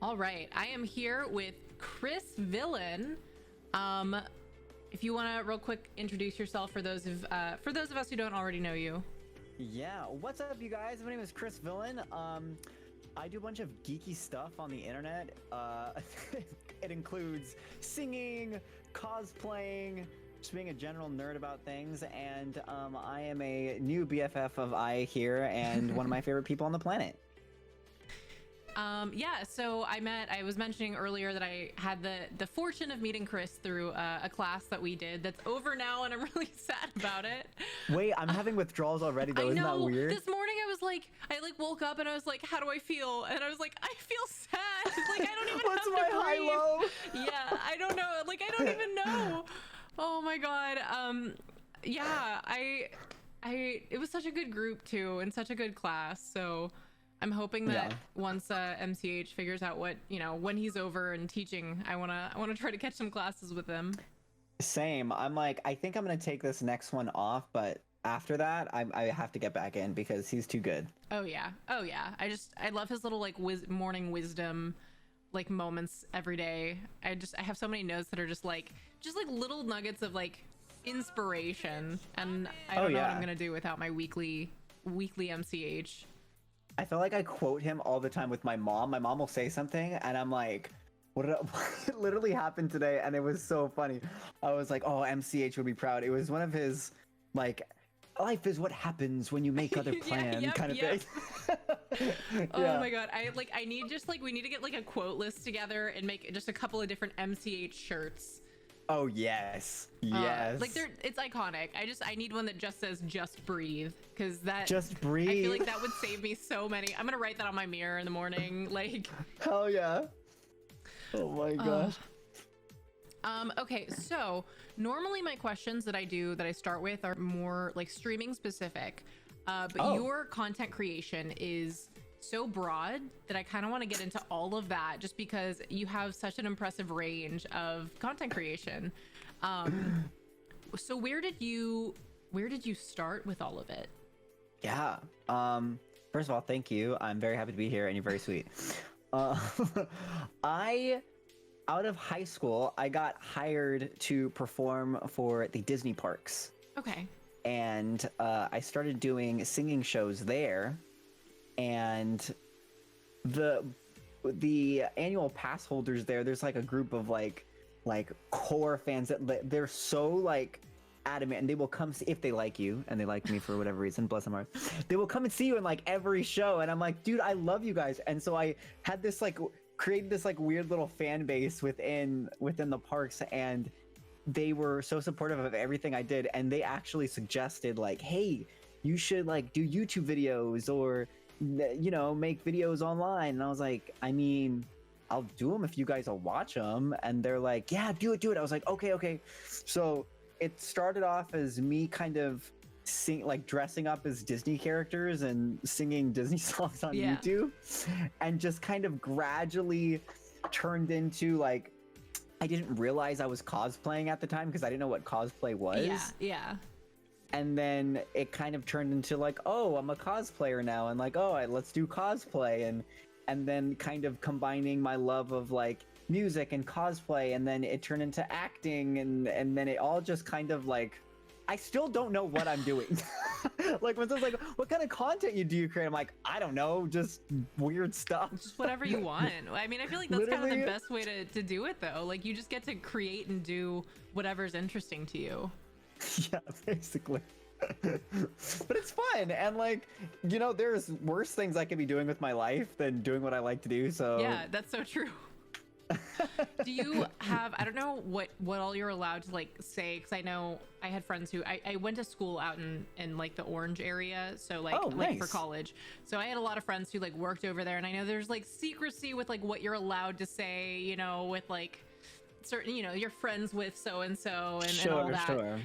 All right, I am here with Chris Villain. If you want to real quick introduce yourself for those of us who don't already know you. Yeah, what's up, you guys? My name is Chris Villain. I do a bunch of geeky stuff on the internet. It includes singing, cosplaying, just being a general nerd about things, and I am a new BFF of I here and one of my favorite people on the planet. Yeah, so I was mentioning earlier that I had the fortune of meeting Chris through a class that we did that's over now, and I'm really sad about it. Wait, I'm having withdrawals already though. I Isn't know. that weird? This morning I woke up and I was like, how do I feel? And I was like, I feel sad. Like, I don't even What's have my to breathe. high-low? Yeah, I don't know. Like, I don't even know. Oh my God. Yeah, it was such a good group too, and such a good class. So I'm hoping that once MCH figures out what, when he's over and teaching, I wanna try to catch some classes with him. Same. I'm like, I think I'm gonna take this next one off, but after that, I have to get back in because he's too good. Oh yeah. I love his little like morning wisdom like moments every day. I have so many notes that are just like little nuggets of like inspiration, and I don't know what I'm gonna do without my weekly MCH. I feel like I quote him all the time with my mom. My mom will say something and I'm like, what it literally happened today, and it was so funny. I was like, oh, MCH would be proud. It was one of his like, life is what happens when you make other plans kind of thing. Oh my God. We need to get like a quote list together and make just a couple of different MCH shirts. Oh yes. It's iconic. I need one that just says "Just Breathe," because Just Breathe. I feel like that would save me so many. I'm gonna write that on my mirror in the morning. Like, hell yeah. Oh my gosh. Okay, so normally my questions that I start with are more like streaming specific, but your content creation is so broad that I kind of want to get into all of that, just because you have such an impressive range of content creation. So where did you start with all of it? Yeah. First of all, thank you. I'm very happy to be here, and you're very sweet. Out of high school, I got hired to perform for the Disney parks. Okay. And I started doing singing shows there. And the annual pass holders there's like a group of like core fans that they're so like adamant, and they will come see if they like you, and they like me for whatever reason, bless them heart. They will come and see you in like every show, and I'm like, dude, I love you guys. And so I had this like created this like weird little fan base within the parks, and they were so supportive of everything I did, and they actually suggested like, hey, you should like do YouTube videos or make videos online. And I was like, I mean, I'll do them if you guys will watch them. And they're like, yeah, do it. I was like, okay. So it started off as me kind of dressing up as Disney characters and singing Disney songs on YouTube, and just kind of gradually turned into like, I didn't realize I was cosplaying at the time because I didn't know what cosplay was. Yeah. And then it kind of turned into like, oh, I'm a cosplayer now, and like, oh, let's do cosplay, and then kind of combining my love of like music and cosplay, and then it turned into acting, and then it all just kind of like, I still don't know what I'm doing. Like when someone's like, what kind of content do you create? I'm like, I don't know, just weird stuff. Just whatever you want. I mean, I feel like that's kind of the best way to do it though. Like you just get to create and do whatever's interesting to you. Yeah, basically. But it's fun, and like, there's worse things I could be doing with my life than doing what I like to do. So yeah, that's so true. Do you have, I don't know what all you're allowed to like say, because I know I had friends who I went to school out in like the Orange area, so like like for college, so I had a lot of friends who like worked over there, and I know there's like secrecy with like what you're allowed to say, with like certain, you're friends with so and so and all that. Sure.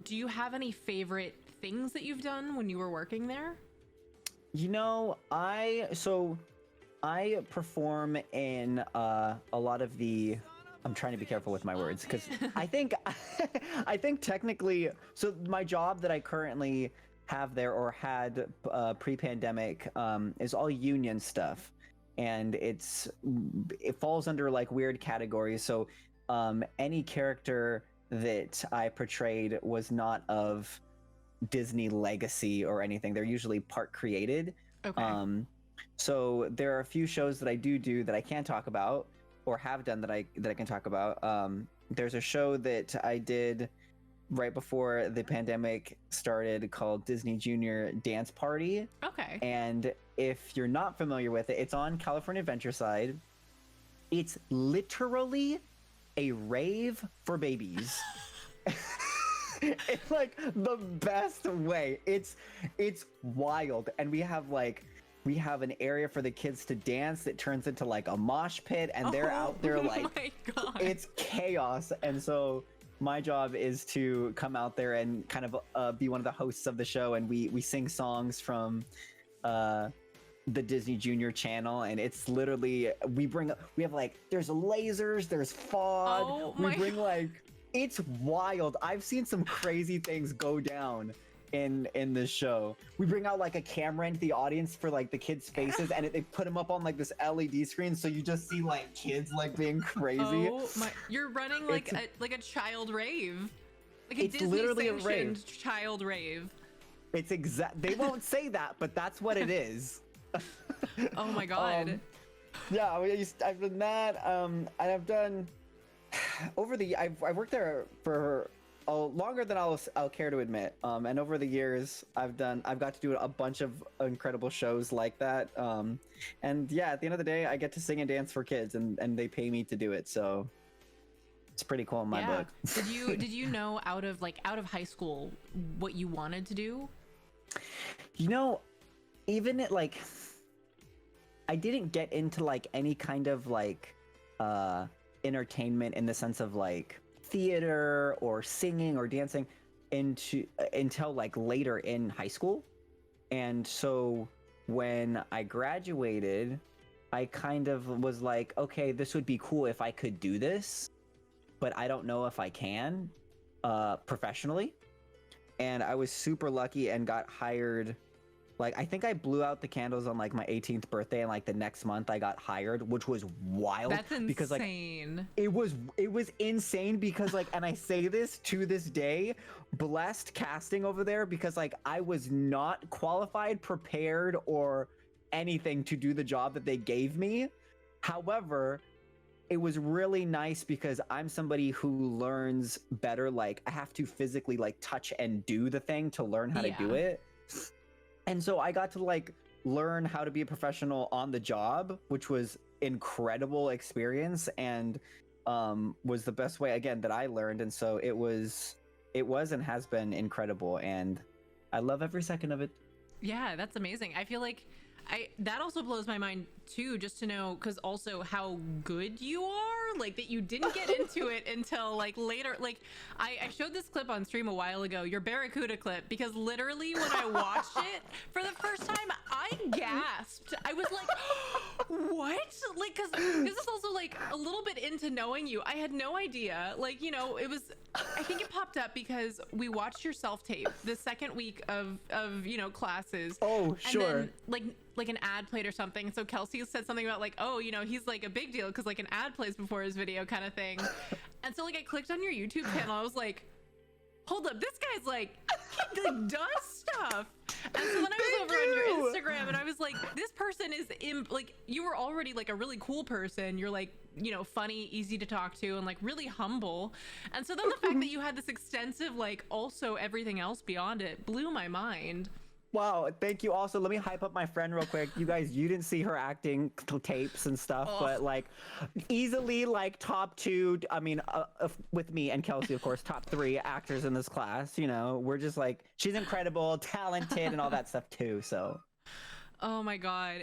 Do you have any favorite things that you've done when you were working there? I perform in a lot of the, I'm trying to be careful with my words, because I think technically, so my job that I currently have there or had pre-pandemic is all union stuff. and it falls under like weird categories. So any character that I portrayed was not of Disney legacy or anything. They're usually part created. Okay. So there are a few shows that I do that I can talk about or have done that I can talk about. There's a show that I did right before the pandemic started called Disney Junior Dance Party. Okay. And if you're not familiar with it, it's on California Adventure Side. It's literally a rave for babies. It's like the best way. It's wild, and we have an area for the kids to dance that turns into like a mosh pit, and they're out there like, my God. It's chaos. And so my job is to come out there and kind of be one of the hosts of the show, and we sing songs from the Disney Junior channel, and it's literally we have like there's lasers, there's fog, we bring like it's wild. I've seen some crazy things go down in this show. We bring out like a camera into the audience for like the kids' faces, and they put them up on like this LED screen, so you just see like kids like being crazy. Oh my! You're running like a child rave, like a it's Disney literally a sanctioned rave. child rave. It's they won't say that, but that's what it is. Oh my God. Yeah, I've done that. And I've done I've worked there for longer than I'll care to admit. And over the years, I've got to do a bunch of incredible shows like that. And yeah, at the end of the day, I get to sing and dance for kids, and they pay me to do it. So it's pretty cool in my book. Did you know out of high school what you wanted to do? You know, even at like, I didn't get into like any kind of like entertainment in the sense of like theater or singing or dancing until like later in high school. And so when I graduated, I kind of was like, okay, this would be cool if I could do this, but I don't know if I can professionally. And I was super lucky and got hired. Like, I think I blew out the candles on like my 18th birthday, and like the next month I got hired, which was wild. That's insane. Because like it was insane because like, and I say this to this day, blessed casting over there, because like I was not qualified, prepared, or anything to do the job that they gave me. However, it was really nice because I'm somebody who learns better. Like, I have to physically like touch and do the thing to learn how to do it. And so I got to like learn how to be a professional on the job, which was incredible experience, and was the best way again that I learned. And so it was and has been incredible, and I love every second of it. Yeah, that's amazing. I feel like that also blows my mind too, just to know, because also how good you are, like that you didn't get into it until like later. Like I showed this clip on stream a while ago, your Barracuda clip, because literally when I watched it for the first time, I gasped. I was like, what? Like, because this is also like a little bit into knowing you. I had no idea. Like, you know, I think it popped up because we watched your self-tape the second week of you know, classes. Oh, sure. And then, like an ad played or something. So Kelsey said something about like, oh, you know, he's like a big deal because like an ad plays before his video kind of thing. And so like I clicked on your YouTube channel. I was like, hold up, this guy's like, he like, does stuff. And so then I was over on your Instagram and I was like, this person is like, you were already like a really cool person. You're like, you know, funny, easy to talk to, and like really humble. And so then the fact that you had this extensive, like also everything else beyond it blew my mind. Wow, thank you. Also, let me hype up my friend real quick. You guys, you didn't see her acting tapes and stuff, but like easily like top 2, I mean, with me and Kelsey, of course, top 3 actors in this class. You know, we're just like, she's incredible, talented, and all that stuff too. So, oh my God.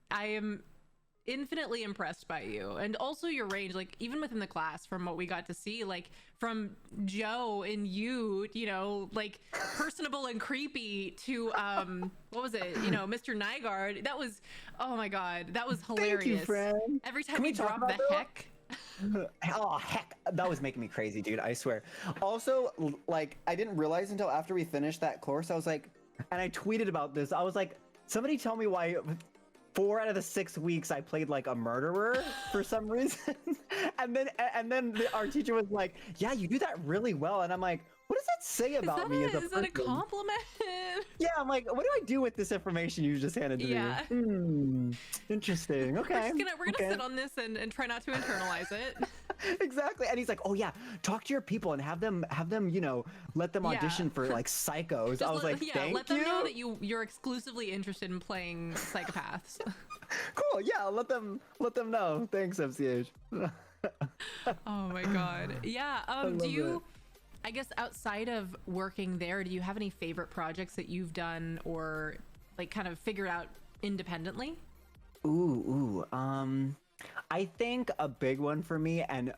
I am infinitely impressed by you, and also your range, like even within the class, from what we got to see, like from Joe and you know, like personable and creepy to what was it, you know, Mr. Nygaard. That was, oh my God, that was hilarious. Thank you, friend. Every time you drop the heck. Oh heck, that was making me crazy, dude, I swear. Also, like, I didn't realize until after we finished that course, I was like, and I tweeted about this, I was like, somebody tell me why 4 out of the 6 weeks I played like a murderer for some reason. and then our teacher was like, yeah, you do that really well. And I'm like, what does that say about me as a person? Is that a compliment? Yeah, I'm like, what do I do with this information you just handed to me? Interesting. Okay. We're gonna sit on this and try not to internalize it. Exactly. And he's like, oh yeah, talk to your people and have them, let them audition for like psychos. I was like, thank let them know that you're exclusively interested in playing psychopaths. Cool. Yeah, let them know. Thanks, MCH. Oh my god. Yeah. I guess outside of working there, do you have any favorite projects that you've done or like kind of figured out independently? I think a big one for me, and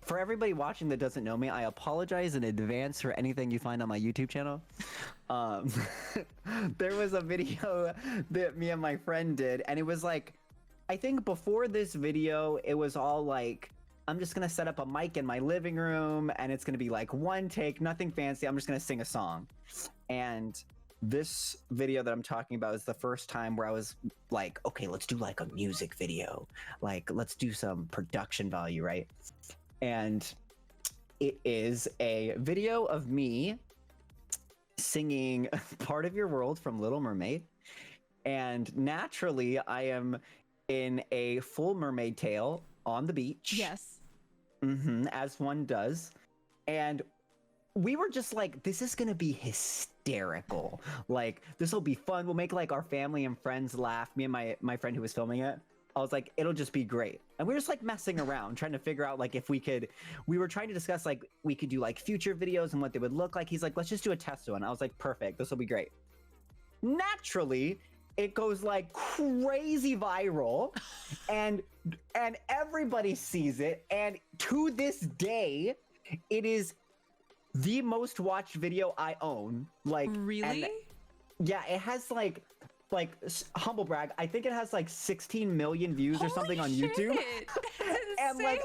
for everybody watching that doesn't know me, I apologize in advance for anything you find on my YouTube channel. There was a video that me and my friend did, and it was like, I think before this video, it was all like, I'm just gonna set up a mic in my living room and it's gonna be like one take, nothing fancy. I'm just gonna sing a song. And this video that I'm talking about is the first time where I was like, okay, let's do like a music video. Like, let's do some production value, right? And it is a video of me singing Part of Your World from Little Mermaid. And naturally, I am in a full mermaid tail on the beach. Yes. As one does. And we were just like, this is gonna be hysterical. Like, this will be fun. We'll make like our family and friends laugh. Me and my friend who was filming it, I was like, it'll just be great. And we were just like messing around, trying to figure out like if we were trying to discuss like we could do like future videos and what they would look like. He's like, let's just do a test one. I was like, perfect, this will be great. Naturally, it goes like crazy viral and everybody sees it. And to this day, it is the most watched video I own. Like, really? Yeah, it has like humble brag, I think it has like 16 million views or something on YouTube. That's and like,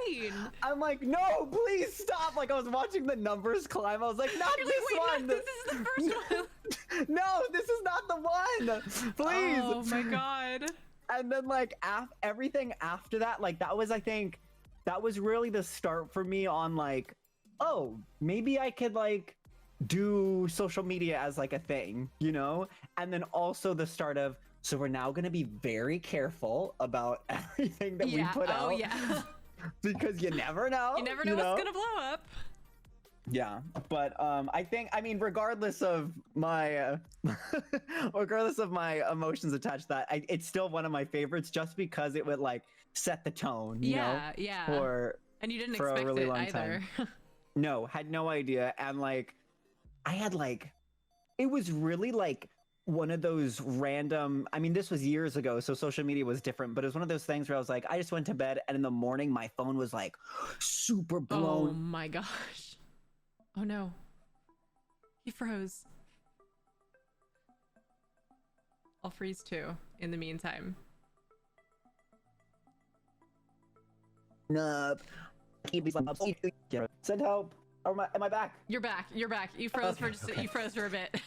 I'm like, no, please stop. Like, I was watching the numbers climb. I was like, not this one. No, this is the first one. No, this is not the one. Please. Oh my god. And then like everything after that, like that was, I think that was really the start for me on like, oh, maybe I could like do social media as like a thing, you know? And then also the start of, so we're now going to be very careful about everything that we put out. Yeah. Because you never know. You never know what's going to blow up. Yeah, but I mean, regardless of my emotions attached to that, it's still one of my favorites just because it would like set the tone, you know? Yeah. And you didn't for expect a really it long either. Time. No, had no idea. And like, I had like, it was really like one of those random, I mean, this was years ago, so social media was different, but it was one of those things where I was like, I just went to bed and in the morning, my phone was like super blown. Oh my gosh. Oh no. He froze. I'll freeze too in the meantime. Nope. Send help. Am I back? You're back. You're back. You froze you froze for a bit.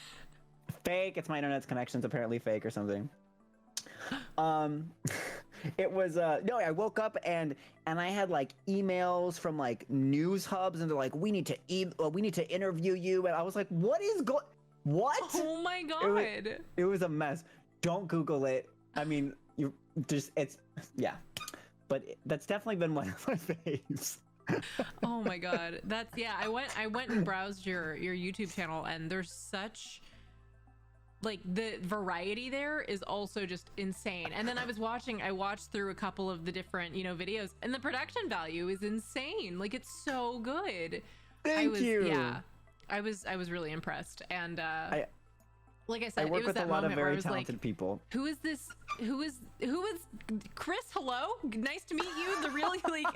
Fake. It's my internet's connection's apparently fake or something. It was no, I woke up and I had like emails from like news hubs and they're like, we need to interview you, and I was like, what? Oh my god. It was a mess. Don't Google it. I mean, yeah. But that's definitely been one of my faves. Oh my god. I went and browsed your YouTube channel, and there's such like the variety there is also just insane. And then I watched through a couple of the different, videos, and the production value is insane. Like, it's so good. Thank you. Yeah. I was really impressed. And like I said, I work it was with that a lot of moment where I very was talented like, people. Who is this? Who is Chris? Hello, nice to meet you. The really like,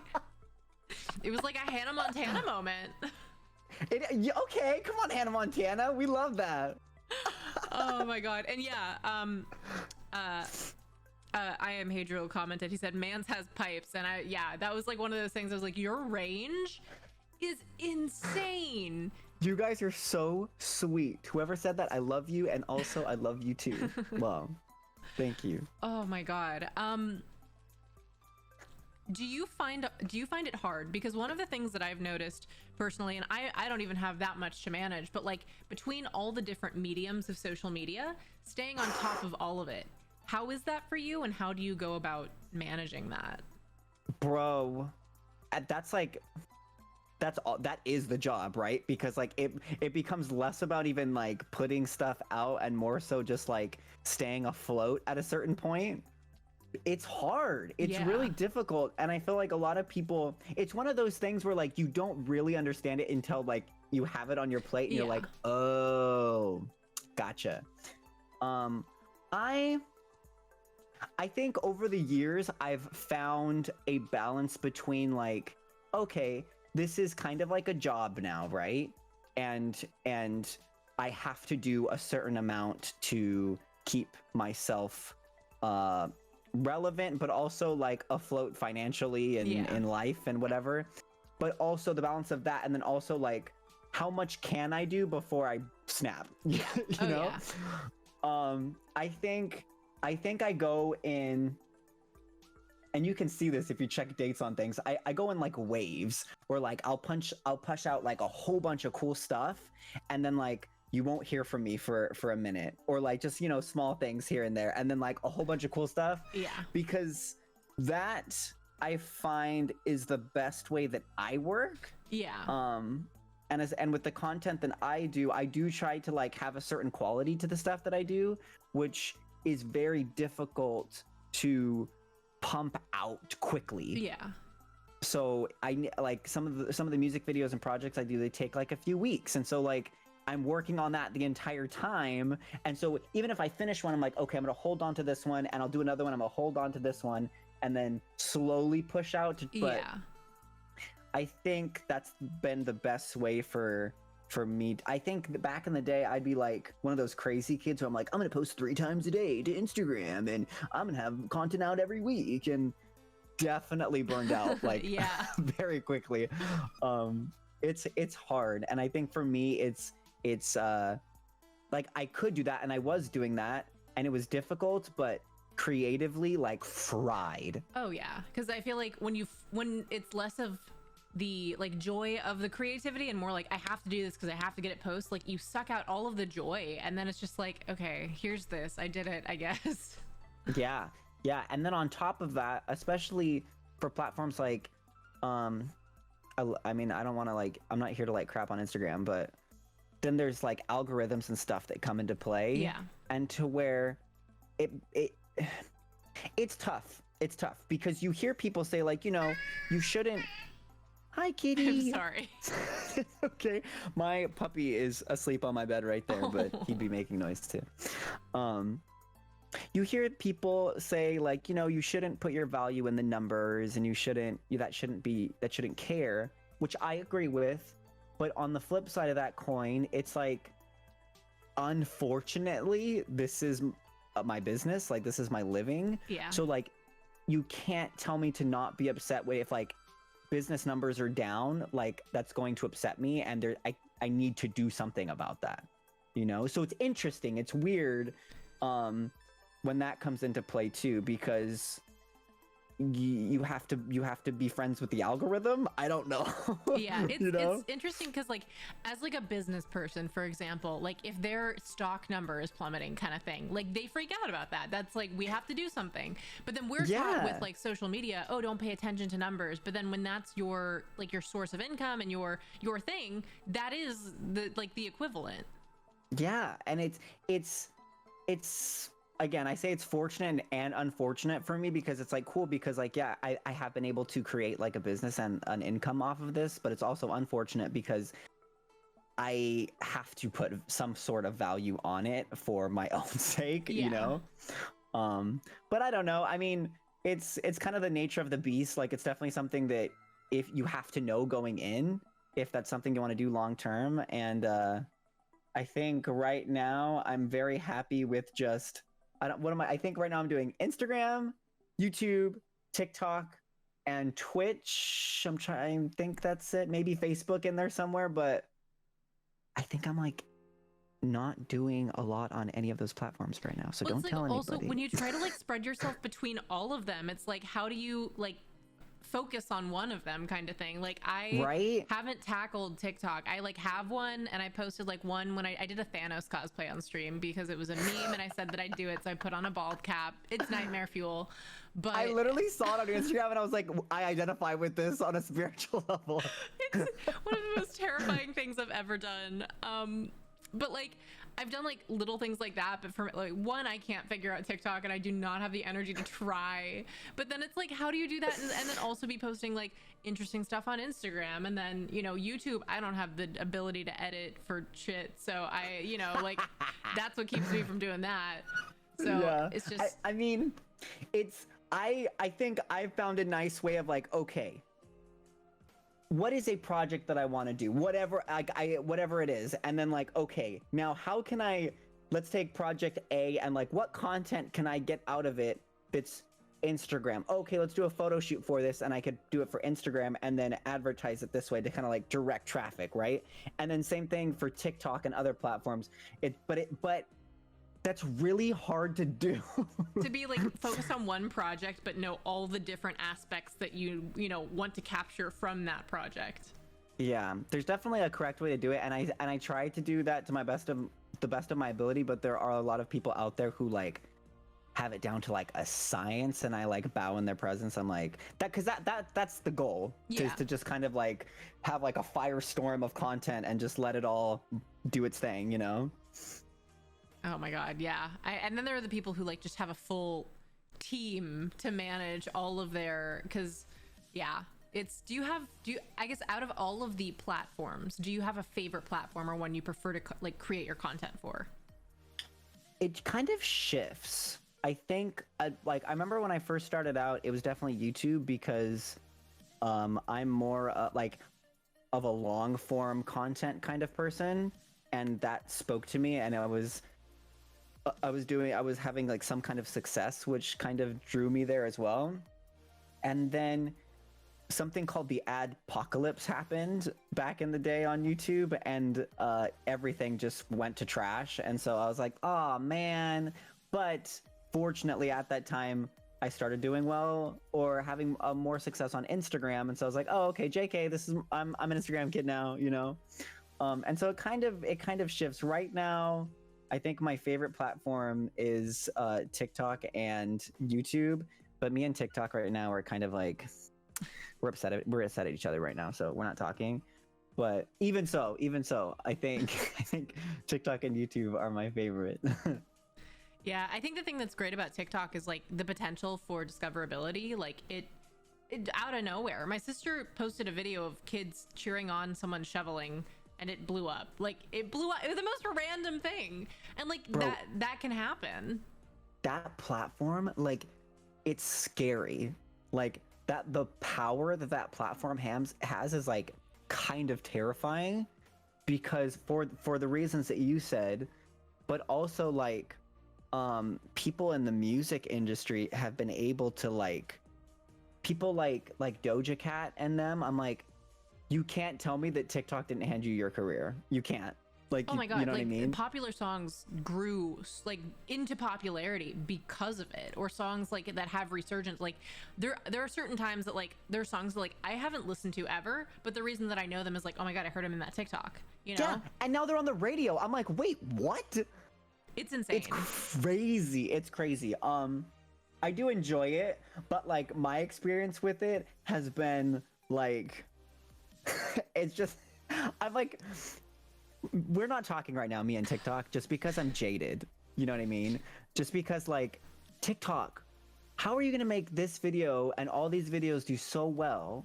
it was like a Hannah Montana moment. Okay, come on, Hannah Montana, we love that. Oh my god. And yeah, I am Hadriel commented. He said, "Mans has pipes," and that was like one of those things. I was like, your range is insane. You guys are so sweet. Whoever said that, I love you, and also I love you too. Wow. Thank you. Oh my God. Do you find it hard? Because one of the things that I've noticed personally, and I don't even have that much to manage, but like between all the different mediums of social media, staying on top of all of it, how is that for you, and how do you go about managing that? Bro, that's like, that's all, that is the job, right? Because like it becomes less about even like putting stuff out and more so just like staying afloat at a certain point. It's hard. It's really difficult, and I feel like a lot of people, it's one of those things where like you don't really understand it until like you have it on your plate and you're like, oh, gotcha. I think over the years I've found a balance between like, okay, this is kind of like a job now, right? And I have to do a certain amount to keep myself relevant, but also like afloat financially and in life and whatever. But also the balance of that, and then also like how much can I do before I snap? you know? I think I go in, and you can see this if you check dates on things. I go in like waves where like I'll push out like a whole bunch of cool stuff, and then like you won't hear from me for a minute, or like just, you know, small things here and there, and then like a whole bunch of cool stuff. Because that I find is the best way that I work. And with the content that I do try to like have a certain quality to the stuff that I do, which is very difficult to pump out quickly. So I like some of the music videos and projects I do, they take like a few weeks, and so like I'm working on that the entire time. And so even if I finish one, I'm like, okay, I'm gonna hold on to this one, and I'll do another one, I'm gonna hold on to this one, and then slowly push out. But I think that's been the best way for me. I think back in the day, I'd be like one of those crazy kids who I'm like, I'm gonna post 3 times a day to Instagram, and I'm gonna have content out every week, and definitely burned out like very quickly. It's hard, and I think for me it's like I could do that, and I was doing that, and it was difficult, but creatively like fried. Because I feel like when it's less of the like joy of the creativity and more like I have to do this because I have to get it posted, like you suck out all of the joy, and then it's just like, okay, here's this, I did it, I guess. Yeah, and then on top of that, especially for platforms like I mean, I don't want to like, I'm not here to like crap on Instagram, but then there's like algorithms and stuff that come into play, and to where it's tough. It's tough because you hear people say like, you know, you shouldn't. Hi, kitty. I'm sorry. Okay, my puppy is asleep on my bed right there, but he'd be making noise too. You hear people say like, you know, you shouldn't put your value in the numbers, and that shouldn't care, which I agree with. But on the flip side of that coin, it's like, unfortunately, this is my business. Like, this is my living. So like, you can't tell me to not be upset if like business numbers are down. Like, that's going to upset me, and I need to do something about that, you know? So it's interesting. It's weird when that comes into play too, because you have to be friends with the algorithm. I don't know. It's interesting because like as like a business person, for example, like if their stock number is plummeting kind of thing, like they freak out about that. That's like, we have to do something. But then we're taught with like social media, oh, don't pay attention to numbers. But then when that's your like your source of income and your thing, that is the equivalent. And it's again, I say it's fortunate and unfortunate for me, because it's like cool because like, I have been able to create like a business and an income off of this, but it's also unfortunate because I have to put some sort of value on it for my own sake, you know? But I don't know. I mean, it's kind of the nature of the beast. Like, it's definitely something that if you have to know going in, if that's something you want to do long term. And I think right now I'm very happy with just, I think right now I'm doing Instagram, YouTube, TikTok, and Twitch. I think that's it. Maybe Facebook in there somewhere, but I think I'm like not doing a lot on any of those platforms right now, so well, don't like tell anybody. also when you try to like spread yourself between all of them, it's like, how do you like focus on one of them kind of thing? Like I haven't tackled TikTok. I like have one, and I posted like one when I did a Thanos cosplay on stream because it was a meme and I said that I'd do it, so I put on a bald cap. It's nightmare fuel. But I literally saw it on Instagram and I was like, I identify with this on a spiritual level. It's one of the most terrifying things I've ever done. But like I've done like little things like that, but for like one, I can't figure out TikTok and I do not have the energy to try. But then it's like, how do you do that and then also be posting like interesting stuff on Instagram? And then, you know, YouTube, I don't have the ability to edit for shit, so I, you know, like that's what keeps me from doing that. So yeah. It's just I mean, it's I think I've found a nice way of like, okay, what is a project that I want to do, whatever whatever it is, and then like, okay, now how can I, let's take project A and like, what content can I get out of it that's Instagram? Okay, let's do a photo shoot for this, and I could do it for Instagram and then advertise it this way to kind of like direct traffic, right? And then same thing for TikTok and other platforms. But that's really hard to do. To be like focused on one project but know all the different aspects that you know want to capture from that project. Yeah, there's definitely a correct way to do it, and I try to do that to the best of my ability, but there are a lot of people out there who like have it down to like a science, and I like bow in their presence. I'm like, that because that's the goal, is to just kind of like have like a firestorm of content and just let it all do its thing, you know? Oh my god, yeah. And then there are the people who like just have a full team to manage all of their, because yeah, it's do you I guess out of all of the platforms, do you have a favorite platform or one you prefer to like create your content for? It kind of shifts. I think like I remember when I first started out, it was definitely YouTube because I'm more like of a long form content kind of person, and that spoke to me, and I was having like some kind of success, which kind of drew me there as well. And then something called the adpocalypse happened back in the day on YouTube, and everything just went to trash. And so I was like, oh man. But fortunately at that time I started doing well or having more success on Instagram, and so I was like, oh okay, JK, this is I'm an Instagram kid now, you know. And so it kind of shifts. Right now I think my favorite platform is TikTok and YouTube, but me and TikTok right now are kind of like we're upset at each other right now, so we're not talking. But even so, I think TikTok and YouTube are my favorite. Yeah, I think the thing that's great about TikTok is like the potential for discoverability. Like it out of nowhere. My sister posted a video of kids cheering on someone shoveling, and it blew up. Like it blew up. It was the most random thing, and like bro, that can happen. That platform, like, it's scary. Like that the power that platform has is like kind of terrifying, because for the reasons that you said, but also like people in the music industry have been able to like people like Doja Cat and them. I'm like, you can't tell me that TikTok didn't hand you your career. You can't. Like, oh my god, you know like, what I mean? Popular songs grew like into popularity because of it, or songs like that have resurgence. Like there are certain times that like there are songs that like I haven't listened to ever, but the reason that I know them is like, oh my god, I heard them in that TikTok, you know? Yeah, and now they're on the radio. I'm like, wait, what? It's insane. It's crazy. It's crazy. I do enjoy it, but like my experience with it has been like it's just I'm like, we're not talking right now, me and TikTok, just because I'm jaded. You know what I mean? Just because like TikTok, how are you gonna make this video and all these videos do so well,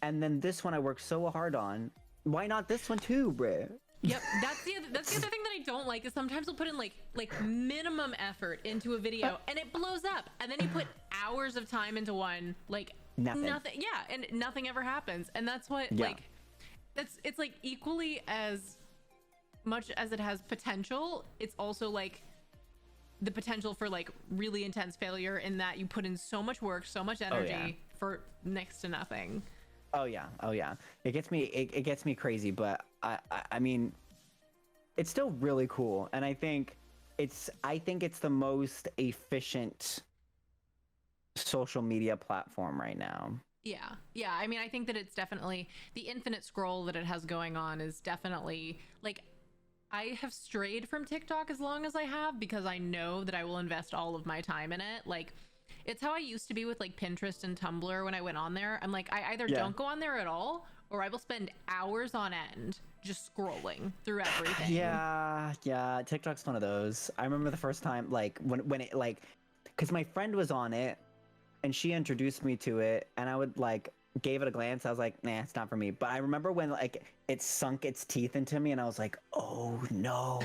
and then this one I worked so hard on? Why not this one too, bruh? Yep, that's the other thing that I don't like is sometimes we'll put in like minimum effort into a video and it blows up, and then you put hours of time into one, like nothing. Yeah, and nothing ever happens, and that's what like it's like equally as much as it has potential, it's also like the potential for like really intense failure in that you put in so much work, so much energy for next to nothing. Oh yeah. It gets me crazy, but I mean, it's still really cool, and I think it's the most efficient social media platform right now. Yeah. I mean, I think that it's definitely the infinite scroll that it has going on is definitely like I have strayed from TikTok as long as I have because I know that I will invest all of my time in it. Like it's how I used to be with like Pinterest and Tumblr when I went on there. I'm like, I either don't go on there at all or I will spend hours on end just scrolling through everything. Yeah. TikTok's one of those. I remember the first time, like when it like, because my friend was on it, and she introduced me to it, and I would like gave it a glance. I was like, nah, it's not for me. But I remember when like it sunk its teeth into me, and I was like, oh no,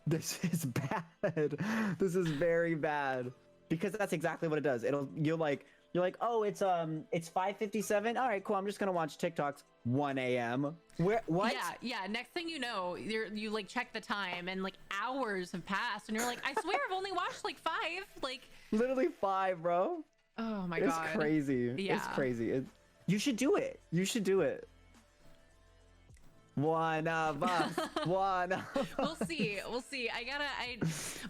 this is bad. This is very bad. Because that's exactly what it does. You're like, oh, it's 5:57. All right, cool. I'm just gonna watch TikToks 1 a.m. What? Yeah. Next thing you know, you like check the time and like hours have passed, and you're like, I swear I've only watched like 5. Like literally 5, bro. Oh my god. It's crazy. Yeah. It's crazy. You should do it. You should do it. One of us. One of us. We'll see.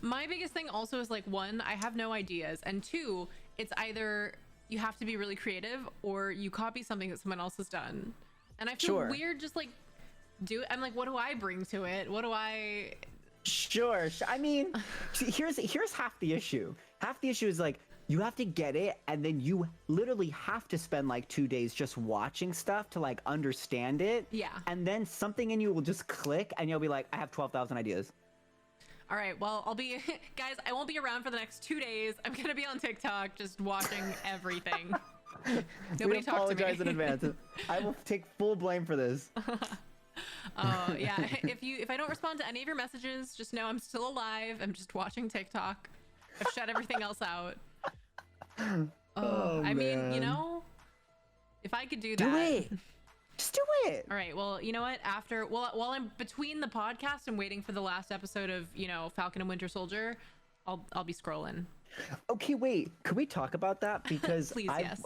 My biggest thing also is like, 1, I have no ideas, and 2, it's either you have to be really creative or you copy something that someone else has done. And I feel weird just like I'm like, what do I bring to it? What do I Sure. I mean, here's half the issue. Half the issue is like you have to get it, and then you literally have to spend like 2 days just watching stuff to like understand it. Yeah. And then something in you will just click, and you'll be like, I have 12,000 ideas. All right, well, guys, I won't be around for the next 2 days. I'm gonna be on TikTok just watching everything. Nobody we apologize in advance. I will take full blame for this. Oh yeah. If I don't respond to any of your messages, just know I'm still alive. I'm just watching TikTok. I've shut everything else out. I mean, you know, if I could do that. Do it. Just do it. All right. Well, you know what? While I'm between the podcast and waiting for the last episode of, Falcon and Winter Soldier, I'll be scrolling. Okay, wait. Could we talk about that? Because please, yes.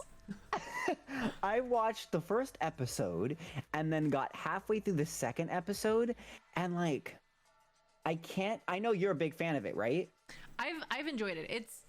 I watched the first episode and then got halfway through the second episode, and like, I know you're a big fan of it, right? I've enjoyed it. It's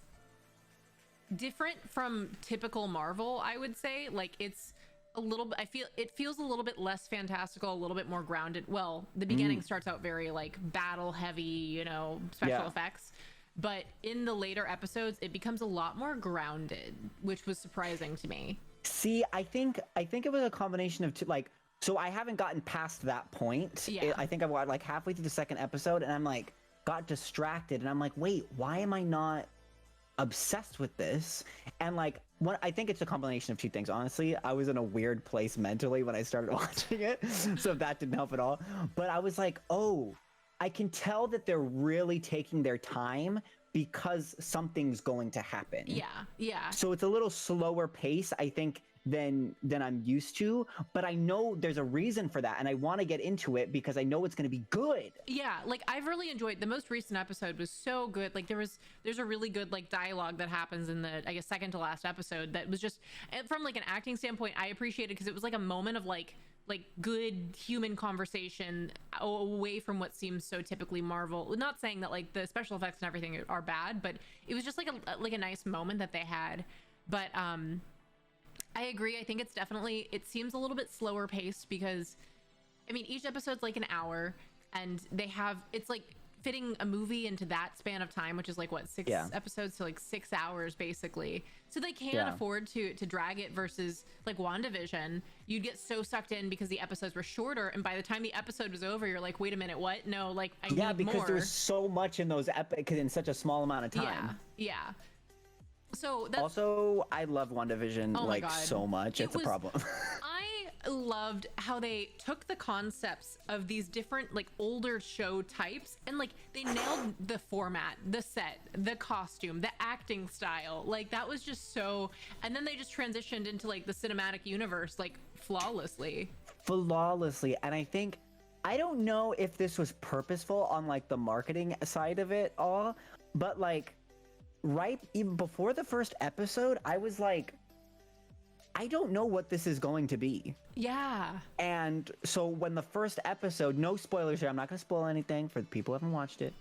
different from typical Marvel, I would say. Like it's a little bit, it feels a little bit less fantastical, a little bit more grounded. Well, the beginning starts out very like battle heavy, special effects. But in the later episodes, it becomes a lot more grounded, which was surprising to me. See, I think it was a combination of two, like, so I haven't gotten past that point. Yeah. I think I've watched like halfway through the second episode, and I'm like, got distracted, and I'm like, wait, why am I not obsessed with this? And like, I think it's a combination of two things. Honestly, I was in a weird place mentally when I started watching it, so that didn't help at all. But I was like, oh, I can tell that they're really taking their time because something's going to happen. Yeah. So it's a little slower pace, I think, than I'm used to, but I know there's a reason for that, and I want to get into it because I know it's going to be good. Yeah, like I've really enjoyed the most recent episode. Was so good. Like there's a really good like dialogue that happens in the, I guess, second to last episode that was just, from like an acting standpoint, I appreciated because it was like a moment of like good human conversation away from what seems so typically Marvel. Not saying that like the special effects and everything are bad, but it was just like a nice moment that they had. But I agree. I think it seems a little bit slower paced because, I mean, each episode's like an hour, and it's like fitting a movie into that span of time, which is like what, 6 episodes, so like 6 hours basically. So they can't afford to drag it versus like WandaVision. You'd get so sucked in because the episodes were shorter, and by the time the episode was over, you're like, wait a minute, what? No, like I need more. Yeah, because there's so much in those in such a small amount of time. Yeah. So that's also, I love WandaVision so much. It's a problem. I loved how they took the concepts of these different like older show types and like they nailed the format, the set, the costume, the acting style. Like that was just so, and then they just transitioned into like the cinematic universe like flawlessly. And I don't know if this was purposeful on like the marketing side of it all, but like right even before the first episode, I was like, I don't know what this is going to be. Yeah. And so when the first episode, no spoilers here, I'm not going to spoil anything for the people who haven't watched it.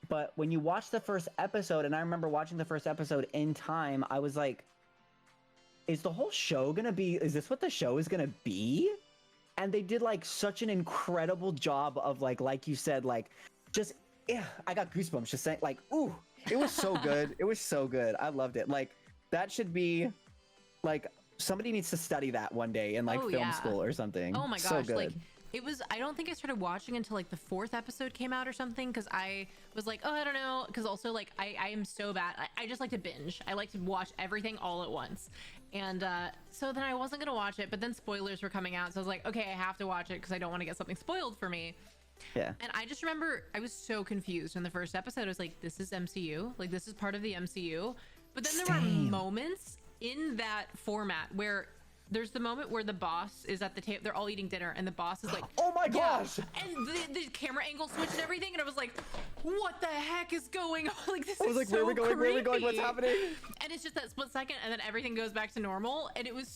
But when you watch the first episode, and I remember watching the first episode in time, I was like, is the whole show going to be, is this what the show is going to be? And they did like such an incredible job of like you said, like just, yeah, I got goosebumps just saying like, ooh, it was so good. It was so good. I loved it. Like that should be like, somebody needs to study that one day in like film school or something. Oh my gosh. So good. Like it was, I don't think I started watching until like the 4th episode came out or something. Cause I was like, oh, I don't know. Cause also like, I am so bad. I just like to binge. I like to watch everything all at once. And so then I wasn't going to watch it, but then spoilers were coming out. So I was like, okay, I have to watch it cause I don't want to get something spoiled for me. Yeah. And I just remember I was so confused in the first episode. I was like, this is MCU. Like this is part of the MCU. But then there were moments in that format where there's the moment where the boss is at the table, they're all eating dinner, and the boss is like, oh my gosh, and the camera angle switch and everything, and I was like, what the heck is going on? Like this I was is like, so where are we going? creepy. Where are we going? What's happening? And it's just that split second, and then everything goes back to normal, and it was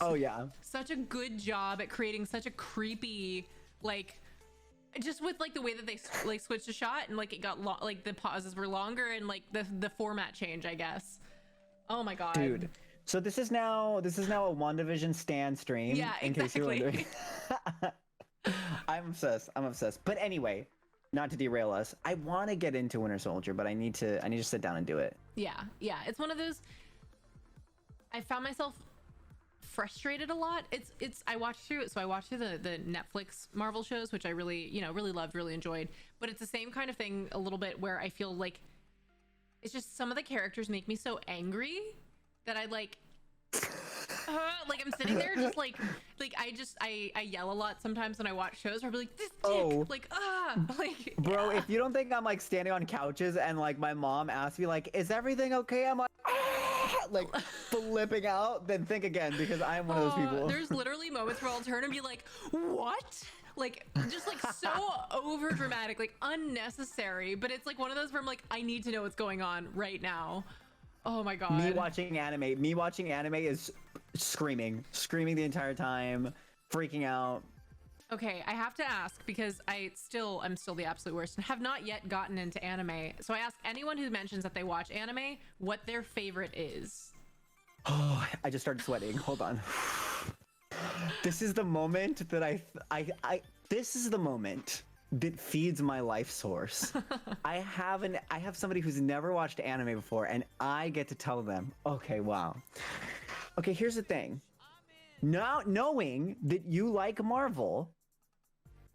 such a good job at creating such a creepy, like, just with like the way that they like switched a shot, and like it got like the pauses were longer, and like the format change, I guess. Oh my god, dude. So this is now a WandaVision stan stream. Yeah, in exactly. case you're wondering. I'm obsessed. But anyway, not to derail us, I want to get into Winter Soldier, but I need to sit down and do it. Yeah. It's one of those. I found myself frustrated a lot. I watched through it. So I watched through the Netflix Marvel shows, which I really loved, really enjoyed. But it's the same kind of thing a little bit where I feel like it's just some of the characters make me so angry that I like I'm sitting there just like I yell a lot sometimes when I watch shows where I'll be like, this dick, like bro, if you don't think I'm like standing on couches and like my mom asks me like, is everything okay? I'm like flipping out, then think again, because I'm one of those people. There's literally moments where I'll turn and be like, what? Like just like so over dramatic, like unnecessary, but it's like one of those where I'm like, I need to know what's going on right now. Oh my god. Me watching anime is screaming the entire time, freaking out. Okay, I have to ask because I'm still the absolute worst and have not yet gotten into anime. So I ask anyone who mentions that they watch anime what their favorite is. Oh, I just started sweating. Hold on. This is the moment that this is the moment that feeds my life source. I have somebody who's never watched anime before, and I get to tell them, okay, wow. Okay, here's the thing. Now, knowing that you like Marvel,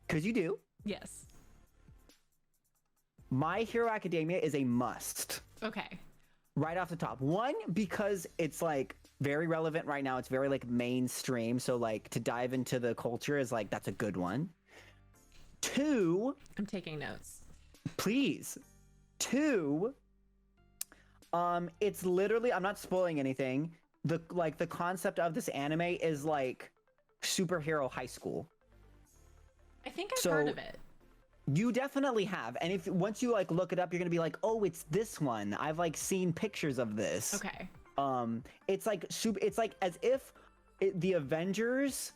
because you do. Yes. My Hero Academia is a must. Okay. Right off the top. One, because it's like very relevant right now. It's very like mainstream. So like to dive into the culture is like, that's a good one. Two, I'm taking notes. Please. Two, it's literally, I'm not spoiling anything. The concept of this anime is like superhero high school. I think I've heard of it. You definitely have. And once you like look it up, you're going to be like, "Oh, it's this one. I've like seen pictures of this." Okay. It's like as if the Avengers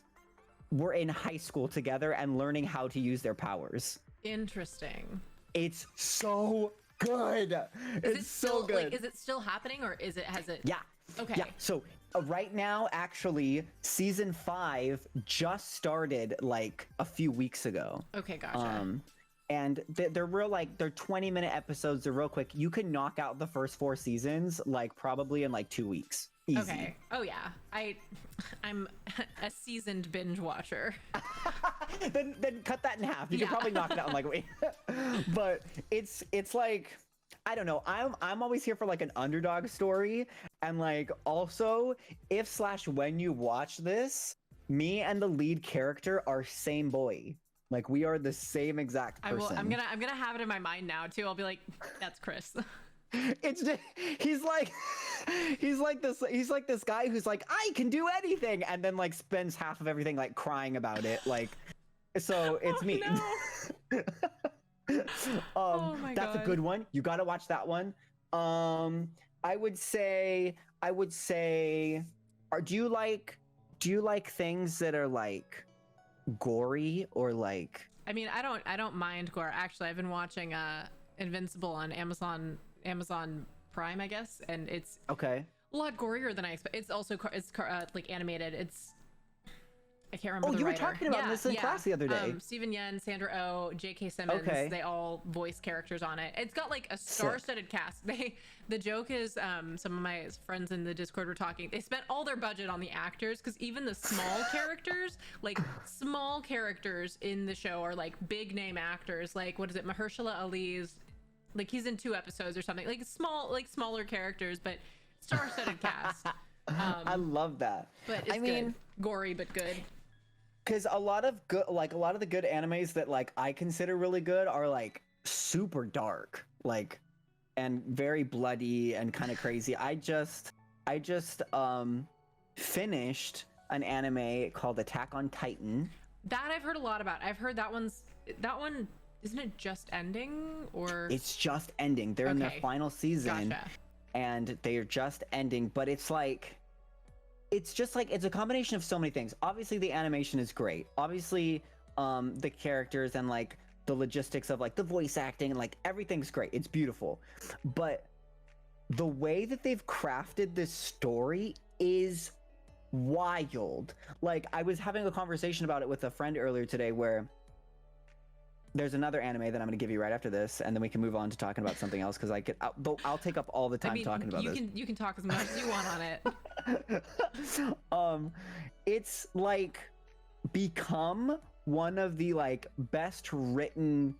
were in high school together and learning how to use their powers. Interesting. It's so good. It's so good. Like, is it still happening or has it? Yeah. Okay. Yeah. So right now, actually, season 5 just started like a few weeks ago. Okay, gotcha. And they're real, like, they're 20-minute episodes. They're real quick. You can knock out the first 4 seasons like probably in like 2 weeks. Easy. Okay. Oh yeah. I'm a seasoned binge watcher. then cut that in half. You can probably knock it out in like a week. But it's like, I don't know. I'm always here for like an underdog story, and like also when you watch this, me and the lead character are same boy. Like we are the same exact person. I'm gonna have it in my mind now too. I'll be like, that's Chris. It's just, he's like this guy who's like, I can do anything, and then like spends half of everything like crying about it. Like, so it's me. No. Oh my that's God. a good one. You got to watch that one. I would say, do you like Do you like things that are like gory or like? I mean, I don't mind gore. Actually, I've been watching Invincible on Amazon Prime, I guess, and it's Okay. a lot gorier than I expect. It's also like animated. I can't remember. Oh, the you were writer. talking about this in class the other day. Stephen Yen, Sandra Oh, J.K. Simmons. Okay. They all voice characters on it. It's got like a star-studded cast. The joke is, some of my friends in the Discord were talking. They spent all their budget on the actors because even the small characters, like small characters in the show, are like big name actors. Like what is it, Mahershala Ali's? Like he's in 2 episodes or something. Like smaller characters, but star-studded cast. I love that. But it's good. Gory but good. Because a lot of the good animes that like I consider really good are like super dark, like, and very bloody and kind of crazy. I just finished an anime called Attack on Titan. That I've heard a lot about. I've heard that one isn't it just ending, or it's just ending. They're in their final season. Gotcha. And they are just ending, but it's just like it's a combination of so many things. Obviously the animation is great, obviously the characters and like the logistics of like the voice acting and like everything's great, it's beautiful, but the way that they've crafted this story is wild. Like I was having a conversation about it with a friend earlier today, where there's another anime that I'm going to give you right after this, and then we can move on to talking about something else, because I'll take up all the time talking about this. You can talk as much as you want on it. It's like become one of the like best written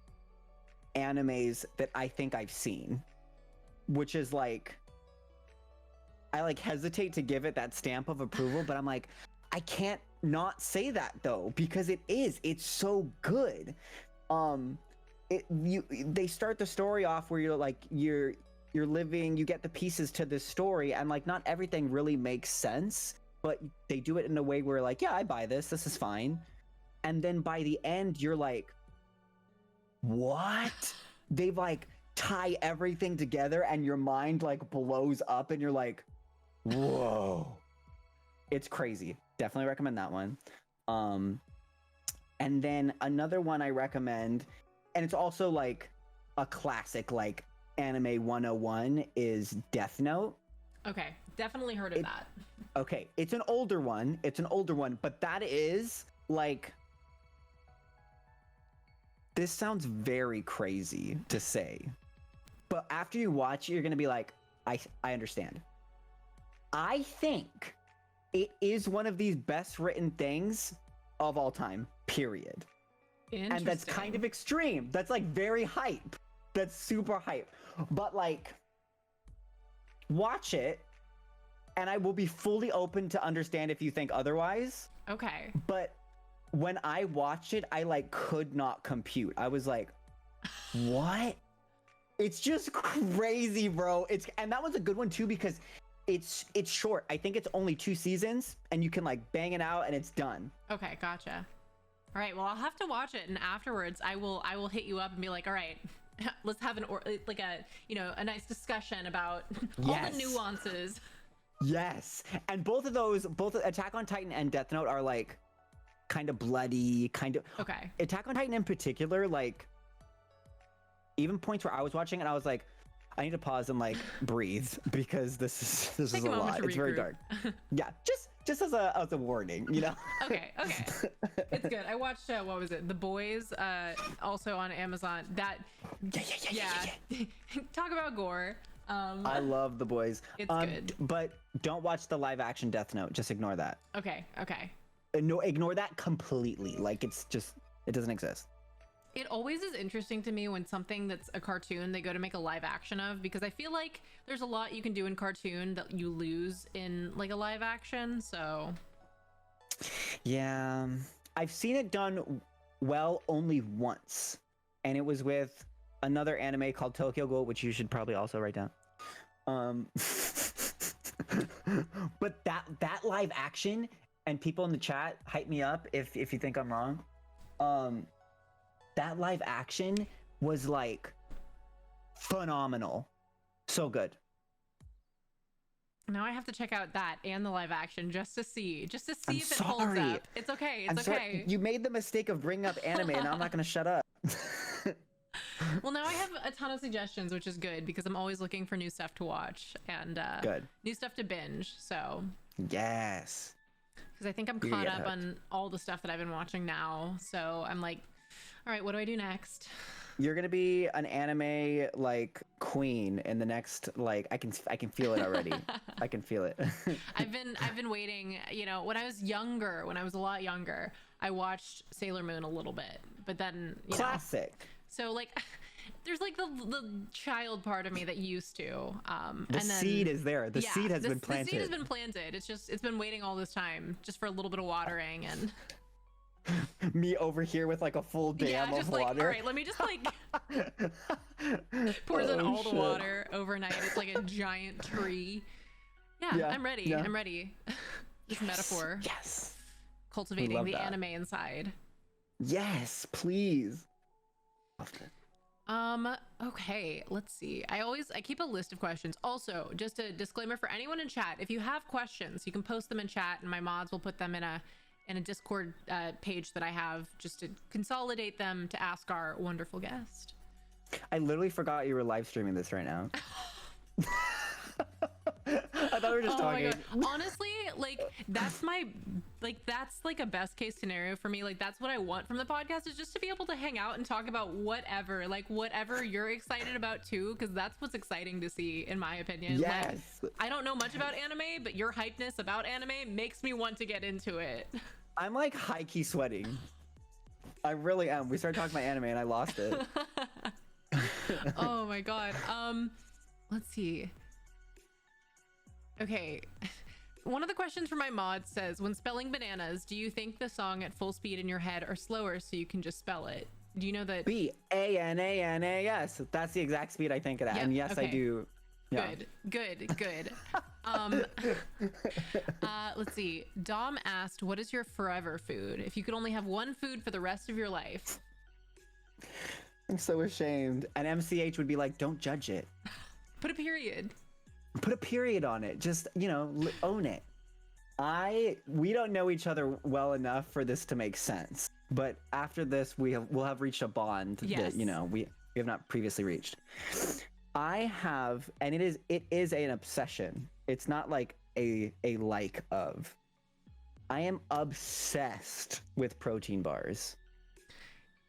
animes that I think I've seen, which is like, I like hesitate to give it that stamp of approval, but I'm like, I can't not say that though, because it's so good. They start the story off where you're living, you get the pieces to this story, and like not everything really makes sense, but they do it in a way where like, yeah, I buy this is fine. And then by the end you're like, what? They've like tie everything together and your mind like blows up and you're like, whoa. It's crazy. Definitely recommend that one. And then another one I recommend, and it's also like a classic, like anime 101, is Death Note. Okay, definitely heard of that. Okay, it's an older one, but that is like, this sounds very crazy to say, but after you watch it, you're gonna be like, I understand. I think it is one of these best written things of all time, period. And that's kind of extreme. That's like very hype. That's super hype. But like, watch it, and I will be fully open to understand if you think otherwise. Okay. But when I watched it, I like could not compute. I was like, what? It's just crazy, bro. And that was a good one too, because it's short. I think it's only 2 seasons, and you can like bang it out and it's done. Okay, gotcha. All right, well, I'll have to watch it, and afterwards I will hit you up and be like, all right, let's have a nice discussion about all the nuances. Yes. And both Attack on Titan and Death Note are like kind of bloody, kind of. Okay. Attack on Titan in particular, like even points where I was watching it, I was like, I need to pause and like breathe, because this is a lot. It's very dark. Yeah, just as a warning, you know. Okay. It's good. I watched what was it? The Boys, also on Amazon. That yeah. Talk about gore. I love The Boys. It's good. But don't watch the live action Death Note. Just ignore that. Okay. No, ignore that completely. Like it doesn't exist. It always is interesting to me when something that's a cartoon they go to make a live action of, because I feel like there's a lot you can do in cartoon that you lose in like a live action. So yeah, I've seen it done well only once, and it was with another anime called Tokyo Ghoul, which you should probably also write down. But that live action, and people in the chat hype me up if you think I'm wrong. That live action was like phenomenal. So good. Now I have to check out that and the live action just to see if it sorry. holds up. It's okay. It's I'm okay. sorry. You made the mistake of bringing up anime, and I'm not gonna shut up. Well, now I have a ton of suggestions, which is good because I'm always looking for new stuff to watch and good new stuff to binge. So yes, because I think I'm caught up on all the stuff that I've been watching now. So I'm like, all right, what do I do next? You're gonna be an anime like queen in the next like I can feel it already. I can feel it. I've been waiting. You know, when I was a lot younger, I watched Sailor Moon a little bit, but then classic. So like, there's like the child part of me that used to. The seed is there. The seed has been planted. The seed has been planted. It's been waiting all this time just for a little bit of watering and. Me over here with like a full dam of water. All right, let me just like pours in all the water overnight. It's like a giant tree. Yeah, I'm ready. Yeah. I'm ready. This metaphor. Yes. Cultivating the anime inside. Yes, please. Okay, let's see. I keep a list of questions. Also, just a disclaimer for anyone in chat, if you have questions, you can post them in chat and my mods will put them in a Discord page that I have just to consolidate them to ask our wonderful guest. I literally forgot you were live streaming this right now. I thought we were just talking. My God. Honestly, that's a best case scenario for me. Like that's what I want from the podcast is just to be able to hang out and talk about whatever you're excited about too, because that's what's exciting to see in my opinion. Yes. Like, I don't know much about anime, but your hypeness about anime makes me want to get into it. I'm like high key sweating. I really am. We started talking about anime and I lost it. Oh my God. Let's see. Okay. One of the questions from my mod says, when spelling bananas, do you think the song at full speed in your head or slower so you can just spell it? Do you know that? BANANAS. That's the exact speed I think of that. Yep, and yes, okay. I do. Yeah. Good. Let's see. Dom asked, what is your forever food? If you could only have one food for the rest of your life. I'm so ashamed. And MCH would be like, don't judge it. Put a period. Put a period on it. Just, own it. We don't know each other well enough for this to make sense. But after this, we'll have reached a bond that, we have not previously reached. I have, and it is an obsession. It's not like a like of. I am obsessed with protein bars.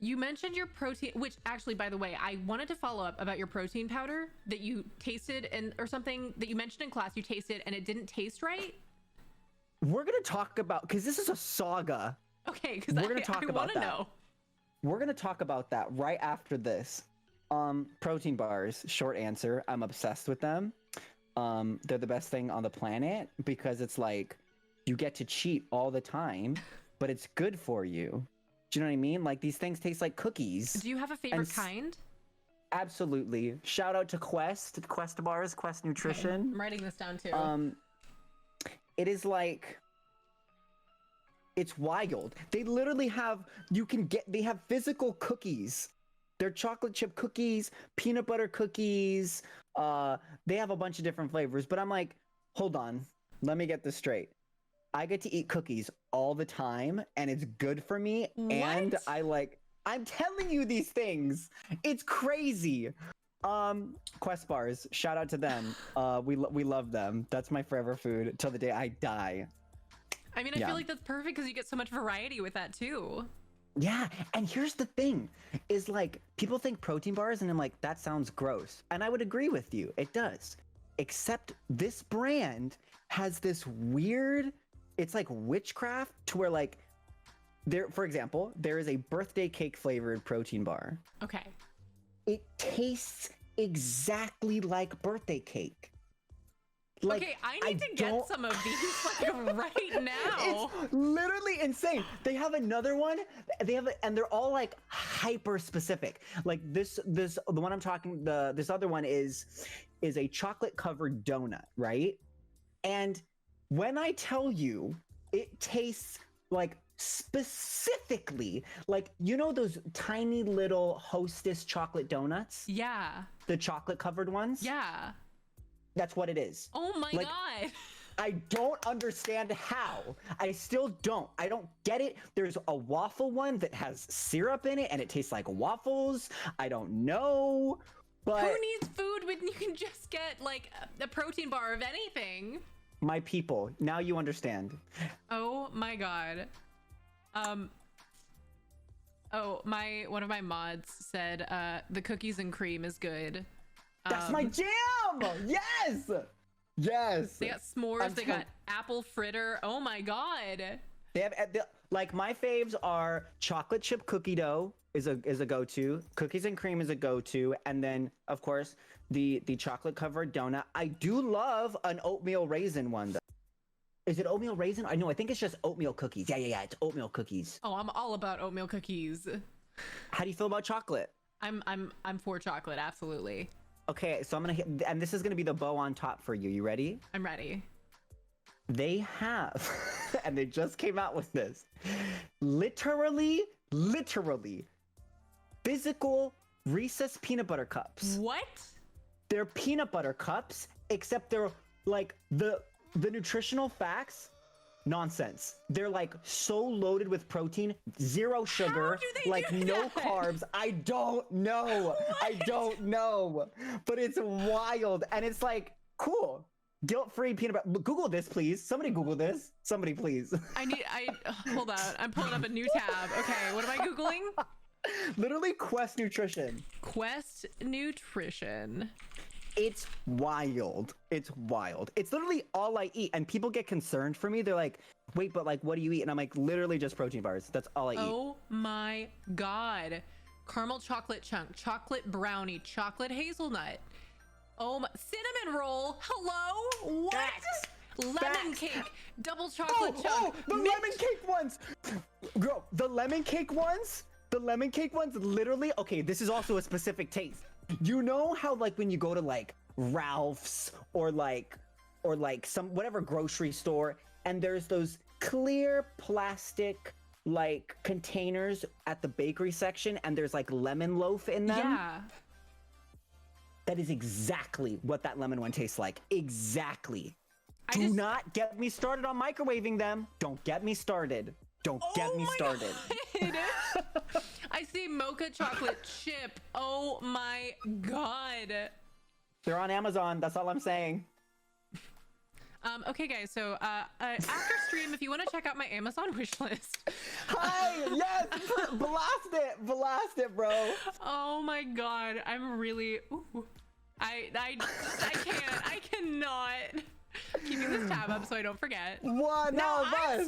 You mentioned your protein, which actually, by the way, I wanted to follow up about your protein powder that you tasted or something that you mentioned in class. You tasted and it didn't taste right. We're gonna talk about, because this is a saga. Okay, because I want to know. We're gonna talk about that right after this. Protein bars. Short answer. I'm obsessed with them. They're the best thing on the planet because it's like you get to cheat all the time, but it's good for you. Do you know what I mean? Like these things taste like cookies. Do you have a favorite kind? Absolutely. Shout out to Quest bars, Quest Nutrition. Okay. I'm writing this down too. It is like, it's wild. They literally have, they have physical cookies. They're chocolate chip cookies, peanut butter cookies. They have a bunch of different flavors, but I'm like, hold on, let me get this straight. I get to eat cookies all the time and it's good for me. What? And I'm telling you these things. It's crazy. Quest bars, shout out to them. We love them. That's my forever food till the day I die. I mean, I feel like that's perfect because you get so much variety with that too. Yeah, and here's the thing, is like people think protein bars and I'm like, that sounds gross. And I would agree with you, it does. Except this brand has this weird, it's like witchcraft to where like, for example, there is a birthday cake flavored protein bar. Okay. It tastes exactly like birthday cake. Like, okay, I need to get some of these like right now. It's literally insane. They have another one. And they're all like hyper specific. Like the one I'm talking. This other one is a chocolate covered donut, right? And when I tell you, it tastes like specifically like those tiny little Hostess chocolate donuts. Yeah. The chocolate covered ones. Yeah. That's what it is. Oh my God. I don't understand how. I still don't. I don't get it. There's a waffle one that has syrup in it and it tastes like waffles. I don't know, but... Who needs food when you can just get like a protein bar of anything? My people, now you understand. Oh my God. One of my mods said the cookies and cream is good. That's my jam! Yes! Yes. They got s'mores. They got apple fritter. Oh my God. They have like my faves are chocolate chip cookie dough is a go-to. Cookies and cream is a go-to, and then of course the chocolate covered donut. I do love an oatmeal raisin one though. Is it oatmeal raisin? I know. I think it's just oatmeal cookies. Yeah. It's oatmeal cookies. Oh, I'm all about oatmeal cookies. How do you feel about chocolate? I'm for chocolate. Absolutely. Okay, so I'm gonna hit, and this is gonna be the bow on top for you. You ready? I'm ready. They have, and they just came out with this, literally, physical Reese's peanut butter cups. What? They're peanut butter cups, except they're like the nutritional facts. Nonsense. They're like so loaded with protein, zero sugar, like no carbs. I don't know. I don't know. But it's wild. And it's like, cool. Guilt-free peanut butter. Google this, please. Somebody Google this. Somebody, please. Hold on. I'm pulling up a new tab. Okay, what am I Googling? Literally Quest Nutrition. Quest Nutrition. It's wild. It's wild. It's literally all I eat. And people get concerned for me. They're like, wait, but like, what do you eat? And I'm like, literally just protein bars. That's all I eat. Oh my God. Caramel chocolate chunk, chocolate brownie, chocolate hazelnut. Oh my, cinnamon roll. Hello? What? Facts. Lemon cake, double chocolate chunk. Oh, the lemon cake ones. Girl, the lemon cake ones literally, okay, this is also a specific taste. You know how like when you go to like Ralph's or like some whatever grocery store and there's those clear plastic like containers at the bakery section and there's like lemon loaf in them? Yeah. That is exactly what that lemon one tastes like. Exactly. Do not get me started on microwaving them. Don't get me started. Don't get me started. I see mocha chocolate chip. Oh my God. They're on Amazon. That's all I'm saying. Okay, guys. So after stream, if you want to check out my Amazon wish list. Hi. Yes. Blast it, bro. Oh my God. I'm really. Ooh. I can't. I cannot. Keeping this tab up so I don't forget. One of us.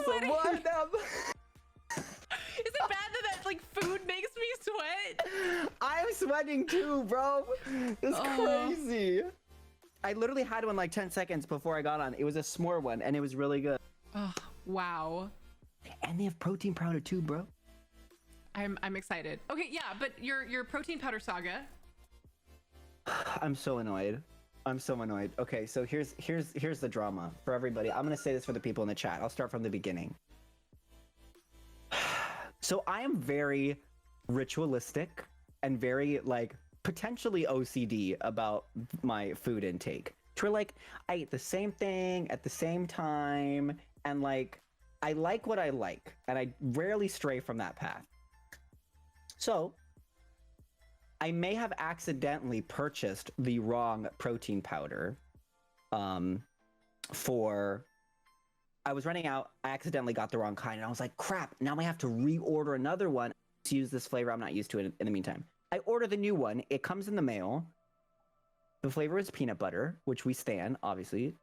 Is it bad that like food makes me sweat? I'm sweating too, bro. It's crazy. I literally had one like 10 seconds before I got on. It was a s'more one, and it was really good. Oh, wow. And they have protein powder too, bro. I'm excited. Okay, yeah, but your protein powder saga. I'm so annoyed. Okay, so here's the drama for everybody. I'm gonna say this for the people in the chat. I'll start from the beginning. So I am very ritualistic and very like potentially OCD about my food intake. To where like I eat the same thing at the same time, and like I like what I like, and I rarely stray from that path. So I may have accidentally purchased the wrong protein powder I was running out. I accidentally got the wrong kind, and I was like, crap, now I have to reorder another one to use this flavor I'm not used to in the meantime. I order the new one. It comes in the mail. The flavor is peanut butter, which we stan, obviously.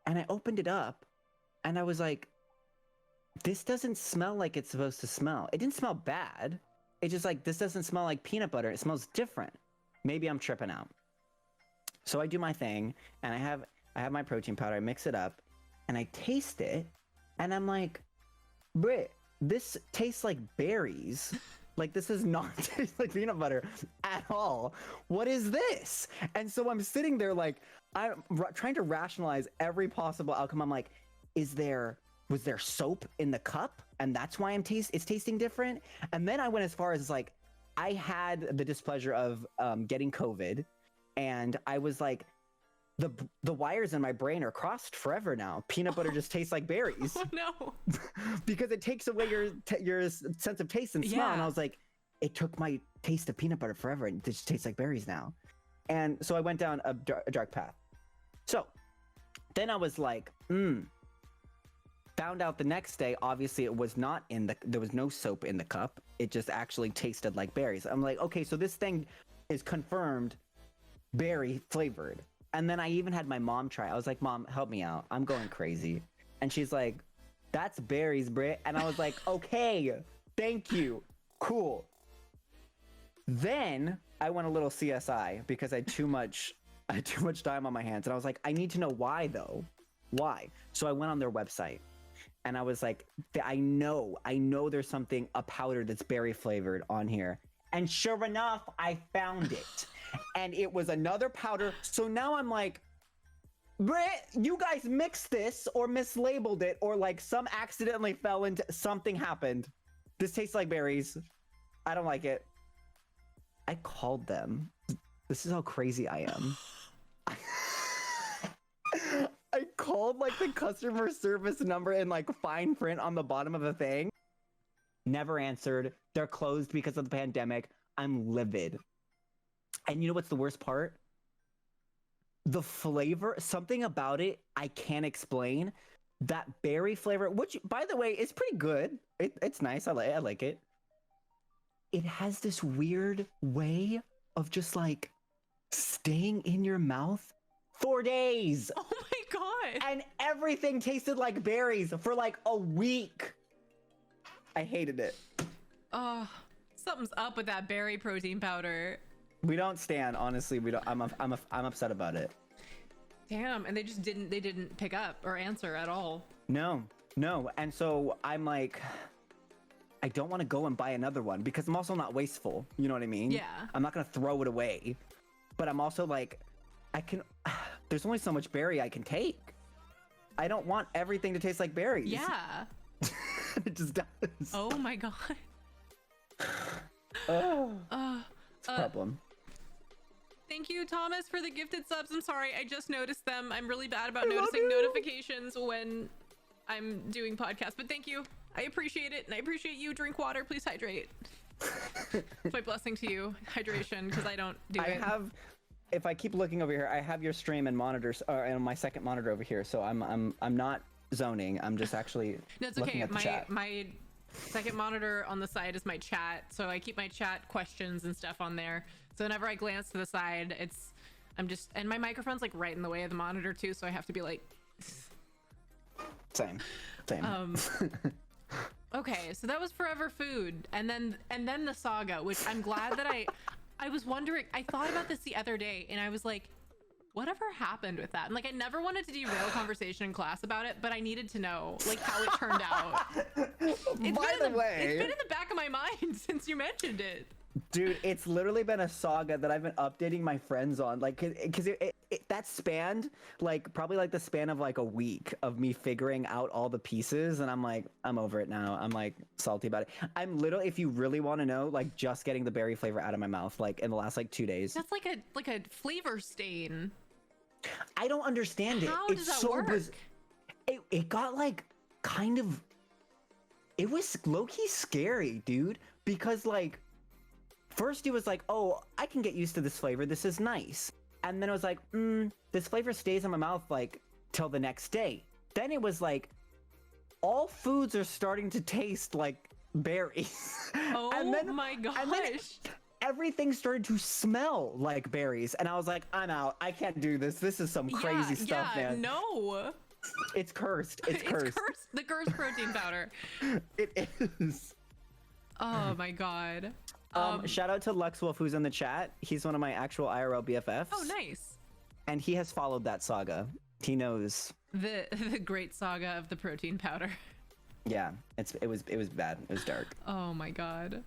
And I opened it up, and I was like, this doesn't smell like it's supposed to smell. It didn't smell bad. It's just like, this doesn't smell like peanut butter. It smells different. Maybe I'm tripping out. So I do my thing, and I have my protein powder. I mix it up, and I taste it, and I'm like, Brit, this tastes like berries. Like, this does not taste like peanut butter at all. What is this? And so I'm sitting there like, I'm trying to rationalize every possible outcome. I'm like, was there soap in the cup? And that's why it's tasting different? And then I went as far as like, I had the displeasure of getting COVID. And I was like, the wires in my brain are crossed forever now. Peanut butter just tastes like berries. Oh no. Because it takes away your sense of taste and smell. And I was like, it took my taste of peanut butter forever, and it just tastes like berries now. And so I went down a dark path. So then I was like, found out the next day, obviously it was not there was no soap in the cup. It just actually tasted like berries. I'm like, okay, so this thing is confirmed berry flavored. And then I even had my mom try. I was like, Mom, help me out. I'm going crazy. And she's like, that's berries, Britt. And I was like, okay, thank you. Cool. Then I went a little CSI because I had too much time on my hands. And I was like, I need to know why though. Why? So I went on their website and I was like, I know there's a powder that's berry flavored on here. And sure enough, I found it. And it was another powder. So now I'm like, Britt, you guys mixed this or mislabeled it, or like some accidentally fell into something happened. This tastes like berries. I don't like it. I called them. This is how crazy I am. I called like the customer service number in like fine print on the bottom of the thing. Never answered. They're closed because of the pandemic. I'm livid. And you know what's the worst part? The flavor, something about it I can't explain. That berry flavor, which by the way is pretty good. It's nice. I like it. It has this weird way of just like staying in your mouth for days. Oh my god. And everything tasted like berries for like a week. I hated it. Oh, something's up with that berry protein powder. We don't stand, honestly. We don't. I'm upset about it. Damn, and they didn't pick up or answer at all. No. And so I'm like, I don't want to go and buy another one because I'm also not wasteful. You know what I mean? Yeah. I'm not gonna throw it away, but I'm also like, there's only so much berry I can take. I don't want everything to taste like berries. Yeah. It just does. Oh my god. It's a problem. Thank you, Thomas, for the gifted subs. I'm sorry, I just noticed them. I'm really bad about noticing notifications when I'm doing podcasts, but thank you. I appreciate it, and I appreciate you. Drink water, please hydrate. It's my blessing to you, hydration, because I don't do it. If I keep looking over here, I have your stream and monitors, and my second monitor over here, so I'm not zoning. I'm just actually looking at the chat. My second monitor on the side is my chat, so I keep my chat questions and stuff on there. So whenever I glance to the side, and my microphone's like right in the way of the monitor too, so I have to be like same. Okay, so that was Forever Food, and then the saga, which I'm glad that I was wondering. I thought about this the other day, and I was like, whatever happened with that? And like, I never wanted to derail a conversation in class about it, but I needed to know like how it turned out. By the way, it's been in the back of my mind since you mentioned it. Dude, it's literally been a saga that I've been updating my friends on, like, because that spanned like probably like the span of like a week of me figuring out all the pieces, and I'm like, I'm over it now. I'm like salty about it. I'm literally, if you really want to know, like just getting the berry flavor out of my mouth like in the last like 2 days. That's like a flavor stain. I don't understand it. How does that work? It got like kind of, it was low-key scary, dude, because like first it was like, oh, I can get used to this flavor, this is nice. And then it was like, this flavor stays in my mouth like till the next day. Then it was like, all foods are starting to taste like berries. Oh and then, my gosh. And then everything started to smell like berries. And I was like, I'm out. I can't do this. This is some crazy stuff, man. No. It's cursed. It's cursed. The cursed protein powder. It is. Oh my god. Shout out to Luxwolf, who's in the chat. He's one of my actual IRL BFFs. Oh, nice. And he has followed that saga. He knows the great saga of the protein powder. Yeah, it was bad. It was dark. Oh my god.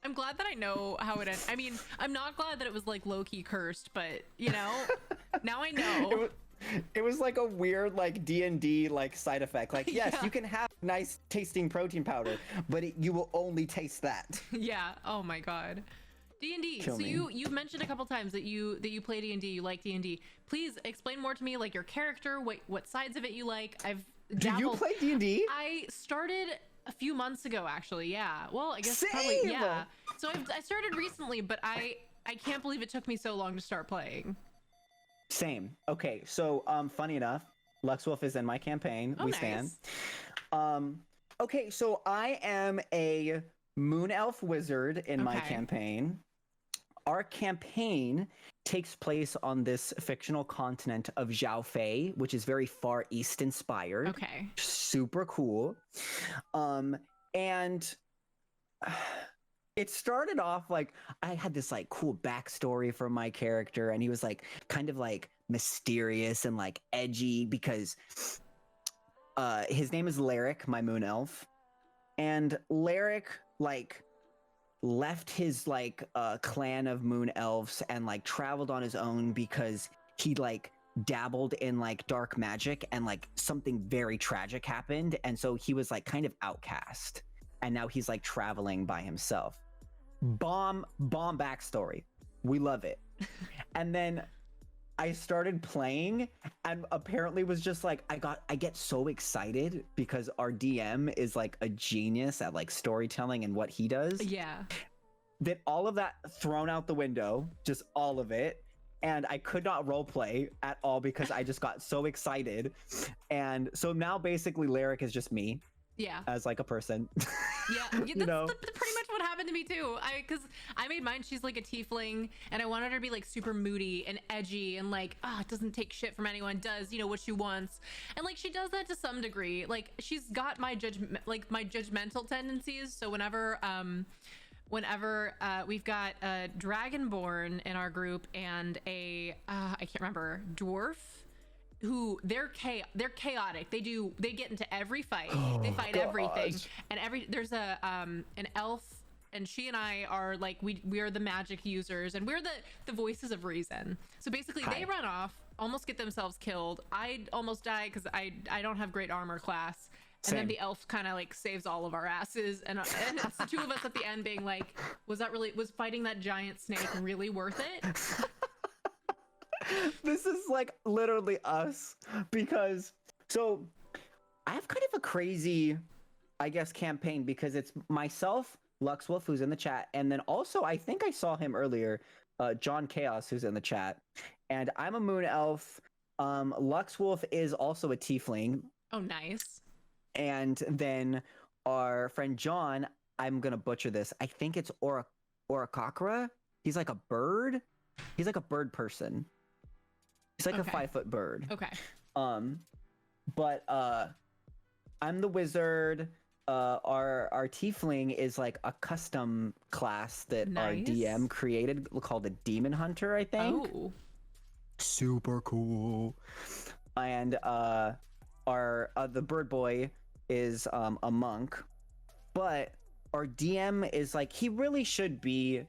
I'm glad that I know how it ended. I mean, I'm not glad that it was like low-key cursed, but you know, now I know. It was like a weird like D&D like side effect. Like, yes, you can have nice tasting protein powder, but you will only taste that. Yeah. Oh my god. D&D. Kill So me. you mentioned a couple times that you play D&D, you like D&D. Please explain more to me, like your character, what sides of it you like. I've dabbled. Do you play D&D? I started a few months ago, actually. Yeah. Well, I guess Same! probably, yeah. So I started recently, but I can't believe it took me so long to start playing. Same. Okay, so funny enough, Luxwolf is in my campaign. Oh, We nice. stand. Okay, so I am a moon elf wizard in my Okay. campaign. Our campaign takes place on this fictional continent of Zhao Fei, which is very Far East inspired. Okay. Super cool. And it started off like I had this like cool backstory for my character, and he was like kind of like mysterious and like edgy because his name is Lyric, my moon elf, and Lyric like left his like clan of moon elves and like traveled on his own because he like dabbled in like dark magic, and like something very tragic happened, and so he was like kind of outcast, and now he's like traveling by himself. Bomb backstory. We love it. And then I started playing, and apparently was just like I get so excited because our DM is like a genius at like storytelling and what he does. Yeah. That all of that thrown out the window, just all of it. And I could not role play at all because I just got so excited. And so now basically Lyric is just me. Yeah. As like a person. Yeah, that's pretty much what happened to me too. Because I made mine, she's like a tiefling, and I wanted her to be like super moody and edgy and like, doesn't take shit from anyone, does, what she wants. And like, she does that to some degree. Like, she's got my judgmental tendencies. So whenever we've got a dragonborn in our group and a, I can't remember, dwarf, who they're chaotic. They get into every fight. They fight everything. And there's a an elf, and she and I are like we are the magic users, and we're the voices of reason. So basically they run off, almost get themselves killed. I almost die because I don't have great armor class. And then the elf kind of like saves all of our asses, and it's the two of us at the end being like, was fighting that giant snake really worth it? This is like literally us, because so I have kind of a crazy, I guess, campaign, because it's myself, Luxwolf, who's in the chat, and then also I think I saw him earlier, John Chaos, who's in the chat, and I'm a moon elf. Luxwolf is also a tiefling. Oh, nice. And then our friend John, I'm gonna butcher this. I think it's Oracocra. He's like a bird. He's like a bird person. He's like a 5-foot bird. Okay. But I'm the wizard. Our tiefling is like a custom class that our DM created called a demon hunter, I think. Oh. Super cool. And the bird boy is a monk, but our DM is like, he really should be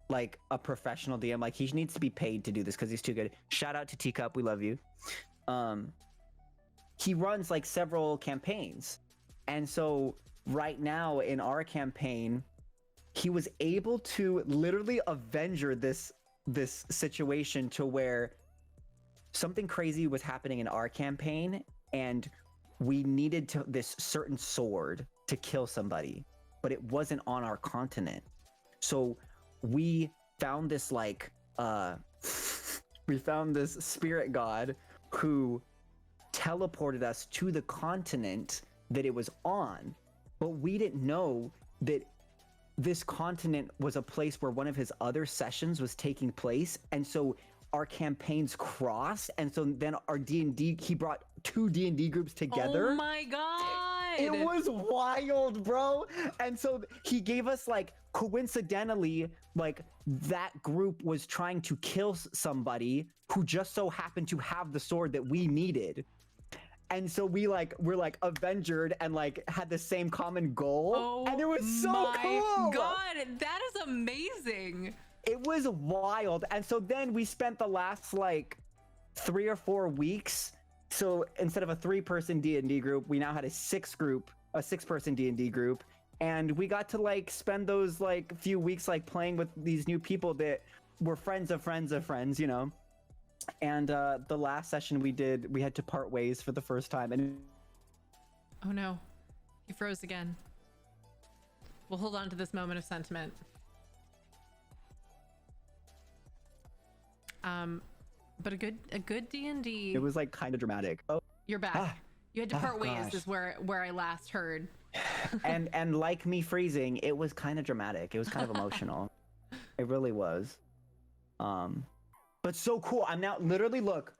like a professional DM. Like, he needs to be paid to do this because he's too good. Shout out to Teacup, we love you. He runs like several campaigns, and so right now in our campaign, he was able to literally avenger this situation to where something crazy was happening in our campaign, and we needed this certain sword to kill somebody, but it wasn't on our continent. So we found this like we found this spirit god who teleported us to the continent that it was on, but we didn't know that this continent was a place where one of his other sessions was taking place, and so our campaigns crossed, and so then our D&D, he brought 2 D&D groups together. Oh my god! It was wild, bro. And so he gave us like, coincidentally, like that group was trying to kill somebody who just so happened to have the sword that we needed. And so we're like Avengered and like had the same common goal. Oh, and it was so cool. Oh my god, that is amazing. It was wild. And so then we spent the last like 3 or 4 weeks. So instead of a 3-person D&D group, we now had a 6-person D&D group. and we got to like spend those like few weeks like playing with these new people that were friends of friends of friends, you know. And the last session we had to part ways for the first time, and oh no, he froze again. We'll hold on to this moment of sentiment. But a good D&D. it was like kind of dramatic. Oh, You're back. You had to part ways gosh. is where I last heard. and like me freezing, it was kind of dramatic. It was kind of emotional. It really was. But so cool. I'm now literally look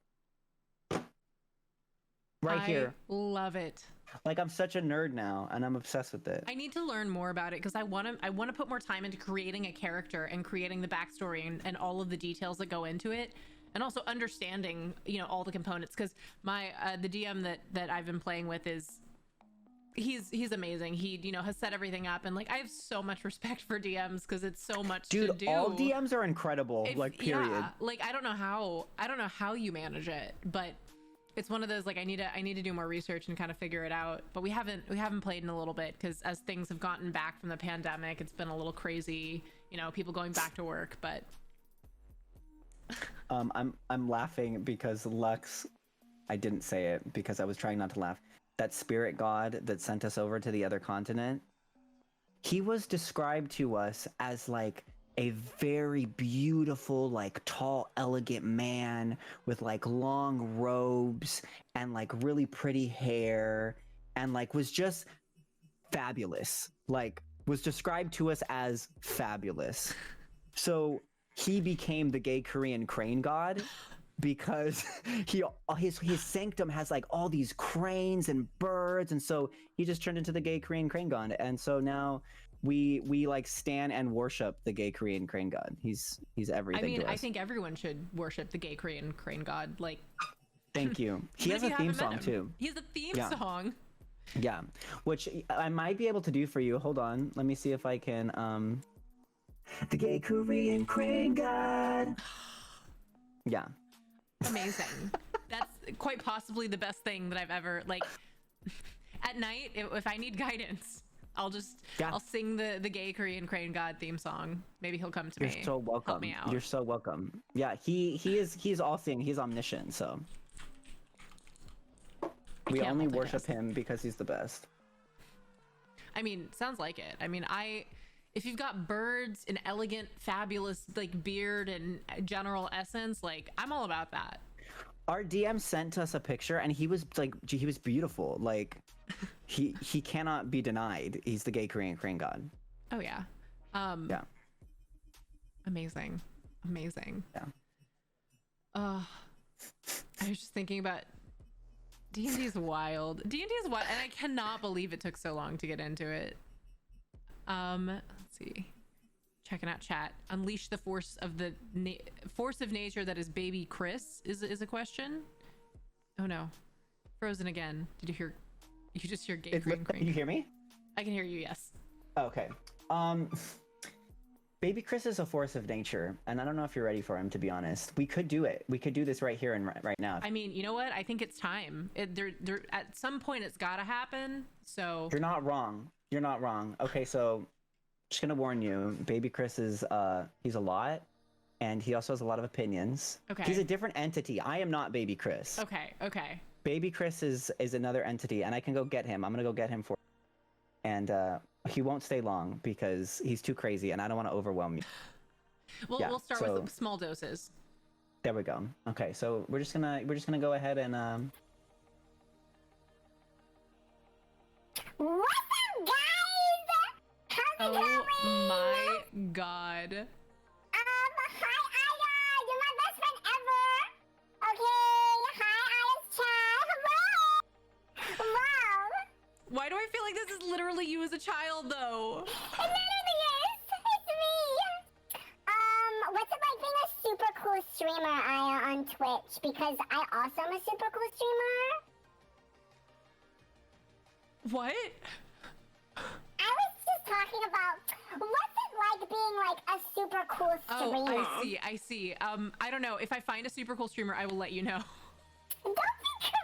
right here. Love it. Like I'm such a nerd now, and I'm obsessed with it. I need to learn more about it because I want to put more time into creating a character and creating the backstory and all of the details that go into it, and also understanding, you know, all the components. Because my the DM that I've been playing with he's amazing. He, you know, has set everything up, and like I have so much respect for DMs because it's so much to do. All DMs are incredible. Like period. Yeah, like I don't know how you manage it, but it's one of those like I need to do more research and kind of figure it out. But we haven't played in a little bit because as things have gotten back from the pandemic, it's been a little crazy. You know, people going back to work. But I'm laughing because Lux, I didn't say it because I was trying not to laugh. That spirit god that sent us over to the other continent, he was described to us as like a very beautiful, like tall, elegant man with like long robes and like really pretty hair, and like was just fabulous. Like was described to us as fabulous. So he became the gay Korean crane god because his sanctum has like all these cranes and birds, and so he just turned into the gay Korean crane god. And so now we like stan and worship the gay Korean crane god. He's everything. I mean, to us. I think everyone should worship the gay Korean crane god. Like, thank you. He has a theme song too. He has a theme song. Yeah, which I might be able to do for you. Hold on, let me see if I can. The gay Korean crane god. Yeah. Amazing. That's quite possibly the best thing that I've ever, like, at night if I need guidance, I'll sing the gay Korean crane god theme song. Maybe he'll come to me. You're so welcome. Help me out. You're so welcome. Yeah, he's all seeing. He's omniscient. So we only worship him because he's the best. I mean, sounds like it. I mean, if you've got birds, an elegant, fabulous like beard and general essence, like I'm all about that. Our DM sent us a picture, and he was like, he was beautiful. Like, he cannot be denied. He's the gay Korean crane god. Oh yeah. Yeah. Amazing. Yeah. I was just thinking about D&D is wild. D&D is wild, and I cannot believe it took so long to get into it. Let's see. Checking out chat. Unleash the force of the force of nature that is baby Chris is a question. Oh no. Frozen again. Did you hear? You just hear gay crane. Can you hear me? I can hear you, yes. Okay. Baby Chris is a force of nature, and I don't know if you're ready for him, to be honest. We could do it. We could do this right here and right now. I mean, you know what? I think it's time. There at some point it's gotta happen. So you're not wrong. You're not wrong. Okay, so just gonna warn you, Baby Chris is he's a lot, and he also has a lot of opinions. Okay. He's a different entity. I am not Baby Chris. Okay. Baby Chris is another entity, and I can go get him. I'm gonna go get him for, and he won't stay long because he's too crazy, and I don't want to overwhelm you. Well, we'll start with small doses. There we go. Okay, so we're just gonna go ahead and What's up, guys? How's it going? Oh my god. Hi, Aya. You're my best friend ever. Okay. Hi, Aya's chat. Hello. Wow. Why do I feel like this is literally you as a child, though? It literally is. It's me. What's it like being a super cool streamer, Aya, on Twitch? Because I also am a super cool streamer. What? I was just talking about what's it like being like a super cool streamer. Oh, I see. I don't know. If I find a super cool streamer, I will let you know. Don't be crazy!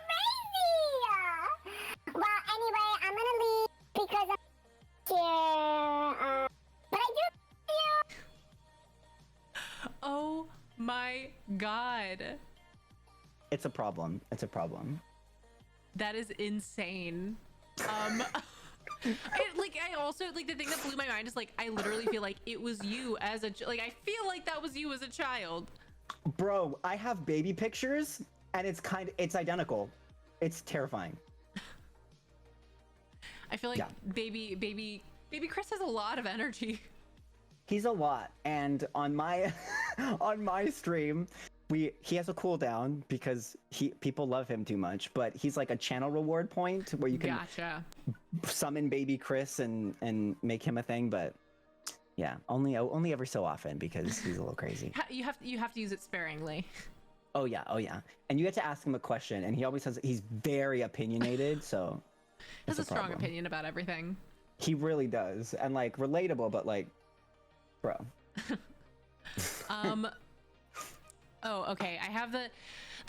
Well, anyway, I'm gonna leave because I'm here my God. It's a problem. It's a problem. That is insane. I also like the thing that blew my mind is like I literally feel like it was you as a I feel like that was you as a child. Bro, I have baby pictures and it's identical. It's terrifying. I feel like baby Chris has a lot of energy. He's a lot, and on my on my stream, he has a cooldown because people love him too much, but he's like a channel reward point where you can summon baby Chris and make him a thing, but yeah, only every so often because he's a little crazy. You have to use it sparingly. Oh yeah, and you get to ask him a question, and he always says he's very opinionated, so he has a strong opinion about everything. He really does, and like relatable, but like, bro. Oh, okay. I have the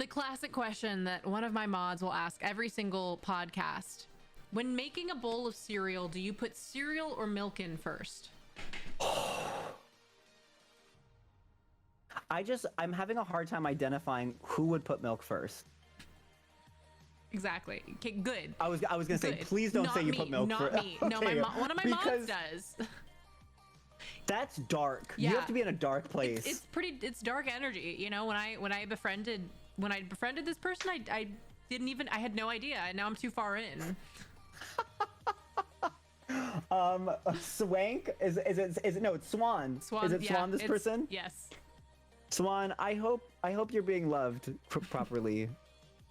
classic question that one of my mods will ask every single podcast. When making a bowl of cereal, do you put cereal or milk in first? I'm having a hard time identifying who would put milk first. Exactly. Okay, good. I was gonna say, please don't say you put milk first. Not me. Okay, no, one of my mods does. That's dark. Yeah. You have to be in a dark place. It's dark energy. You know, when I befriended this person, I had no idea, and now I'm too far in. Swank is it no, it's Swan. Is it Swan this person? Yes. Swan, I hope you're being loved properly.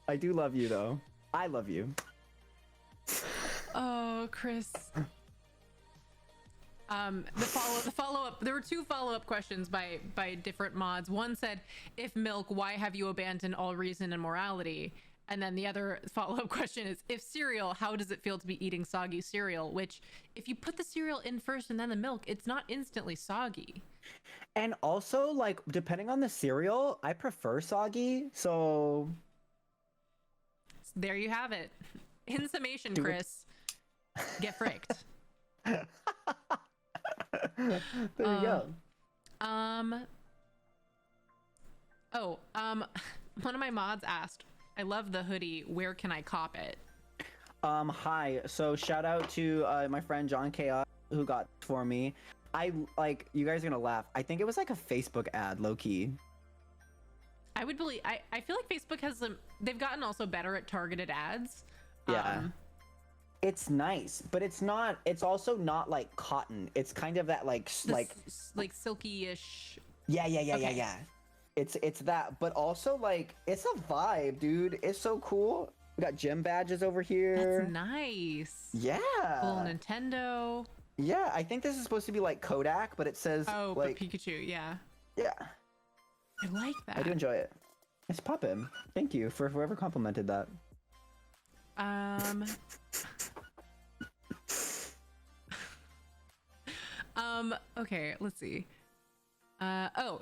I do love you though. I love you. Oh, Chris. The follow-up, there were two follow-up questions by different mods. One said, if milk, why have you abandoned all reason and morality? And then the other follow-up question is, if cereal, how does it feel to be eating soggy cereal? Which, if you put the cereal in first and then the milk, it's not instantly soggy. And also, like, depending on the cereal, I prefer soggy, so... There you have it. In summation, Chris, get fricked. There you go. One of my mods asked, I love the hoodie, where can I cop it? Hi. So shout out to my friend John Chaos who got it for me. You guys are gonna laugh. I think it was like a Facebook ad, low key. I would believe. I feel like Facebook has they've gotten also better at targeted ads. Yeah. It's nice, but it's also not like cotton. It's kind of that like silky-ish. Yeah. It's that, but also like it's a vibe, dude. It's so cool. We got gym badges over here. That's nice. Yeah. Full Nintendo. Yeah, I think this is supposed to be like Kodak, but it says like Pikachu. Yeah. Yeah. I like that. I do enjoy it. It's poppin'. Thank you for whoever complimented that. Okay, let's see. So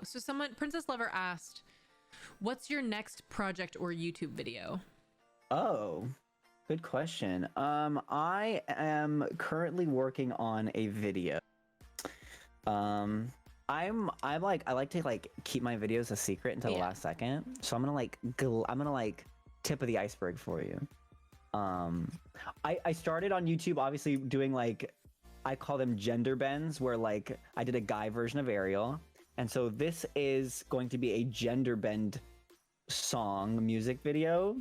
Princess Lover asked, what's your next project or YouTube video? Oh, good question. I am currently working on a video. I like to like keep my videos a secret until the last second. So I'm gonna like tip of the iceberg for you. I started on YouTube obviously doing like, I call them gender bends, where like I did a guy version of Ariel. And so this is going to be a gender bend song music video.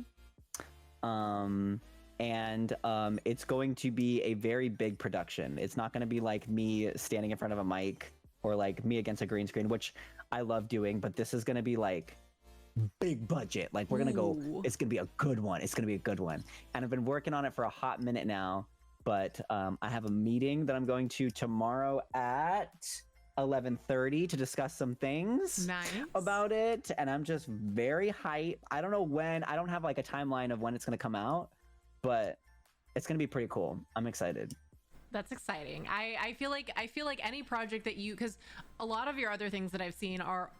It's going to be a very big production. It's not going to be like me standing in front of a mic or like me against a green screen, which I love doing, but this is going to be like big budget. Like we're going to go, it's going to be a good one. It's going to be a good one. And I've been working on it for a hot minute now, but I have a meeting that I'm going to tomorrow at 11:30 to discuss some things about it, and I'm just very hyped. I don't know when, I don't have like a timeline of when it's going to come out, but it's going to be pretty cool. I'm excited. That's exciting. I feel like any project that because a lot of your other things that I've seen are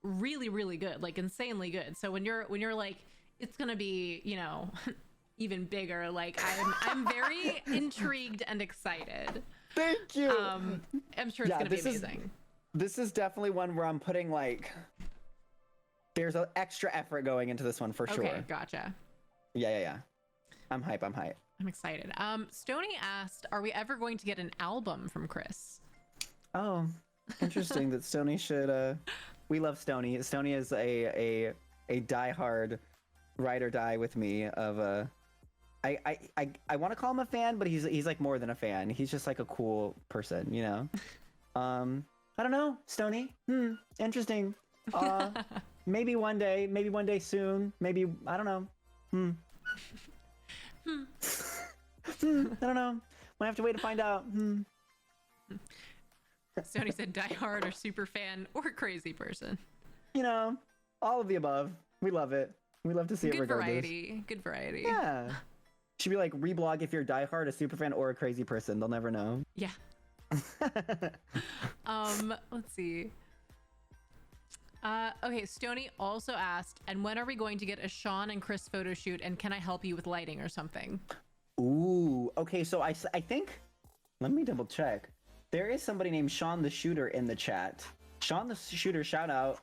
really, really good, like insanely good. So when you're like, it's going to be, you know, even bigger, like I'm very intrigued and excited. Thank you. I'm sure it's gonna be amazing. This is definitely one where I'm putting like there's an extra effort going into this one for sure. Okay, gotcha. Yeah. I'm hype. I'm excited. Stony asked, "Are we ever going to get an album from Chris?" Oh, interesting that Stony should. We love Stony. Stony is a diehard ride or die with me. Of I want to call him a fan, but he's like more than a fan. He's just like a cool person, you know. I don't know, Stony. Interesting. Maybe one day soon. Maybe I don't know. I don't know. Might have to wait to find out. Stony said diehard or super fan or crazy person. You know, all of the above. We love it. We love to see it regardless. Good variety. Yeah. Should be like reblog if you're diehard, a super fan, or a crazy person. They'll never know. Yeah. Let's see. Okay, Stony also asked, and when are we going to get a Sean and Chris photo shoot, and can I help you with lighting or something? Ooh, okay, so I think, let me double check. There is somebody named Sean the Shooter in the chat. Sean the Shooter, shout out,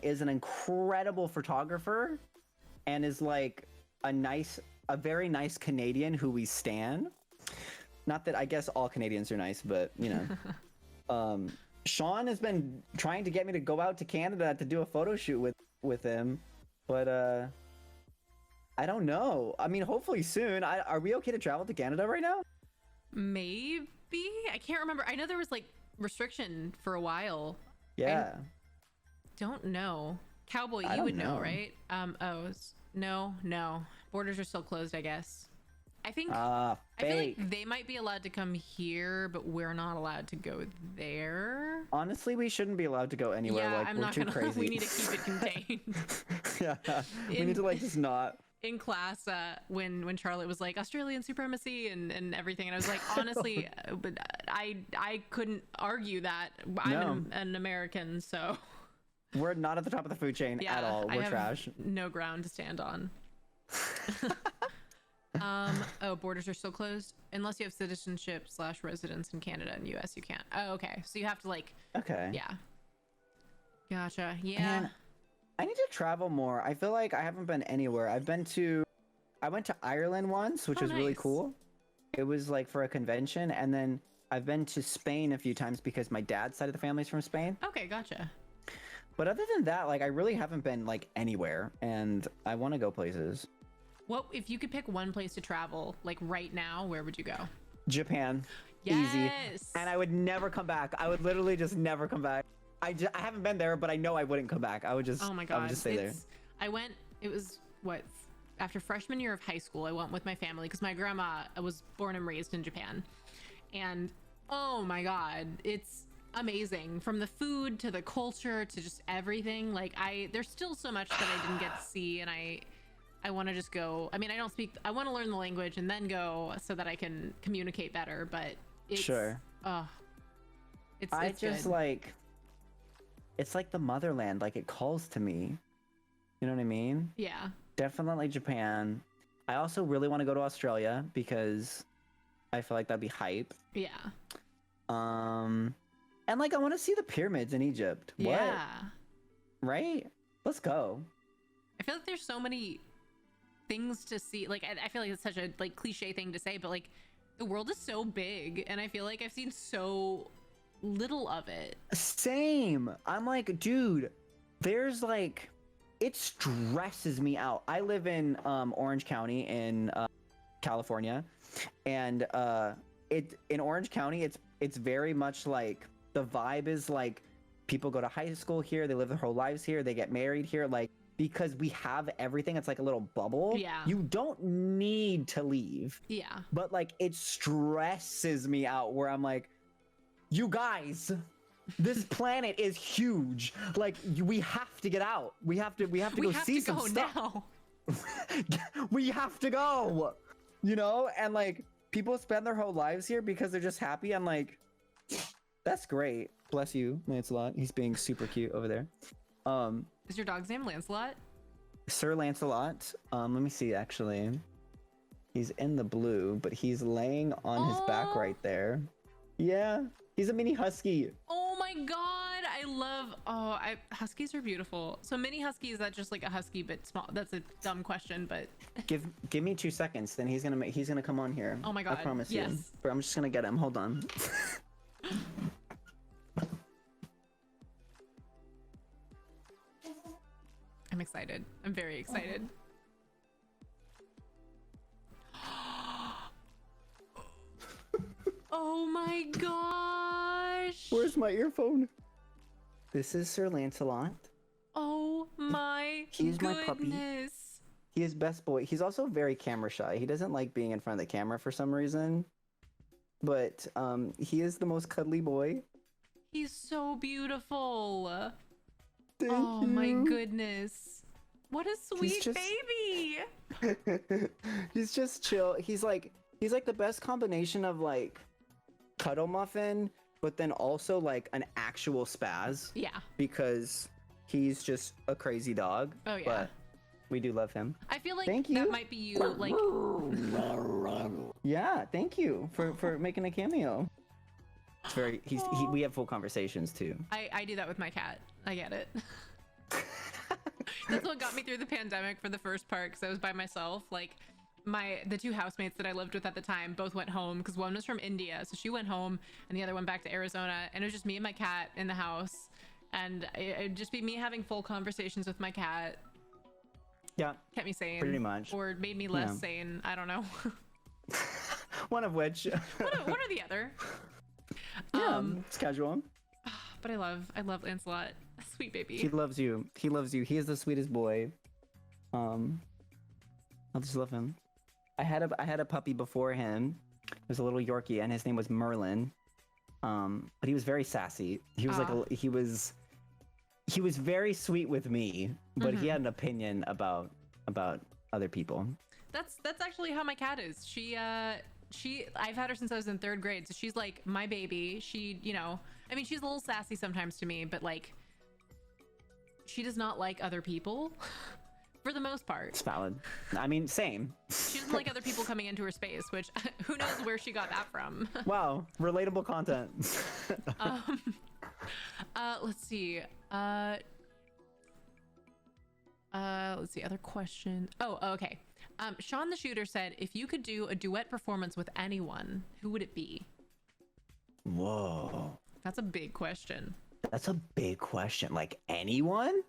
is an incredible photographer and is like a very nice Canadian who we stan. Not that I guess all Canadians are nice, but you know. Sean has been trying to get me to go out to Canada to do a photo shoot with him, but I don't know. I mean, hopefully soon. Are we okay to travel to Canada right now? Maybe. I can't remember. I know there was like restriction for a while. Yeah. I don't know. Cowboy, you would know, right? No. Borders are still closed, I guess. I feel like they might be allowed to come here, but we're not allowed to go there. Honestly, we shouldn't be allowed to go anywhere. Yeah, like, we're too crazy. We need to keep it contained. Yeah, we need to like just not. In class, when Charlotte was like Australian supremacy and everything, and I was like, honestly, but I couldn't argue that. I'm an American, so we're not at the top of the food chain at all. We're trash. No ground to stand on. Borders are still closed unless you have citizenship / residence in Canada and US. You can't. Oh, okay. So you have to like. Okay. Yeah. Gotcha. Yeah. Man, I need to travel more. I feel like I haven't been anywhere. I went to Ireland once, which was really cool. It was like for a convention, and then I've been to Spain a few times because my dad's side of the family's from Spain. Okay, gotcha. But other than that, like I really haven't been like anywhere, and I want to go places. What if you could pick one place to travel, like right now? Where would you go? Japan. Yes. Easy. And I would never come back. I would literally just never come back. I haven't been there, but I know I wouldn't come back. I would just. Oh my god. I would just stay there. I went. It was what? After freshman year of high school, I went with my family because my grandma was born and raised in Japan, and oh my god, it's amazing. From the food to the culture to just everything. Like there's still so much that I didn't get to see, and I want to just go. I mean, I don't speak. I want to learn the language and then go so that I can communicate better. But it's, sure. It's just good. like. It's like the motherland. Like it calls to me. You know what I mean? Yeah. Definitely Japan. I also really want to go to Australia because I feel like that'd be hype. Yeah. And like I want to see the pyramids in Egypt. Yeah. What? Right? Let's go. I feel like there's so many things to see. Like I feel like it's such a like cliche thing to say, but like the world is so big, and I feel like I've seen so little of it. Same. I'm like, dude, there's like, it stresses me out. I live in Orange County in California, and in Orange County, it's very much like the vibe is like people go to high school here, they live their whole lives here, they get married here, like because we have everything. It's like a little bubble. Yeah. You don't need to leave. Yeah. But like it stresses me out where I'm like, you guys, this planet is huge. Like we have to get out. We have to go see some stuff. Now. We have to go. You know, and like people spend their whole lives here because they're just happy. I'm like, that's great. Bless you, Lancelot. He's being super cute over there. Is your dog's name Lancelot? Sir Lancelot. Let me see actually. He's in the blue, but he's laying on his back right there. Yeah. He's a mini husky. Oh my god, I I love. Huskies are beautiful. So mini husky, is that just like a husky but small? That's a dumb question, but Give me 2 seconds, then he's gonna come on here. Oh my God, I promise you. yes. But I'm just gonna get him. Hold on. I'm excited. I'm very excited. Oh my gosh. Where's my earphone? This is Sir Lancelot. Oh my He's goodness. my puppy. He is best boy. He's also very camera shy. He doesn't like being in front of the camera for some reason. But he is the most cuddly boy. He's so beautiful. Thank oh you. my goodness. What a sweet just- baby. He's just chill. He's like the best combination of like cuddle muffin, but then also like an actual spaz. Yeah. Because he's just a crazy dog. Oh yeah. But we do love him. I feel like Thank that you. might be you, like. Yeah, thank you for making a cameo. It's very we have full conversations too. I do that with my cat. I get it. That's what got me through the pandemic for the first part, because I was by myself. Like the 2 housemates that I lived with at the time both went home, because one was from India, so she went home, and the other went back to Arizona, and it was just me and my cat in the house, and it'd just be me having full conversations with my cat. Yeah, Kept me sane. pretty much. Or made me less Yeah. sane. I don't know. One of which. one or the other. Yeah, it's casual. But I love Lancelot. Sweet baby. He loves you. He loves you. He is the sweetest boy. I just love him. I had a puppy before him. It was a little Yorkie, and his name was Merlin. But he was very sassy. He was he was very sweet with me, but he had an opinion about other people. That's actually how my cat is. I've had her since I was in 3rd grade, so she's like my baby. She, I mean, she's a little sassy sometimes to me, but like, she does not like other people for the most part. It's valid. I mean, same. She doesn't like other people coming into her space, which who knows where she got that from. Wow, relatable content. Let's see. Let's see, other question. Oh, okay. Sean the Shooter said, if you could do a duet performance with anyone, who would it be? Whoa. That's a big question. That's a big question. Like anyone?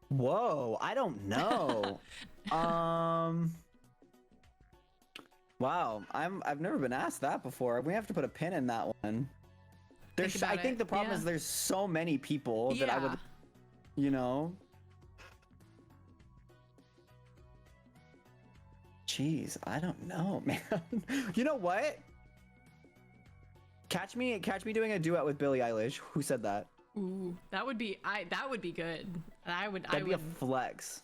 Whoa, I don't know. Wow, I've never been asked that before. We have to put a pin in that one. I think the problem is there's so many people that I would, Jeez, I don't know, man. You know what? Catch me doing a duet with Billie Eilish. Who said that? Ooh, that would be good. That'd be a flex.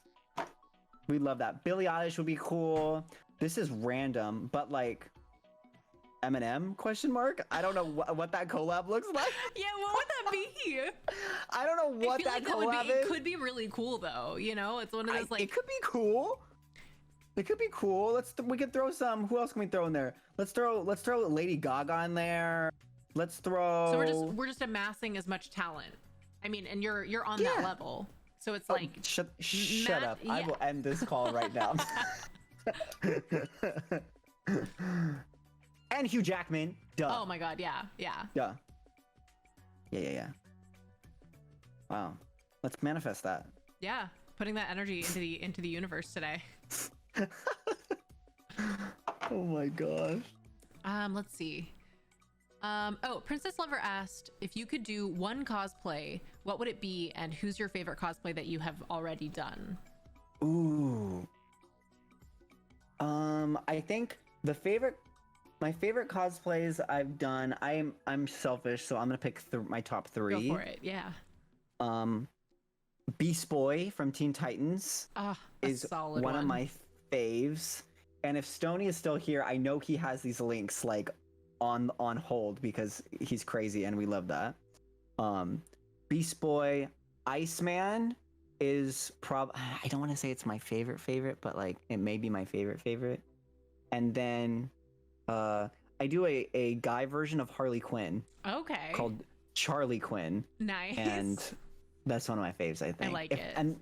We'd love that. Billie Eilish would be cool. This is random, but like Eminem ? I don't know what that collab looks like. Yeah, what would that be? I don't know what that collab is. It could be really cool though. It's one of those like. It could be cool. It could be cool. We could throw some. Who else can we throw in there? Let's throw Lady Gaga in there. Let's throw. So we're just amassing as much talent. I mean, and you're on that level. So it's like. Shut up. Yeah. I will end this call right now. And Hugh Jackman. Duh. Oh my God. Yeah. Yeah. Wow. Let's manifest that. Yeah. Putting that energy into the universe today. Oh my gosh. Let's see. Princess Lover asked, if you could do one cosplay, what would it be, and who's your favorite cosplay that you have already done? Ooh. I think my favorite cosplays I've done. I'm selfish, so I'm gonna pick my top 3. Go for it. Yeah. Beast Boy from Teen Titans is one of my faves. And if Stoney is still here, I know he has these links like on hold because he's crazy and we love that. Beast Boy, Iceman is I don't want to say it's my favorite, but like it may be my favorite. And then a guy version of Harley Quinn. Okay. Called Charlie Quinn. Nice. And that's one of my faves, I think. I like it. And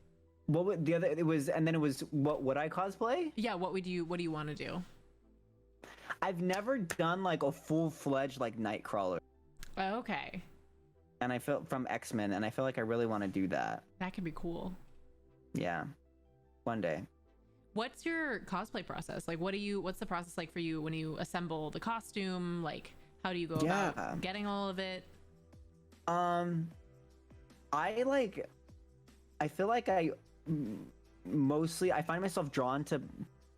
what would the other? It was, and then it was, what would I cosplay? Yeah. What do you want to do? I've never done like a full-fledged like Nightcrawler. Okay. And I feel from X-Men, and I feel like I really want to do that. That could be cool. Yeah, one day. What's your cosplay process? Like, what's the process like for you when you assemble the costume? Like, how do you go about getting all of it? I feel like I find myself drawn to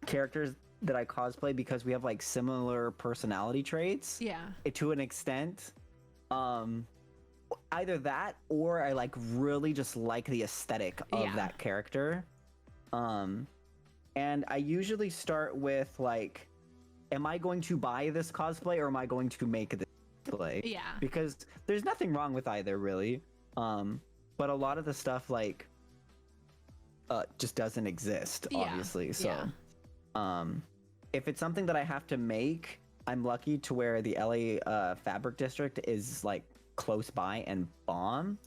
characters that I cosplay because we have like similar personality traits. Yeah. To an extent. Either that or I like really just like the aesthetic of that character. And I usually start with like, am I going to buy this cosplay or am I going to make this cosplay? Yeah. Because there's nothing wrong with either, really. But a lot of the stuff like just doesn't exist, obviously. So if it's something that I have to make, I'm lucky to where the LA fabric district is like close by and bomb.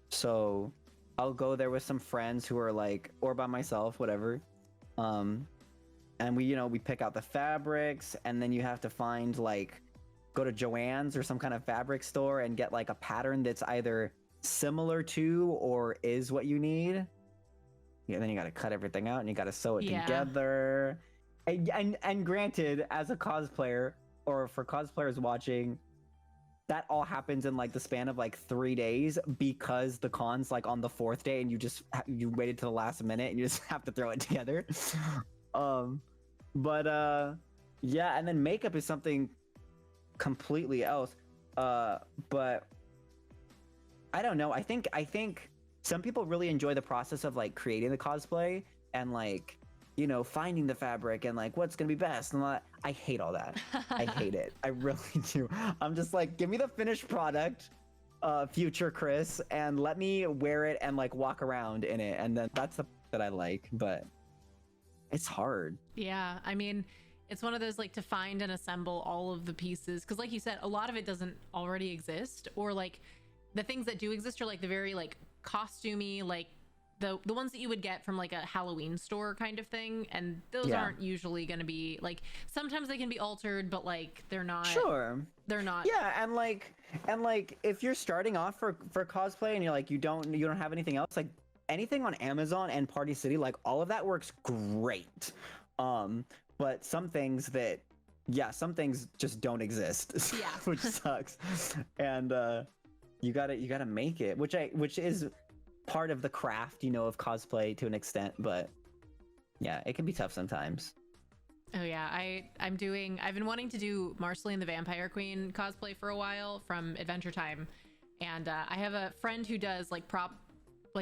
So I'll go there with some friends who are like, or by myself, whatever. And we pick out the fabrics, and then you have to find like, go to Joann's or some kind of fabric store and get like a pattern that's either similar to or is what you need. Yeah, then you got to cut everything out and you got to sew it together. And granted, as a cosplayer, or for cosplayers watching, that all happens in like the span of like 3 days because the con's like on the 4th day and you waited till the last minute and you just have to throw it together. Yeah, and then makeup is something completely else. But I don't know. I think some people really enjoy the process of like creating the cosplay and like, finding the fabric and like what's gonna be best and all that. I hate all that. I hate it. I really do. I'm just like, give me the finished product, future Chris, and let me wear it and like walk around in it, and then that's the that I like. But it's hard. Yeah, I mean, it's one of those like to find and assemble all of the pieces, because like you said, a lot of it doesn't already exist, or like the things that do exist are like the very like costumey, like the ones that you would get from like a Halloween store kind of thing, and those aren't usually going to be like, sometimes they can be altered, but like they're not they're not. Yeah, and like if you're starting off for cosplay and you're like you don't have anything else, like anything on Amazon and Party City, like all of that works great. But some things just don't exist. Yeah. Which sucks. And you gotta make it, which is part of the craft, of cosplay to an extent, but yeah, it can be tough sometimes. Oh yeah, I've been wanting to do Marceline the Vampire Queen cosplay for a while from Adventure Time, and I have a friend who does like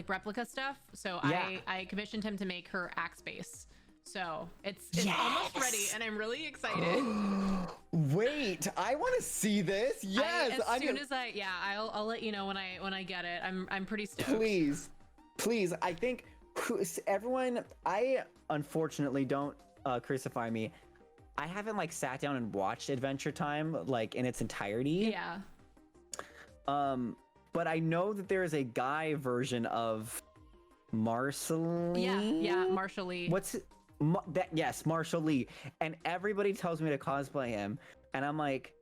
replica stuff, so I commissioned him to make her axe base. So it's almost ready, and I'm really excited. Wait, I want to see this. Yes, I'll let you know when I get it. I'm pretty stoked. Please. I think everyone. I unfortunately don't crucify me. I haven't like sat down and watched Adventure Time like in its entirety. Yeah. But I know that there is a guy version of Marceline. Yeah, Marshall Lee. Yes, Marshall Lee, and everybody tells me to cosplay him, and I'm like,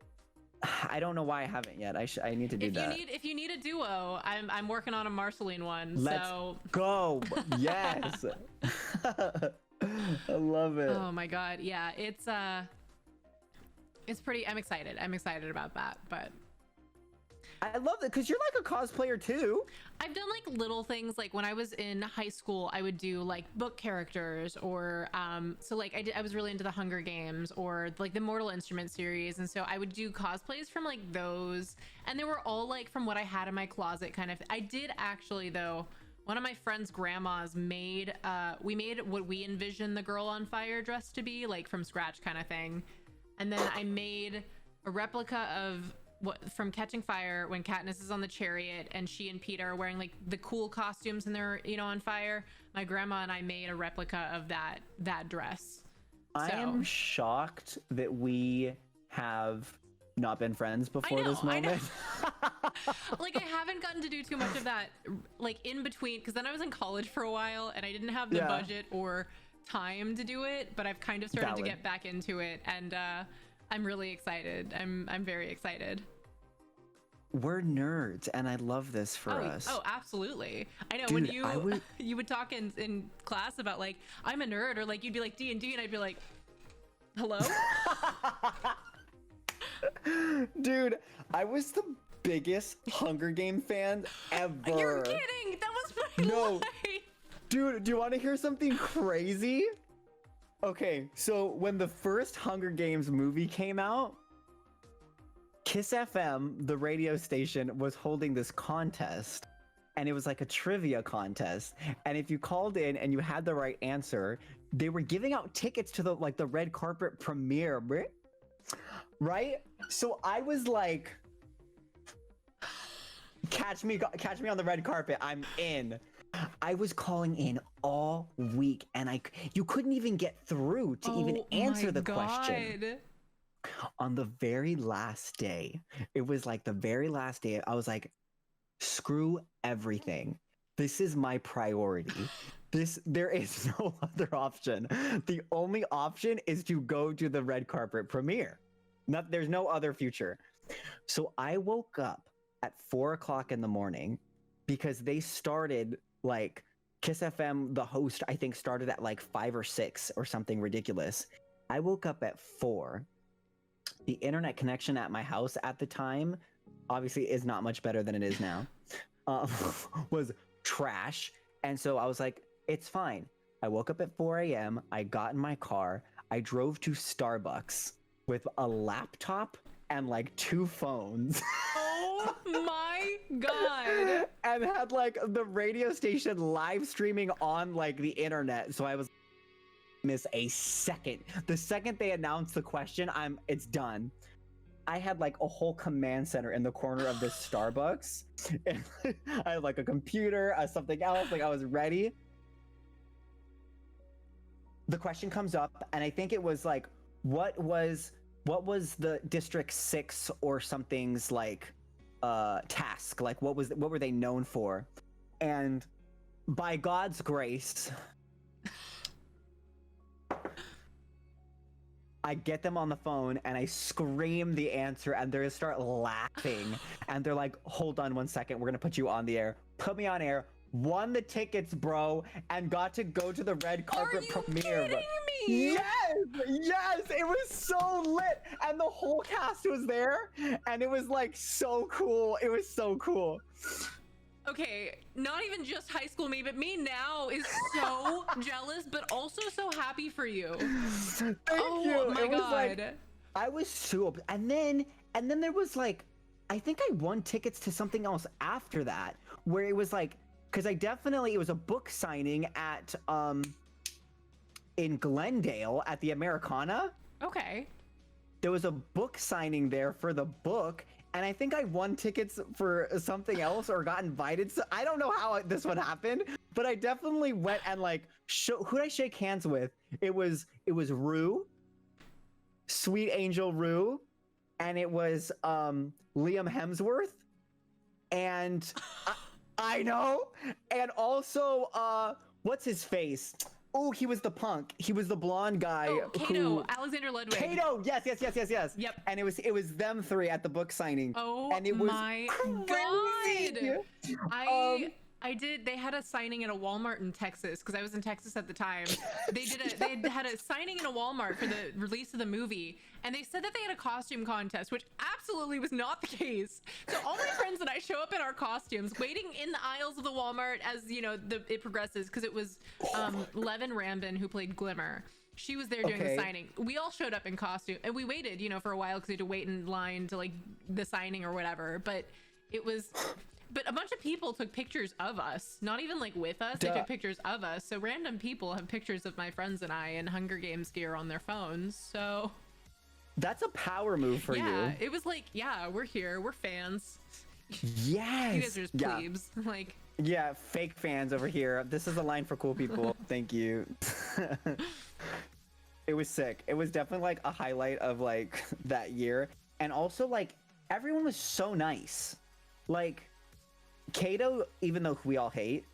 I don't know why I haven't yet. I need to do that. If you need a duo, I'm working on a Marceline one. Let's go. Yes. I love it. Oh my god, yeah, it's pretty. I'm excited about that, but I love it because you're like a cosplayer too. I've done like little things, like when I was in high school, I would do like book characters, or so like I was really into the Hunger Games or like the Mortal Instruments series, and so I would do cosplays from like those, and they were all like from what I had in my closet kind of. I did actually though. One of my friend's grandmas made we made what we envisioned the Girl on Fire dress to be, like from scratch kind of thing, and then I made a replica of from Catching Fire when Katniss is on the chariot and she and Peeta are wearing like the cool costumes and they're on fire. My grandma and I made a replica of that dress. I am shocked that we have not been friends before this I know. moment. Like, I haven't gotten to do too much of that, like, in between, because then I was in college for a while and I didn't have the budget or time to do it, but I've kind of started to get back into it, and I'm really excited. I'm very excited. We're nerds, and I love this for us. Oh, absolutely. I know. Dude, when you would talk in class about, like, I'm a nerd, or like you'd be like D&D, and I'd be like, hello? Dude, I was the biggest Hunger Game fan ever. You're kidding. That was my life. Dude, do you want to hear something crazy? Okay, so when the first Hunger Games movie came out, Kiss FM, the radio station, was holding this contest, and it was like a trivia contest. And if you called in and you had the right answer, they were giving out tickets to the red carpet premiere, right? So I was like, catch me on the red carpet, I'm in. I was calling in all week, and you couldn't even get through to even answer the question. On the very last day, it was like the very last day, I was like, screw everything. This is my priority. There is no other option. The only option is to go to the red carpet premiere. There's no other future. So I woke up at 4 o'clock in the morning because they started, like, Kiss FM, the host, I think, started at like 5 or 6 or something ridiculous. I woke up at 4. The internet connection at my house at the time, obviously, is not much better than it is now, was trash. And so I was like, it's fine. I woke up at 4 a.m. I got in my car. I drove to Starbucks with a laptop and like 2 phones. Oh my God. And had like the radio station live streaming on like the internet. So I was miss a second. The second they announced the question, it's done. I had like a whole command center in the corner of this Starbucks. And I had like a computer, something else, like I was ready. The question comes up, and I think it was like, what was the District 6 or something's like task? Like what were they known for? And by God's grace, I get them on the phone and I scream the answer, and they start laughing, and they're like, hold on 1 second, we're gonna put you on the air. Put me on air. Won the tickets, bro, and got to go to the red carpet premiere. Kidding me? Yes, it was so lit, and the whole cast was there, and it was like so cool. It was so cool. Okay, not even just high school me, but me now is so jealous, but also so happy for you. Thank you. Oh my God. Like, I was so, and then there was like, I think I won tickets to something else after that, where it was like, because it was a book signing at in Glendale at the Americana. Okay. There was a book signing there for the book, and I think I won tickets for something else or got invited. So I don't know how this one happened, but I definitely went and like, who did I shake hands with? It was Rue, Sweet Angel Rue, and it was Liam Hemsworth, and I know, and also what's his face? Oh, he was the punk. He was the blonde guy. Oh, Kato, Alexander Ludwig. Kato, yes. Yep. And it was them 3 at the book signing. Oh, and it was my crazy. God. They had a signing at a Walmart in Texas, because I was in Texas at the time. They had a signing in a Walmart for the release of the movie, and they said that they had a costume contest, which absolutely was not the case. So all my friends and I show up in our costumes, waiting in the aisles of the Walmart as, you know, it progresses, because it was Levin Rambin who played Glimmer. She was there doing the signing. We all showed up in costume, and we waited, you know, for a while, because we had to wait in line to like the signing or whatever. But a bunch of people took pictures of us, not even like with us. They took pictures of us. So random people have pictures of my friends and I in Hunger Games gear on their phones. So that's a power move for you. Yeah, it was like, yeah, we're here, we're fans. Yes. You guys are just plebes. Like, yeah, fake fans over here. This is a line for cool people. Thank you. It was sick. It was definitely like a highlight of like that year. and also like everyone was so nice. Like Kato, even though we all hate,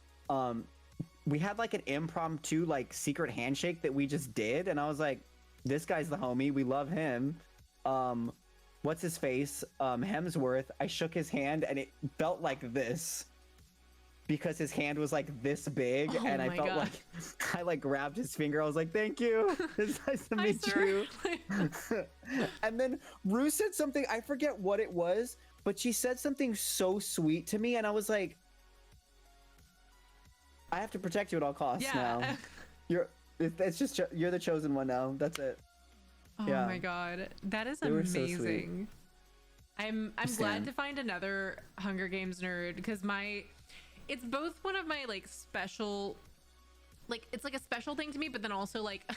we had like an impromptu like secret handshake that we just did, and I was like, this guy's the homie, we love him. What's his face? Hemsworth, I shook his hand and it felt like this because his hand was like this big, and I felt like I like grabbed his finger. I was like, thank you, it's nice to meet you. And then Rue said something, I forget what it was, but she said something so sweet to me, and I was like, I have to protect you at all costs now. It's just you're the chosen one now. That's it. Oh my god, that is amazing. So I'm glad to find another Hunger Games nerd, because it's both one of my like special, like it's like a special thing to me, but then also like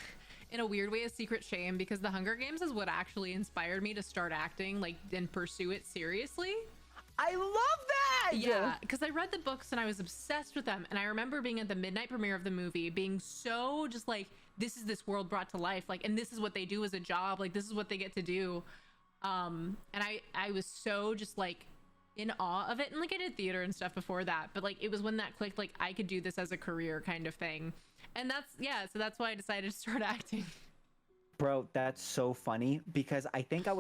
in a weird way a secret shame, because the Hunger Games is what actually inspired me to start acting like and pursue it seriously. I love that! Yeah, because I read the books and I was obsessed with them, and I remember being at the midnight premiere of the movie being so just like, this is this world brought to life, like, and this is what they do as a job, like this is what they get to do. And I was so just like in awe of it, and like I did theater and stuff before that, but like it was when that clicked, like I could do this as a career kind of thing. And so that's why I decided to start acting. Bro, that's so funny, because I think I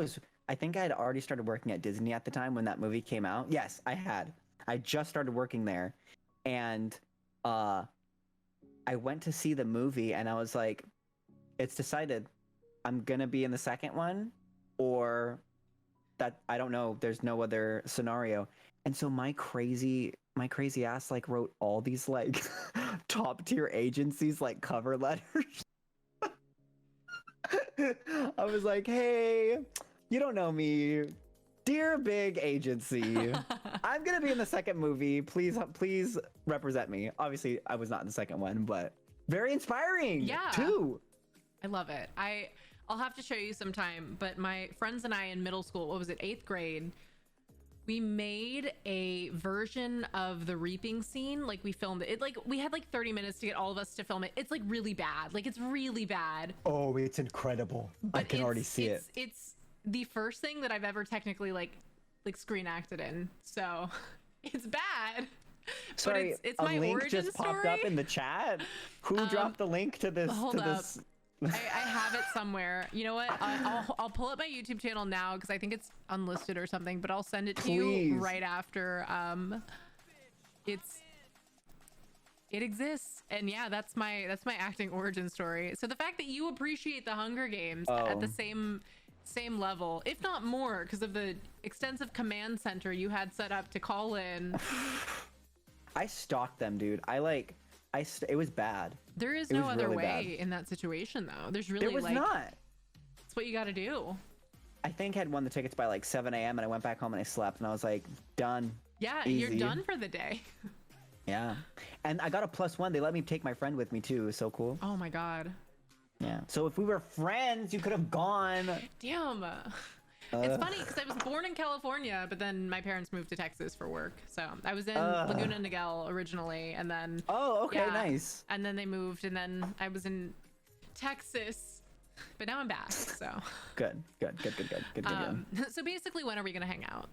had already started working at Disney at the time when that movie came out. Yes, I had. I just started working there, and I went to see the movie, and I was like, it's decided. I'm gonna be in the second one, or that, I don't know, there's no other scenario. And so my crazy ass like wrote all these like top tier agencies like cover letters. I was like, hey, you don't know me, dear big agency, I'm gonna be in the second movie, please represent me. Obviously I was not in the second one, but very inspiring too. I love it. I'll have to show you sometime, but my friends and I in middle school, what was it, 8th grade, we made a version of the reaping scene. Like we filmed it. Like we had like 30 minutes to get all of us to film it. It's like really bad. Like it's really bad. Oh, it's incredible. I can already see it. It's the first thing that I've ever technically like screen acted in. So it's bad. Sorry, but it's a my link origin just story. popped up in the chat. Who dropped the link to this? Hold up. I have it somewhere. You know what? I'll pull up my YouTube channel now because I think it's unlisted or something, but I'll send it to you right after. It exists, and yeah, that's my acting origin story. So the fact that you appreciate the Hunger Games at the same level, if not more, because of the extensive command center you had set up to call in. I stalked them, dude. It was bad. There is no other way in that situation, though. There's really not. It's what you got to do. I think I had won the tickets by like 7 a.m. and I went back home and I slept and I was like, done. Yeah, easy. You're done for the day. Yeah, and I got a +1. They let me take my friend with me too. It was so cool. Oh my god. Yeah. So if we were friends, you could have gone. Damn. It's funny because I was born in California, but then my parents moved to Texas for work. So I was in Laguna Niguel originally, and then nice. And then they moved, and then I was in Texas, but now I'm back. So good. So basically, when are we gonna hang out?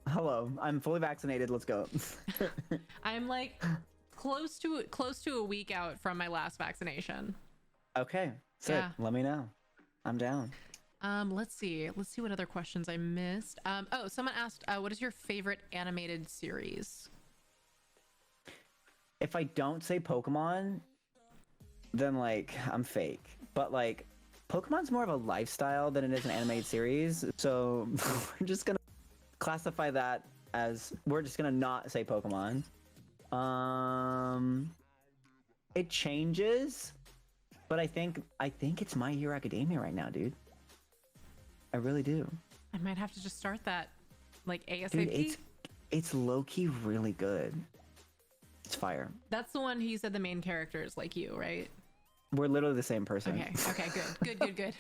Hello. I'm fully vaccinated. Let's go. I'm like close to a week out from my last vaccination. Okay. Sick. Yeah. Let me know. I'm down. Let's see what other questions I missed. Someone asked, what is your favorite animated series? If I don't say Pokemon, then like I'm fake. But like Pokemon's more of a lifestyle than it is an animated series. So we're just gonna classify that as, we're just gonna not say Pokemon. It changes, but I think it's My Hero Academia right now, dude. I really do. I might have to just start that, like ASAP. Dude, it's low-key really good. It's fire. That's the one he said the main character is like you, right? We're literally the same person. Okay, good.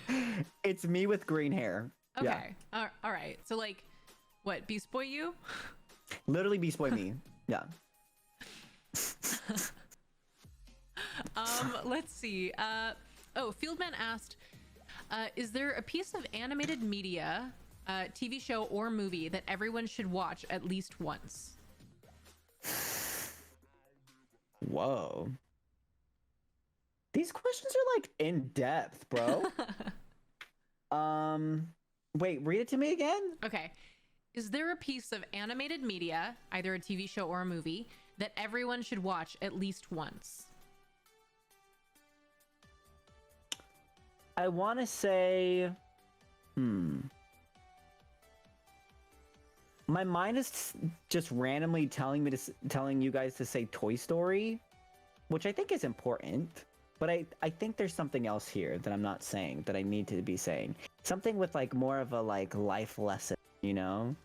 It's me with green hair. Okay, yeah. All right. So like, what, Beast Boy you? Literally Beast Boy me. Yeah. Let's see. Fieldman asked, Is there a piece of animated media, TV show or movie that everyone should watch at least once? Whoa. These questions are like in depth, bro. Wait, read it to me again? Okay. Is there a piece of animated media, either a TV show or a movie, that everyone should watch at least once? I want to say, my mind is just randomly telling you guys to say Toy Story, which I think is important. But I think there's something else here that I'm not saying that I need to be saying. Something with like more of a like life lesson, you know?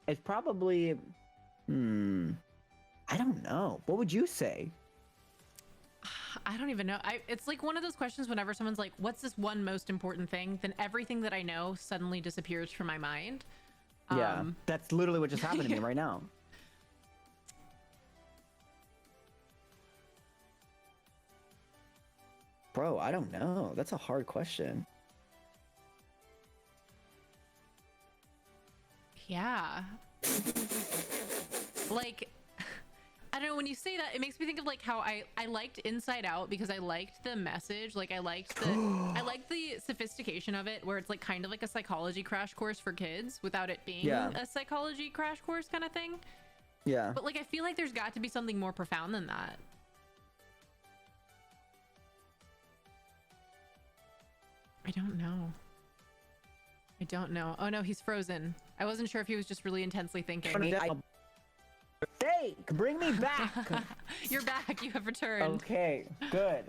It's probably, I don't know. What would you say? I don't even know. It's like one of those questions whenever someone's like, what's this one most important thing? Then everything that I know suddenly disappears from my mind. Yeah, that's literally what just happened to me right now. Bro, I don't know. That's a hard question. Yeah. Like, I don't know, when you say that, it makes me think of like how I liked Inside Out because I liked the message. Like I liked the sophistication of it, where it's like kind of like a psychology crash course for kids without it being a psychology crash course kind of thing. Yeah. But like I feel like there's got to be something more profound than that. I don't know. Oh no, he's frozen. I wasn't sure if he was just really intensely thinking. Fake, bring me back. You're back. You have returned. Okay, good.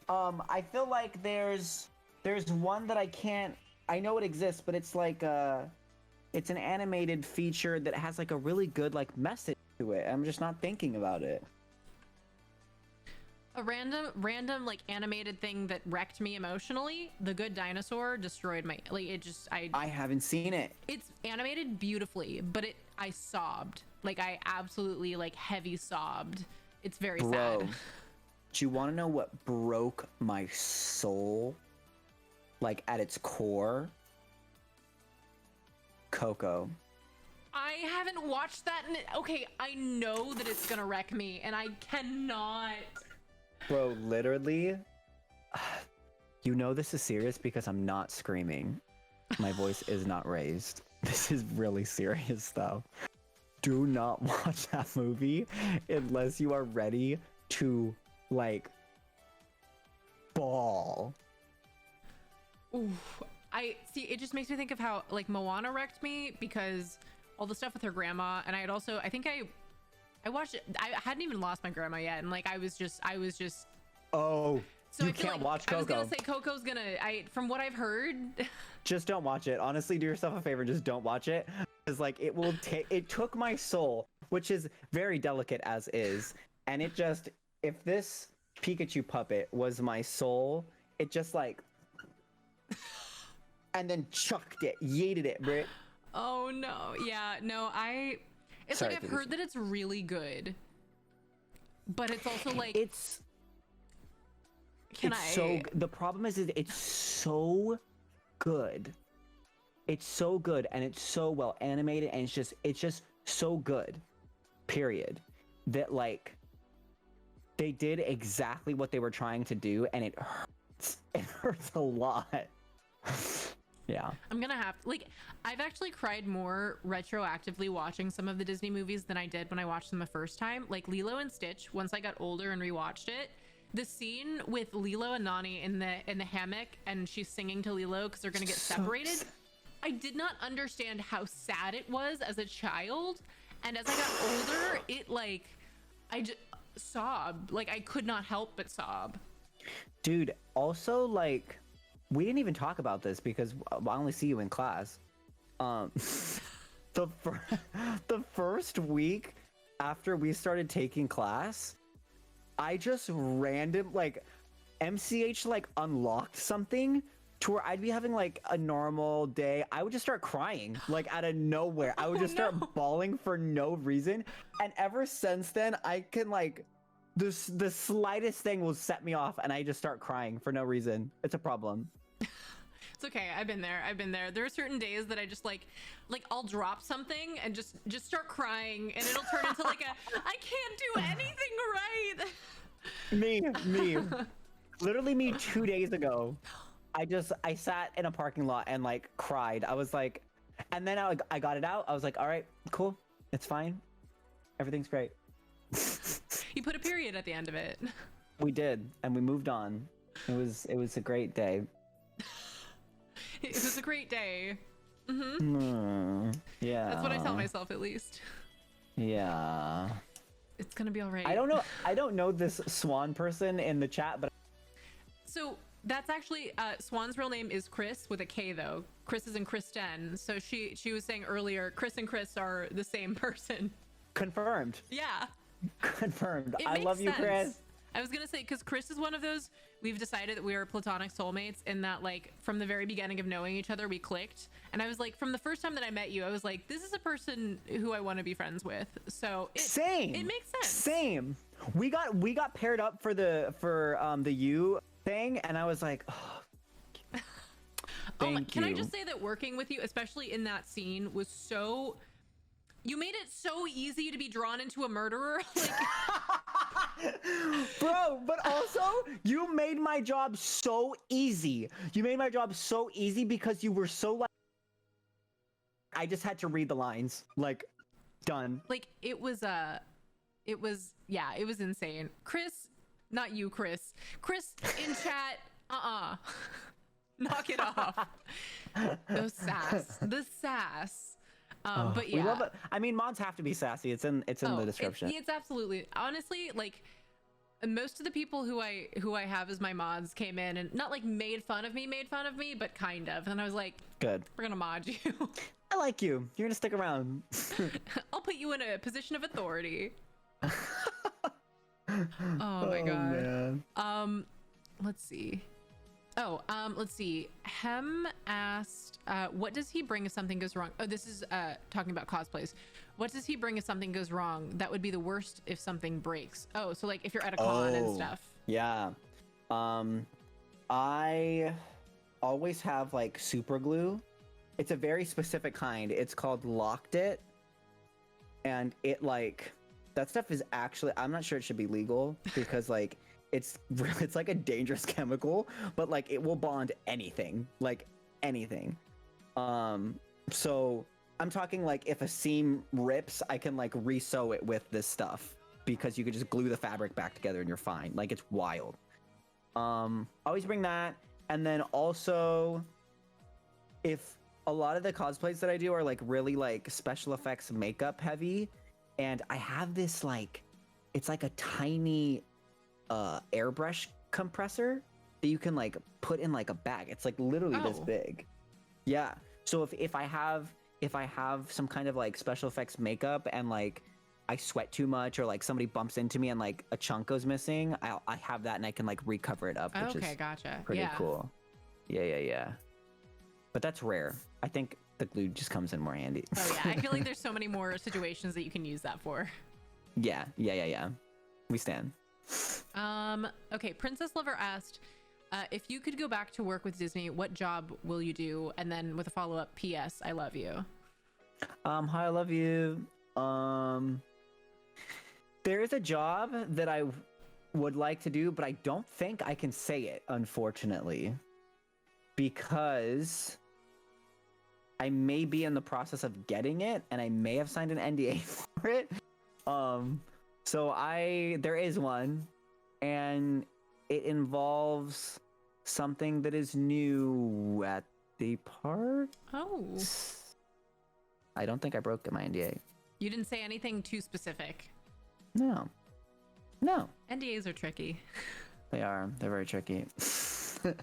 I feel like there's one that I know it exists, but it's like it's an animated feature that has like a really good like message to it. I'm just not thinking about it. A random like animated thing that wrecked me emotionally. The Good Dinosaur destroyed my I haven't seen it. It's animated beautifully, but I sobbed. Like I absolutely like heavy sobbed. It's very sad. Do you want to know what broke my soul? Like at its core? Coco. I haven't watched that. Okay, I know that it's gonna wreck me, and I cannot. Bro, literally, you know this is serious because I'm not screaming. My voice is not raised. This is really serious though. Do not watch that movie unless you are ready to, like, bawl. Ooh, I see. It just makes me think of how, like, Moana wrecked me because all the stuff with her grandma, and I think I watched it. I hadn't even lost my grandma yet, and like I was just. Oh, so you can't watch Coco. I was gonna say Coco's gonna. From what I've heard. Just don't watch it. Honestly, do yourself a favor. Just don't watch it, because like it will take. It took my soul, which is very delicate as is, and it just. If this Pikachu puppet was my soul, it just like. And then chucked it, yeeted it, Brit. Oh no! Yeah, no, It's Sorry, like I've heard that it's really good, but it's also like the problem is it's so good. It's so good and it's so well animated and it's just so good. Period. That like they did exactly what they were trying to do and it hurts. It hurts a lot. Yeah. I'm gonna have I've actually cried more retroactively watching some of the Disney movies than I did when I watched them the first time. Like Lilo and Stitch, once I got older and rewatched it, the scene with Lilo and Nani in the hammock and she's singing to Lilo because they're gonna get separated. I did not understand how sad it was as a child, and as I got older, it I just sobbed. Like I could not help but sob. Dude, also like we didn't even talk about this because I only see you in class. The first week after we started taking class, I just MCH unlocked something to where I'd be having like a normal day. I would just start crying like out of nowhere. I would just start bawling for no reason. And ever since then, I can the slightest thing will set me off and I just start crying for no reason. It's a problem. It's okay. I've been there. There are certain days that I just like I'll drop something and just start crying, and it'll turn into like I can't do anything right. Me. Literally me 2 days ago. I sat in a parking lot and like cried. I was like, and then I got it out. I was like, all right, cool. It's fine. Everything's great. You put a period at the end of it. We did, and we moved on. It was a great day. It was a great day. Yeah. That's what I tell myself, at least. Yeah. It's gonna be all right. I don't know this Swan person in the chat, but so that's actually Swan's real name is Chris with a K though. Chris is in Kristen. So she was saying earlier, Chris and Chris are the same person. confirmed. Yeah. Confirmed. It I makes love you, sense. Chris. I was gonna say, because Chris is one of those, we've decided that we are platonic soulmates, and that like from the very beginning of knowing each other we clicked. And I was like, from the first time that I met you, I was like, this is a person who I want to be friends with. So it makes sense. Same. We got paired up for the you thing, and I was like, oh, can I just say that working with you, especially in that scene, was so, you made it so easy to be drawn into a murderer. Like, bro, but also you made my job so easy. You made my job so easy because you were so like, I just had to read the lines. Like, done. like it was insane. Chris, not you, Chris in chat, knock it off. The sass. But yeah, we love it. I mean, mods have to be sassy. It's in the description. It's absolutely, honestly, like most of the people who I have as my mods came in and not like made fun of me, but kind of. And I was like, good. We're gonna mod you. I like you. You're gonna stick around. I'll put you in a position of authority. Oh my god. Man. Let's see. Let's see. Hem asked, what does he bring if something goes wrong? Oh, this is talking about cosplays. What does he bring if something goes wrong? That would be the worst if something breaks. Oh, so like if you're at a con and stuff. Yeah. I always have like super glue. It's a very specific kind. It's called Locked It. And it like, that stuff is actually, I'm not sure it should be legal because like, it's like a dangerous chemical, but like it will bond anything, like anything. So I'm talking like if a seam rips, I can like re-sew it with this stuff because you could just glue the fabric back together and you're fine. Like it's wild. Always bring that. And then also, if a lot of the cosplays that I do are like really like special effects makeup heavy, and I have this like, it's like a tiny airbrush compressor that you can like put in like a bag. It's like literally this big. Yeah. So if I have some kind of like special effects makeup and like I sweat too much or like somebody bumps into me and like a chunk goes missing, I have that and I can like recover it up, which is gotcha. Pretty cool. Yeah. But that's rare. I think the glue just comes in more handy. Oh yeah, I feel like there's so many more situations that you can use that for. Yeah. We stand. Okay, Princess Lover asked, if you could go back to work with Disney, what job will you do? And then with a follow-up, P.S. I love you. Hi, I love you. There is a job that I would like to do, but I don't think I can say it, unfortunately, because I may be in the process of getting it, and I may have signed an NDA for it. So there is one, and it involves something that is new at the park. Oh. I don't think I broke my NDA. You didn't say anything too specific. No. NDAs are tricky. They are. They're very tricky. But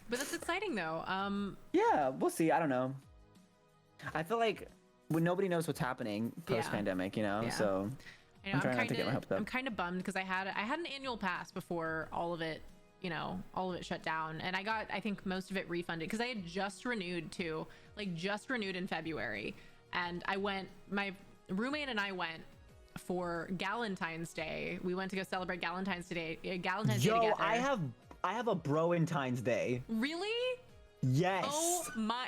that's exciting though. Yeah, we'll see. I don't know. I feel like when nobody knows what's happening post-pandemic, you know? Yeah. So I know, I'm trying not to get my hopes up. I'm kind of bummed because I had an annual pass before all of it shut down, and I got, I think, most of it refunded because I had just renewed in February, and my roommate and I went for Galentine's Day. We went to go celebrate Galentine's Day. Galentine's Day together. I have a Bro-Entines Day. Really? Yes. Oh my.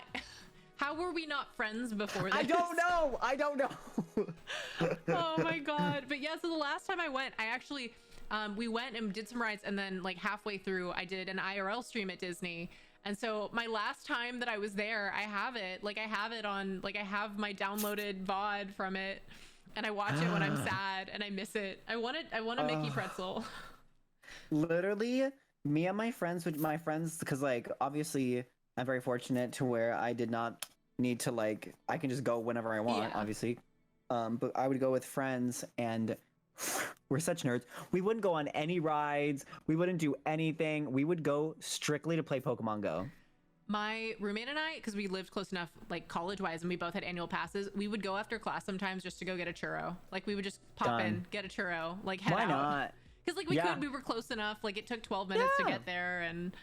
How were we not friends before this? I don't know. Oh my god. But yeah, so the last time I went, I actually we went and did some rides, and then like halfway through I did an IRL stream at Disney. And so my last time that I was there, I have it on, like I have my downloaded VOD from it, and I watch it when I'm sad and I miss it. I want a Mickey pretzel. Literally, me and my friends, because like obviously I'm very fortunate to where I did not need to like, I can just go whenever I want, obviously. But I would go with friends, and we're such nerds. We wouldn't go on any rides. We wouldn't do anything. We would go strictly to play Pokemon Go. My roommate and I, because we lived close enough, like college-wise, and we both had annual passes, we would go after class sometimes just to go get a churro. Like we would just pop in, get a churro, like head out. Why not? Because like we were close enough. Like it took 12 minutes to get there, and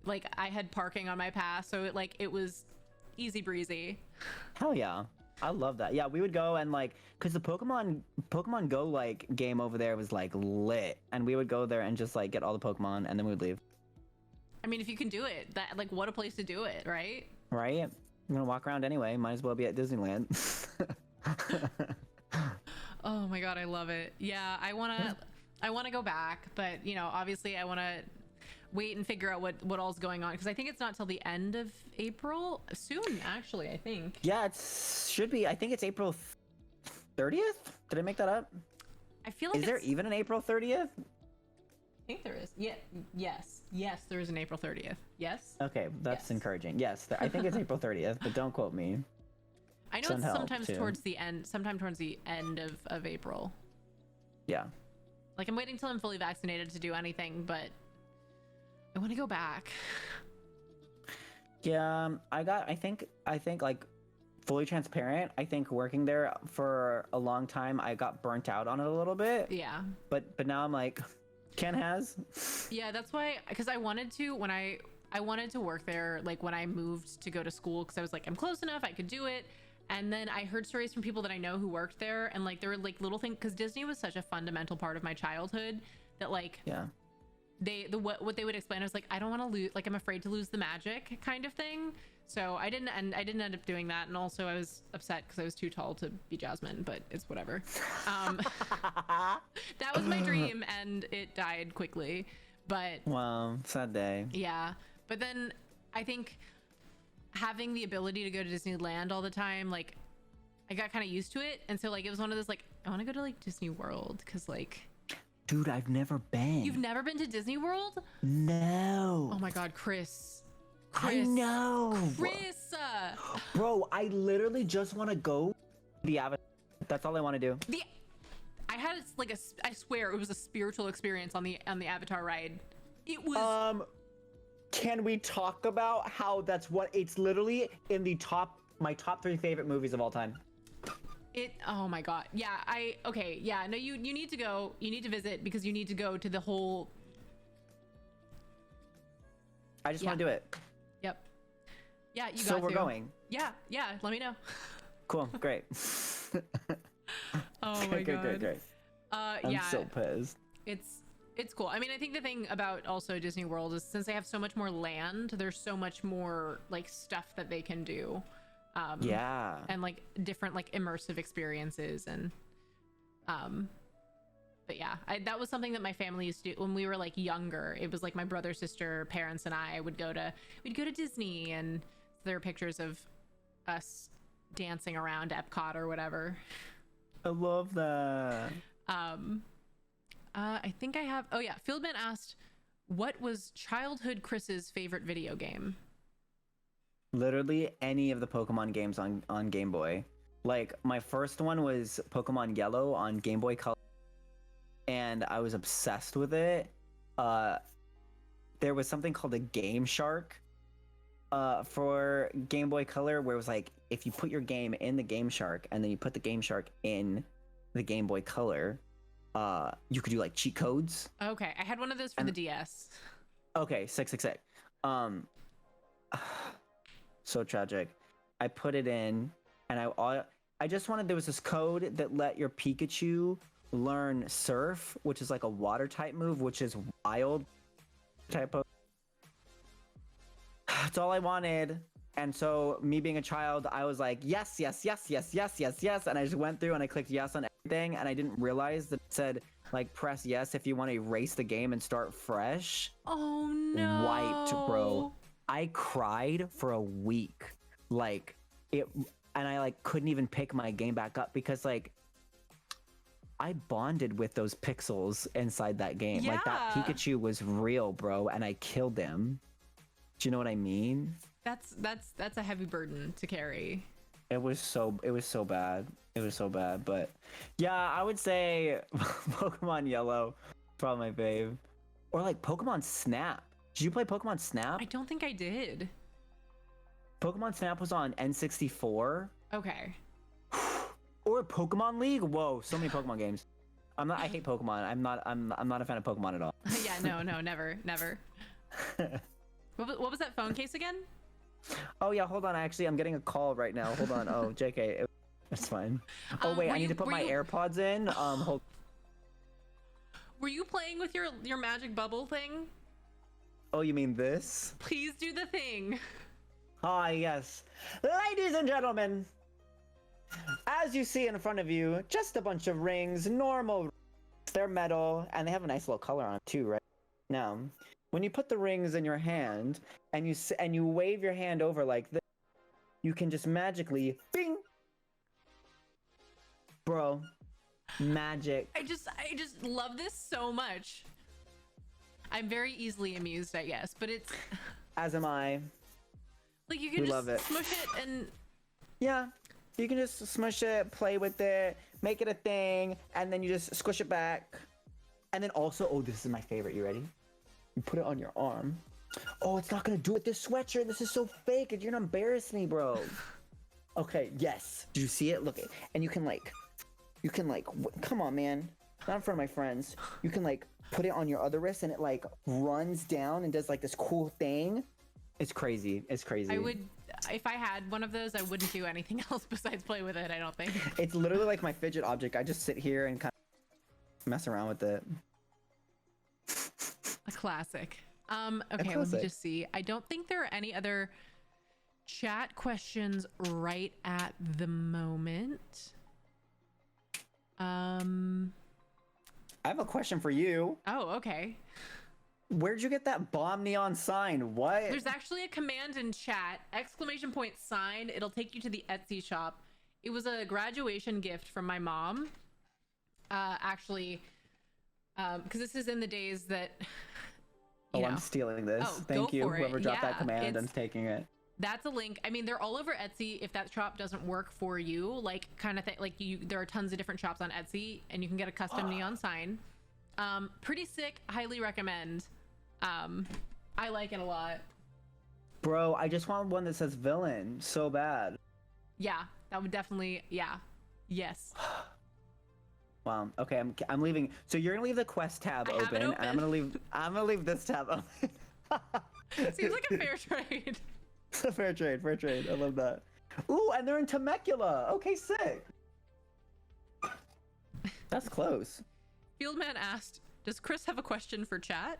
like I had parking on my pass, so it was easy breezy. Hell yeah. I love that. Yeah, we would go and like, cause the Pokemon Go like game over there was like lit, and we would go there and just like get all the Pokemon, and then we would leave. I mean, if you can do it, that like what a place to do it, right? Right. I'm gonna walk around anyway. Might as well be at Disneyland. Oh my god, I love it. Yeah, I wanna go back, but you know, obviously I wanna wait and figure out what all's going on, because I think it's not till the end of April. Soon, actually, I think. Yeah, it should be. I think it's April 30th. Did I make that up? I feel like is there even an April 30th? I think there is. Yeah. Yes, there is an April 30th. Yes. Okay, that's encouraging. Yes, I think it's April 30th, but don't quote me. I know it's sometimes towards the end. Sometime towards the end of April. Yeah. Like I'm waiting till I'm fully vaccinated to do anything, but I want to go back. Yeah, I think like fully transparent, I think working there for a long time, I got burnt out on it a little bit. Yeah. But now I'm like, Ken has. Yeah, that's why, because I wanted to, when I wanted to work there, like when I moved to go to school, because I was like, I'm close enough, I could do it. And then I heard stories from people that I know who worked there, and like there were like little things, because Disney was such a fundamental part of my childhood that like, yeah. What they would explain, I was like, I don't want to lose, like I'm afraid to lose the magic kind of thing. So I didn't end up doing that, and also I was upset because I was too tall to be Jasmine, but it's whatever. That was my dream, and it died quickly. But wow, sad day. Yeah, but then I think having the ability to go to Disneyland all the time, like I got kind of used to it, and so like it was one of those like I want to go to like Disney World, because like. Dude, I've never been. You've never been to Disney World? No. Oh my god, Chris. I know. Chris. Bro, I literally just want to go the Avatar. That's all I want to do. I had like I swear it was a spiritual experience on the Avatar ride. It was. Can we talk about how it's literally in my top 3 favorite movies of all time? Oh my god. Yeah, okay, yeah, no, you need to go, you need to visit, because you need to go to the whole. I just want to do it. Yep. Yeah, you got to. So we're going. Yeah, let me know. Cool, great. Oh my god. Great. I'm so pissed. It's cool. I mean, I think the thing about also Disney World is since they have so much more land, there's so much more like stuff that they can do. Yeah, and like different like immersive experiences, and but yeah, that was something that my family used to do when we were like younger. It was like my brother, sister, parents, and I we'd go to Disney, and there are pictures of us dancing around Epcot or whatever. I love that. I think I have. Oh yeah, Fieldman asked, what was childhood Chris's favorite video game? Literally any of the Pokemon games on Game Boy. Like my first one was Pokemon Yellow on Game Boy Color, and I was obsessed with it. There was something called a Game Shark for Game Boy Color, where it was like if you put your game in the Game Shark and then you put the Game Shark in the Game Boy Color, you could do like cheat codes. Okay, I had one of those for the DS. Okay, sick. So tragic. I put it in, and I just wanted, there was this code that let your Pikachu learn Surf, which is like a water type move, which is wild type of That's all I wanted. And so me being a child, I was like, yes, yes, yes, yes, yes, yes, yes. And I just went through and I clicked yes on everything. And I didn't realize that it said, like, press yes if you want to erase the game and start fresh. Oh no. Wiped, bro. I cried for a week. Like, it, and I, like, couldn't even pick my game back up because, like, I bonded with those pixels inside that game. Yeah. Like, that Pikachu was real, bro. And I killed him. Do you know what I mean? That's a heavy burden to carry. It was so bad. It was so bad. But yeah, I would say Pokemon Yellow, probably my fave. Or like Pokemon Snap. Did you play Pokemon Snap? I don't think I did. Pokemon Snap was on N64. Okay. Or Pokemon League. Whoa, so many Pokemon games. I hate Pokemon. I'm not a fan of Pokemon at all. Yeah, no, never. What was that phone case again? Oh yeah, hold on. Actually, I'm getting a call right now. Hold on. Oh, JK, it's fine. Oh wait, I need to put my AirPods in. Hold. Were you playing with your magic bubble thing? Oh, you mean this? Please do the thing. Ah, yes. Ladies and gentlemen, as you see in front of you, just a bunch of rings, normal rings. They're metal, and they have a nice little color on them too, right? Now, when you put the rings in your hand, and you wave your hand over like this, you can just magically, bing! Bro, magic. I just love this so much. I'm very easily amused, I guess, but it's... As am I. Like, you can We just love it. smush it and... Yeah, you can just smush it, play with it, make it a thing, and then you just squish it back. And then also, oh, this is my favorite. You ready? You put it on your arm. Oh, it's not gonna do it. This sweatshirt. This is so fake. You're gonna embarrass me, bro. Okay, yes. Did you see it? Look, and you can like, come on, man. Not in front of my friends. You can like put it on your other wrist, and it like runs down and does like this cool thing. It's crazy. It's crazy. I would, if I had one of those, I wouldn't do anything else besides play with it, I don't think. It's literally like my fidget object. I just sit here and kind of mess around with it. A classic. Okay, let me just see. I don't think there are any other chat questions right at the moment. I have a question for you. Oh, okay. Where'd you get that bomb neon sign? What? There's actually a command in chat, ! sign. It'll take you to the Etsy shop. It was a graduation gift from my mom. Actually, because this is in the days that... I'm stealing this. Oh, Thank you. Whoever dropped that Yeah, command, I'm taking it. That's a link. I mean, they're all over Etsy. If that shop doesn't work for you, like kind of thing, like there are tons of different shops on Etsy, and you can get a custom neon sign. Pretty sick. Highly recommend. I like it a lot. Bro, I just want one that says villain so bad. Yeah, that would definitely. Yeah, yes. Wow. Okay, I'm leaving. So you're gonna leave the quest tab open, and I'm gonna leave this tab open. Seems like a fair trade. Fair trade. I love that. Ooh, and they're in Temecula. Okay, sick. That's close. Fieldman asked, "Does Chris have a question for chat?"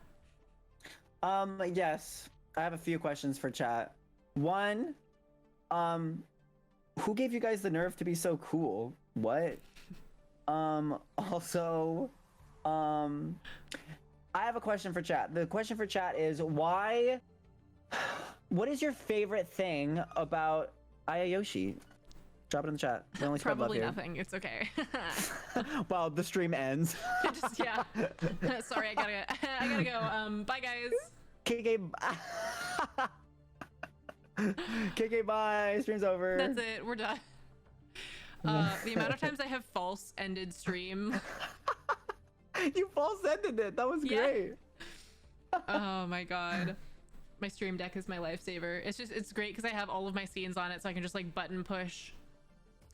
Yes. I have a few questions for chat. One, who gave you guys the nerve to be so cool? What? Also, I have a question for chat. The question for chat is what is your favorite thing about Ayayoshi? Drop it in the chat. We only spread love Probably here. nothing. It's okay. Wow, the stream ends. Yeah. Sorry, I gotta go. Bye guys. KK, KK, bye. Stream's over. That's it. We're done. The amount of times I have false ended stream. You false ended it. That was Yeah. great. Oh my god. My stream deck is my lifesaver. It's great because I have all of my scenes on it, so I can just like button push.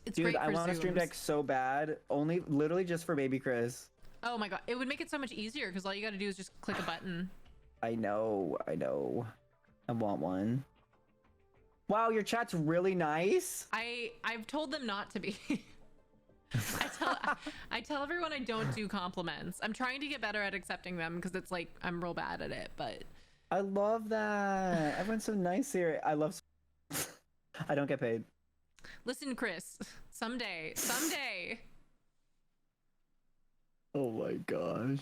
It's Dude, great for I want a stream Zooms. deck so bad. Literally just for baby Chris. Oh my god, it would make it so much easier because all you gotta do is just click a button. I know. I want one. Wow, your chat's really nice. I've told them not to be. I tell everyone I don't do compliments. I'm trying to get better at accepting them because it's like I'm real bad at it, but I love that. Everyone's so nice here. I love. I don't get paid. Listen, Chris. Someday. Oh my gosh.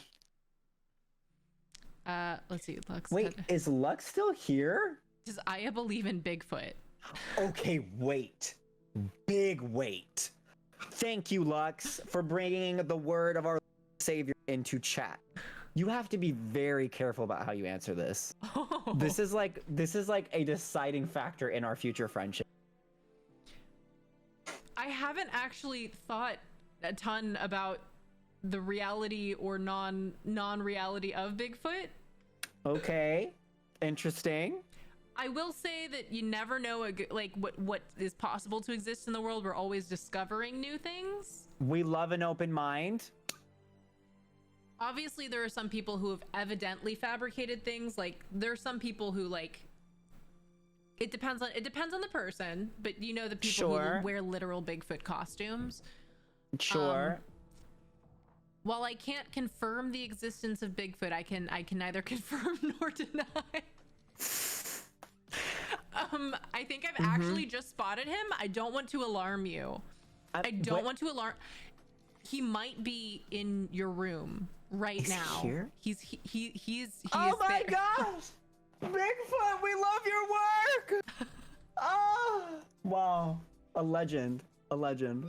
Let's see. Lux. Wait, is Lux still here? Does Aya believe in Bigfoot? Okay, wait. Big wait. Thank you, Lux, for bringing the word of our Savior into chat. You have to be very careful about how you answer this. Oh. This is like a deciding factor in our future friendship. I haven't actually thought a ton about the reality or non-reality of Bigfoot. Okay, interesting. I will say that you never know like what is possible to exist in the world. We're always discovering new things. We love an open mind. Obviously, there are some people who have evidently fabricated things. Like there are some people who like. It depends on the person, but you know the people who wear literal Bigfoot costumes. Sure. While I can't confirm the existence of Bigfoot, I can neither confirm nor deny. I think I've actually just spotted him. I don't want to alarm you. I don't want to alarm. He might be in your room right now. Here? He's Oh my there. gosh! Bigfoot, we love your work! Oh! Wow. A legend. A legend.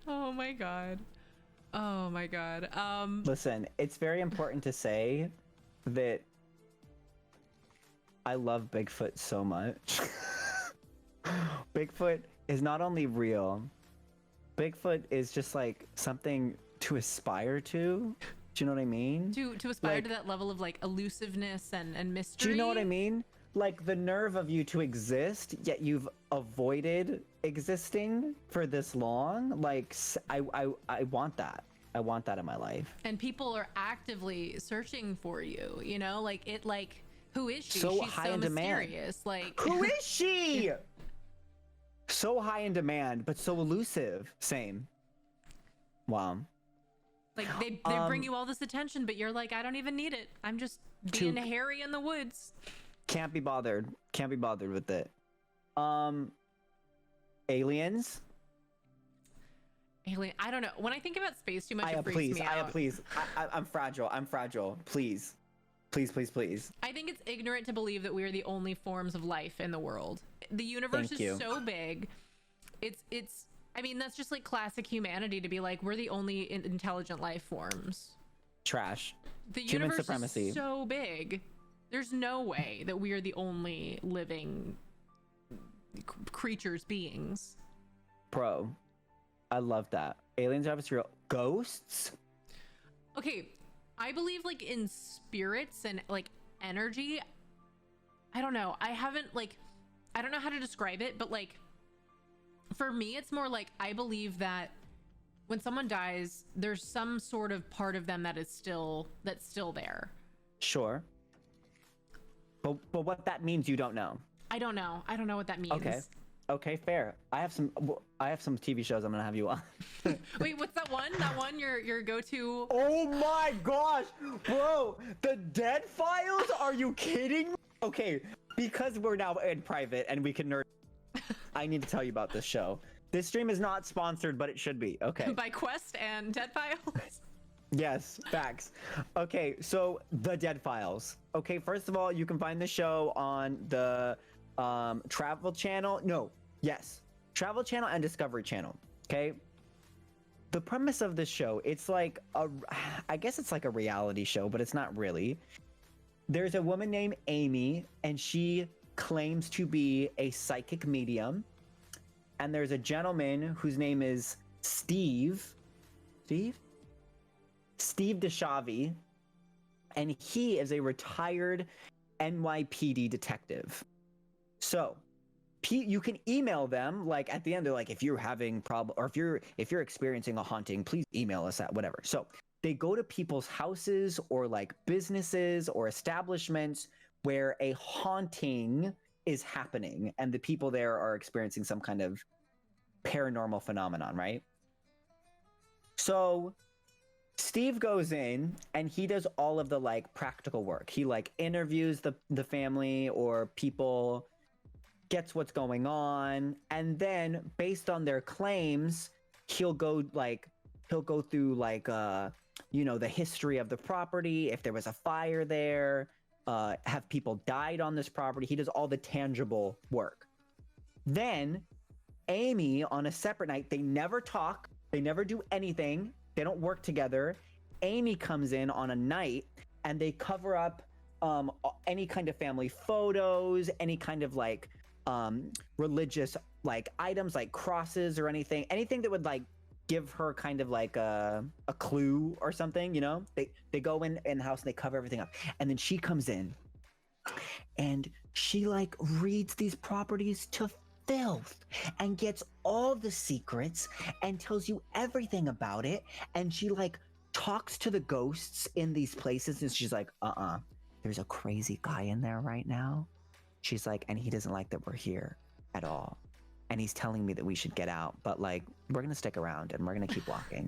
Oh my god. Oh my god. Listen, it's very important to say that I love Bigfoot so much. Bigfoot is not only real, Bigfoot is just like something to aspire to. Do you know what I mean? To aspire to that level of like elusiveness and mystery. Do you know what I mean? Like the nerve of you to exist, yet you've avoided existing for this long. Like I want that. I want that in my life. And people are actively searching for you. You know, like it. Like who is she? So She's high so in demand. mysterious. Like Who is she? So high in demand, but so elusive. Same. Wow. Like they bring you all this attention, but you're like, I don't even need it. I'm just being hairy in the woods. Can't be bothered. Can't be bothered with it. Aliens. Alien. I don't know. When I think about space too much, it freaks me out. Please. I'm fragile. I'm fragile. Please. Please, please, please. I think it's ignorant to believe that we are the only forms of life in the world. The universe is so big. It's. I mean, that's just like classic humanity to be like, we're the only intelligent life forms. Trash. The Human universe supremacy. is so big. There's no way that we are the only living creatures, beings. Bro, I love that. Aliens are obviously real. Ghosts? Okay, I believe like in spirits and like energy. I don't know. I don't know how to describe it, but like for me, it's more like I believe that when someone dies, there's some sort of part of them that's still there. Sure. But what that means, you don't know. I don't know. I don't know what that means. Okay, fair. I have some TV shows I'm gonna have you on. Wait, what's that one? That one your go-to? Oh my gosh, bro! The Dead Files? Are you kidding me? Okay, because we're now in private and we can nerd. I need to tell you about this show. This stream is not sponsored, but it should be. Okay. By Quest and Dead Files. Yes, facts. Okay, so The Dead Files. Okay, first of all, you can find the show on the Travel Channel. No, yes, Travel Channel and Discovery Channel. Okay. The premise of this show, it's like I guess it's like a reality show, but it's not really. There's a woman named Amy, and she claims to be a psychic medium. And there's a gentleman whose name is Steve DeShavi, and he is a retired NYPD detective. So you can email them, like at the end they're like, if you're having or if you're experiencing a haunting, please email us at whatever. So they go to people's houses or like businesses or establishments where a haunting is happening and the people there are experiencing some kind of paranormal phenomenon, right? So Steve goes in and he does all of the like practical work. He like interviews the family or people, gets what's going on, and then based on their claims, he'll go through like the history of the property, if there was a fire there, have people died on this property. He does all the tangible work. Then Amy, on a separate night, they never talk, they never do anything, they don't work together. Amy comes in on a night and they cover up any kind of family photos, any kind of like religious like items like crosses or anything that would like give her kind of like a clue or something, they go in the house and they cover everything up. And then she comes in and she like reads these properties to filth and gets all the secrets and tells you everything about it. And she like talks to the ghosts in these places and she's like, there's a crazy guy in there right now. She's like, and he doesn't like that we're here at all. And he's telling me that we should get out, but like, we're going to stick around and we're going to keep walking.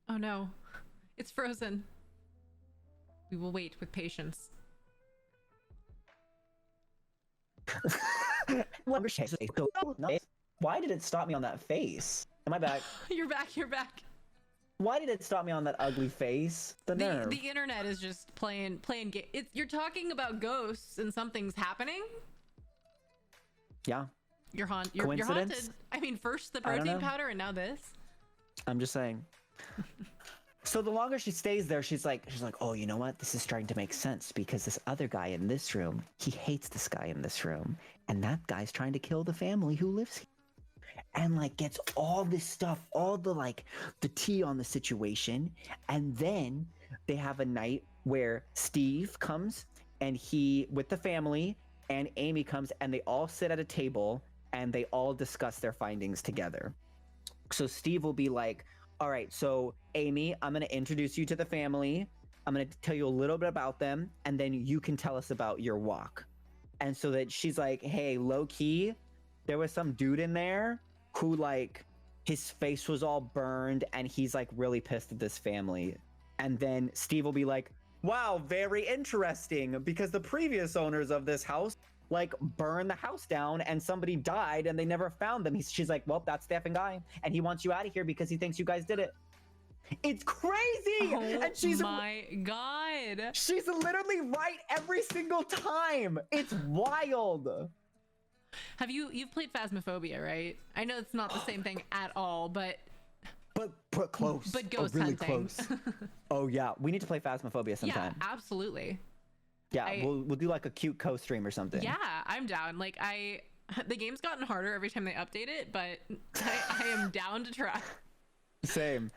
Oh no, it's frozen. We will wait with patience. Why did it stop me on that face? Am I back? You're back. Why did it stop me on that ugly face? The nerve. The internet is just playing you're talking about ghosts and something's happening? Yeah. You're haunted. I mean, first the protein powder and now this. I'm just saying. So the longer she stays there, she's like, oh, you know what? This is starting to make sense because this other guy in this room, he hates this guy in this room. And that guy's trying to kill the family who lives here. And like gets all this stuff, all the like the tea on the situation. And then they have a night where Steve comes and he with the family and Amy comes and they all sit at a table and they all discuss their findings together. So Steve will be like, all right, so Amy, I'm going to introduce you to the family. I'm going to tell you a little bit about them and then you can tell us about your walk. And so that she's like, hey, low key, there was some dude in there who like his face was all burned and he's like really pissed at this family. And then Steve will be like, wow, very interesting because the previous owners of this house like burned the house down and somebody died and they never found them. She's like, well, that's the effing guy and he wants you out of here because he thinks you guys did it. It's crazy. Oh, and she's my God. She's literally right every single time. It's wild. Have you've played Phasmophobia, right? I know it's not the same thing at all, but close. But ghost really hunting. Close. Oh yeah, we need to play Phasmophobia sometime. Yeah, absolutely. Yeah, we'll do like a cute co-stream or something. Yeah, I'm down. Like the game's gotten harder every time they update it, but I am down to try. Same.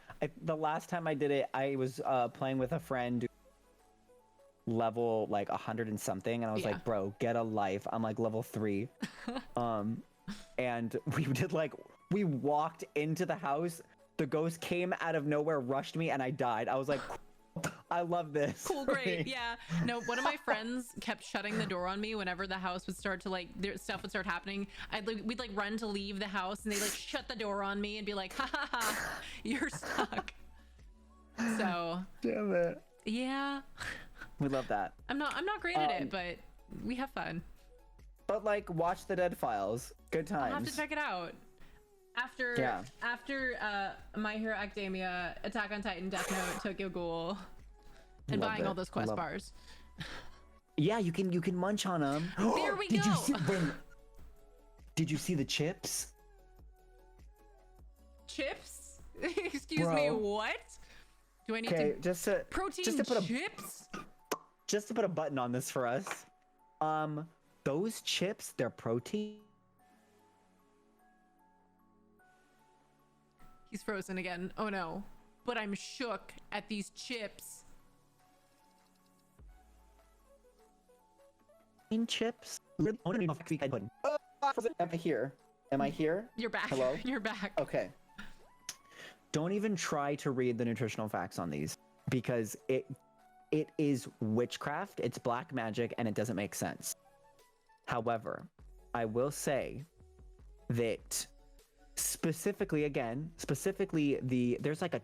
The last time I did it, I was playing with a friend level like 100 and something and I was like, bro, get a life. I'm like level 3. And we walked into the house, the ghost came out of nowhere, rushed me, and I died. I was like, I love this. Cool, great. Yeah. No, one of my friends kept shutting the door on me whenever the house would start to like stuff would start happening. We'd like run to leave the house and they like shut the door on me and be like, ha ha ha, you're stuck. So damn it. Yeah. We love that. I'm not great at it, but we have fun. But like watch the Dead Files. Good times. I'll have to check it out. After My Hero Academia, Attack on Titan, Death Note, Tokyo Ghoul, and buying all those quest bars. Yeah, you can munch on them. There we go. Did you see the chips? Chips? Excuse me, what? Do I need to protein chips? Just to put a button on this for us. Those chips, they're protein. He's frozen again. Oh no. But I'm shook at these chips. Chips? Am I here? Am I here? You're back. Hello? You're back. Okay. Don't even try to read the nutritional facts on these because it is witchcraft, it's black magic, and it doesn't make sense. However, I will say that Specifically there's like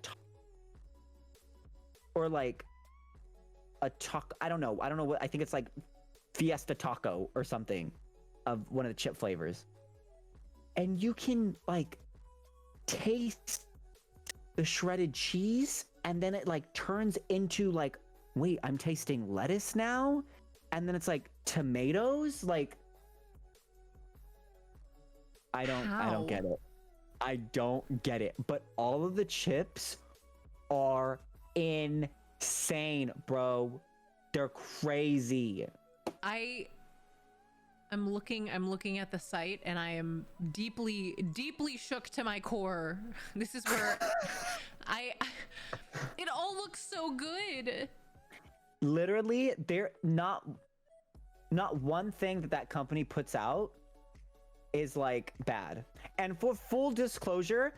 or like a taco. I don't know what, I think it's like Fiesta Taco or something of one of the chip flavors. And you can like taste the shredded cheese, and then it like turns into like, wait, I'm tasting lettuce now? And then it's like tomatoes? Like, I don't get it. I don't get it. But all of the chips are insane, bro. They're crazy. I'm looking at the site, and I am deeply shook to my core. This is where it all looks so good. Literally, they're not one thing that company puts out is like bad. And for full disclosure,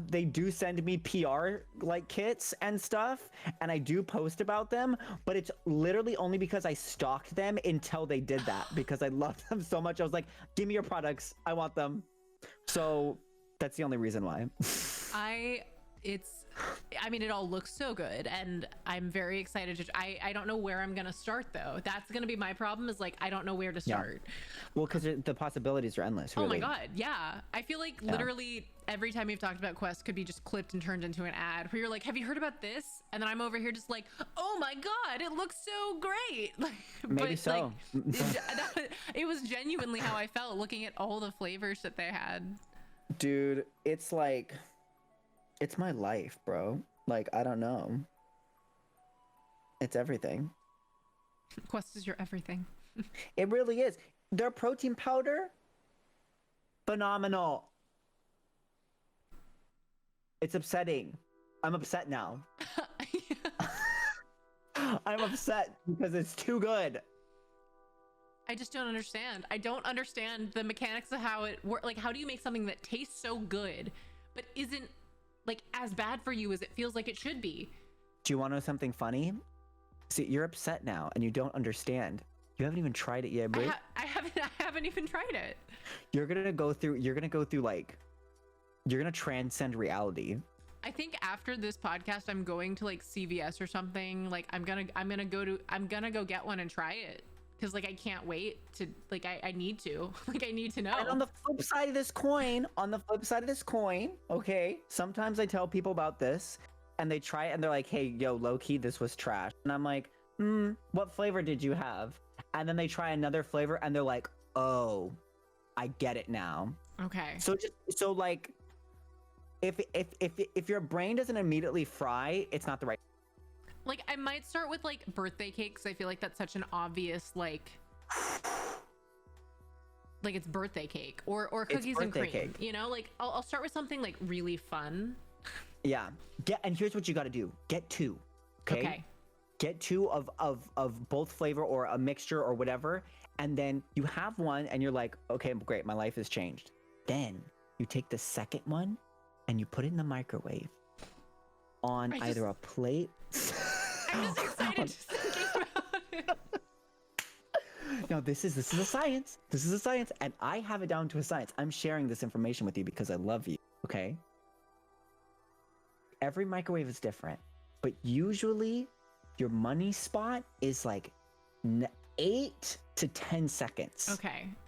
they do send me PR like kits and stuff, and I do post about them, but it's literally only because I stalked them until they did that, because I love them so much. I was like, give me your products, I want them. So that's the only reason why. I mean, it all looks so good, and I'm very excited to. I don't know where I'm gonna start though. That's gonna be my problem. Is like I don't know where to start. Yeah. Well, because the possibilities are endless. Really. Oh my god, yeah. I feel like literally every time we've talked about Quest could be just clipped and turned into an ad where you're like, "Have you heard about this?" And then I'm over here just like, "Oh my god, it looks so great!" Like, maybe so. Like, it was genuinely how I felt looking at all the flavors that they had. Dude, it's like. It's my life, bro. Like, I don't know. It's everything. Quest is your everything. It really is. Their protein powder, phenomenal. It's upsetting. I'm upset now. I'm upset because it's too good. I just don't understand. I don't understand the mechanics of how it works. Like, how do you make something that tastes so good, but isn't like as bad for you as it feels like it should be? Do you want to know something funny? See, you're upset now and you don't understand. You haven't even tried it yet, bro. I haven't even tried it. You're gonna go through like, you're gonna transcend reality. I think after this podcast, I'm going to like CVS or something. Like I'm gonna go get one and try it. Because like I can't wait to like I need to like I need to know. And on the flip side of this coin, okay, sometimes I tell people about this and they try it and they're like, hey, yo, low key, this was trash. And I'm like, what flavor did you have? And then they try another flavor and they're like, oh, I get it now. Okay. So like if your brain doesn't immediately fry, it's not the right. Like I might start with like birthday cakes. I feel like that's such an obvious like it's birthday cake or cookies and cream. Cake. You know, like I'll start with something like really fun. Yeah. And here's what you got to do. Get two. Okay. Get two of both flavor or a mixture or whatever, and then you have one and you're like, okay, great, my life has changed. Then you take the second one and you put it in the microwave on either a plate. I'm just excited just thinking about it. No, this is a science. This is a science, and I have it down to a science. I'm sharing this information with you because I love you, okay? Every microwave is different, but usually your money spot is like 8 to 10 seconds.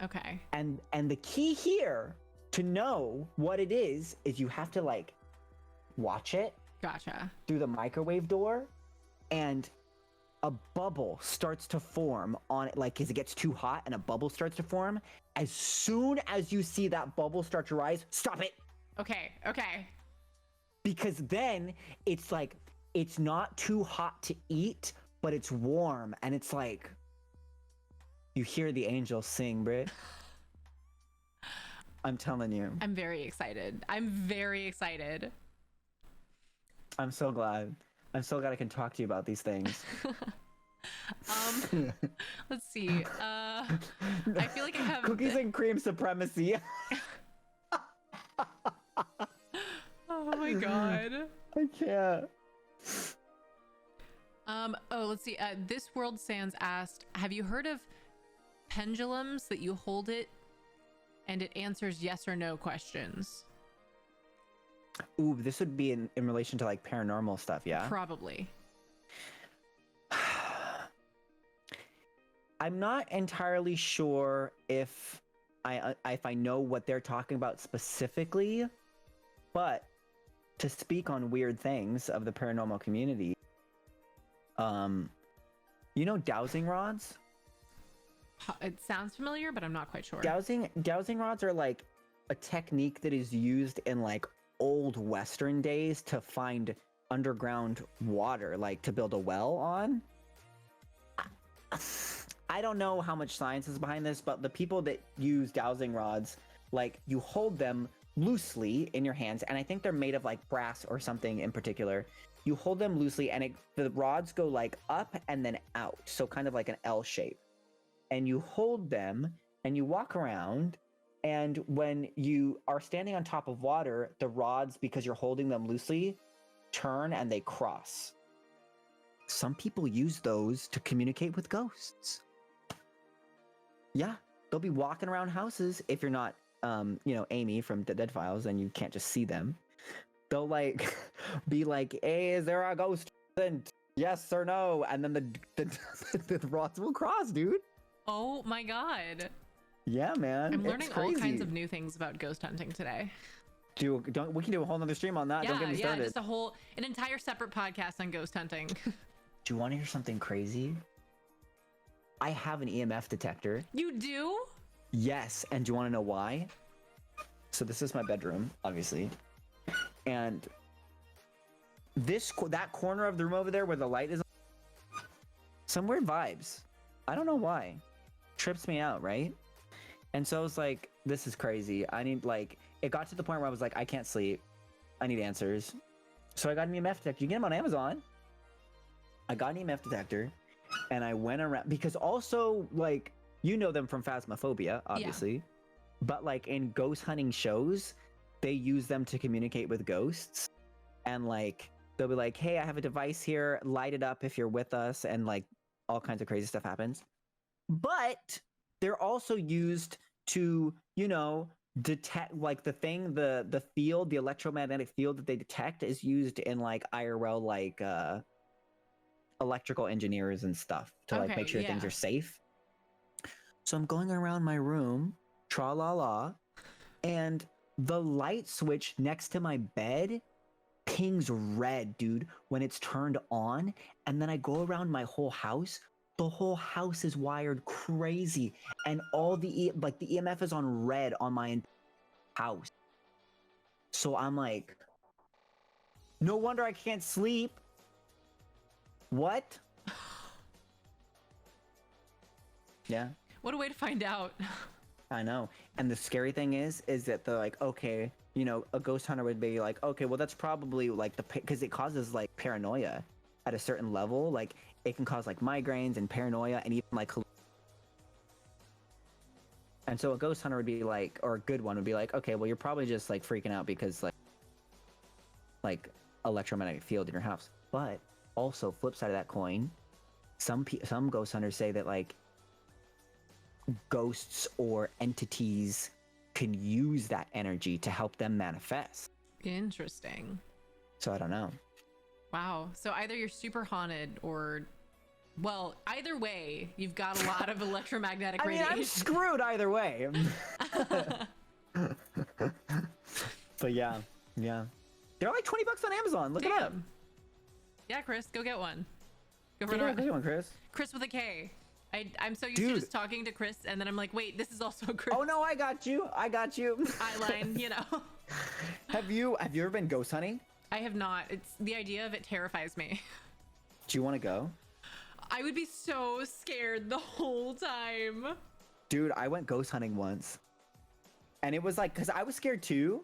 Okay. And the key here to know what it is you have to like watch it. Gotcha. Through the microwave door, and a bubble starts to form on it, like as it gets too hot and a bubble starts to form. As soon as you see that bubble start to rise, stop it. Okay. Because then it's like, it's not too hot to eat, but it's warm, and it's like, you hear the angels sing, Brit. I'm telling you. I'm very excited. I'm so glad I can talk to you about these things. Let's see. I feel like I have cookies and cream supremacy. Oh my god. I can't. Let's see. This World Sans asked, have you heard of pendulums that you hold it and it answers yes or no questions? Ooh, this would be in relation to like paranormal stuff, yeah? Probably. I'm not entirely sure if I know what they're talking about specifically, but to speak on weird things of the paranormal community, you know dowsing rods? It sounds familiar, but I'm not quite sure. Dowsing rods are like a technique that is used in like old Western days to find underground water, like to build a well on. I don't know how much science is behind this, but the people that use dowsing rods, like you hold them loosely in your hands, and I think they're made of like brass or something in particular. You hold them loosely, and the rods go like up and then out, so kind of like an L shape. And you hold them and you walk around, and when you are standing on top of water, the rods, because you're holding them loosely, turn and they cross. Some people use those to communicate with ghosts. Yeah, they'll be walking around houses. If you're not, Amy from the Dead Files, and you can't just see them. They'll like be like, "Hey, is there a ghost? Yes or no?" And then the rods will cross, dude. Oh my god. Yeah, man. I'm learning all kinds of new things about ghost hunting today. We can do a whole nother stream on that. Yeah, don't get me started. Just an entire separate podcast on ghost hunting. Do you want to hear something crazy? I have an EMF detector. You do? Yes, and do you want to know why? So this is my bedroom, obviously. And that corner of the room over there where the light is, some weird vibes. I don't know why. Trips me out, right? And so I was like, this is crazy. I need, like, it got to the point where I was like, I can't sleep. I need answers. So I got an EMF detector. You get them on Amazon. I got an EMF detector, and I went around, because also, like, you know them from Phasmophobia, obviously. Yeah. But, like, in ghost hunting shows, they use them to communicate with ghosts. And, like, they'll be like, hey, I have a device here. Light it up if you're with us. And, like, all kinds of crazy stuff happens. But they're also used to, detect, like, the field, the electromagnetic field that they detect is used in, like, IRL, like, electrical engineers and stuff to like make sure things are safe. So I'm going around my room, tra la la, and the light switch next to my bed pings red, dude, when it's turned on. And then I go around my whole house. The whole house is wired crazy, and all the EMF is on red on my house. So I'm like, no wonder I can't sleep. What? Yeah. What a way to find out. I know. And the scary thing is that they're like, okay, a ghost hunter would be like, okay, well, that's probably like because it causes like paranoia at a certain level. Like it can cause like migraines and paranoia and even like. And so a ghost hunter would be like, or a good one would be like, okay, well, you're probably just like freaking out because like electromagnetic field in your house. But also, flip side of that coin, some ghost hunters say that like ghosts or entities can use that energy to help them manifest. Interesting. So I don't know. Wow. So either you're super haunted or, well, either way, you've got a lot of electromagnetic radiation. I'm screwed either way. But yeah. They're like $20 on Amazon. Look it up. Yeah, Chris, go get one. Go get one, Chris. Chris with a K. I'm so used to just talking to Chris, and then I'm like, wait, this is also Chris. Oh no, I got you. Eyeline, Have you ever been ghost hunting? I have not. It's the idea of it terrifies me. Do you want to go? I would be so scared the whole time. Dude, I went ghost hunting once. And it was like, because I was scared too,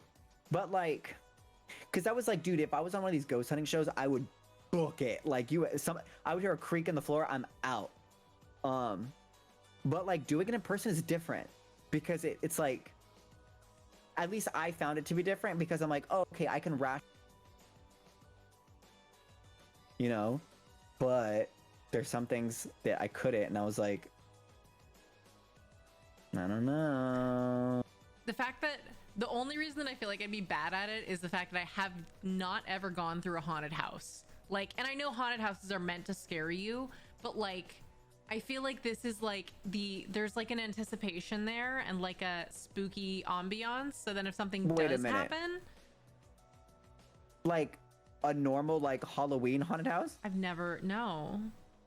but like, because I was like, dude, if I was on one of these ghost hunting shows, I would book it. Like I would hear a creak in the floor, I'm out. But like doing it in person is different because it's like, at least I found it to be different because I'm like, oh, okay, I can but there's some things that I couldn't, and I was like, I don't know. the fact that the only reason I feel like I'd be bad at it is the fact that I have not ever gone through a haunted house. Like, and I know haunted houses are meant to scare you, but like, I feel like this is like there's like an anticipation there and like a spooky ambiance. So then if something does happen, like a normal like Halloween haunted house, no.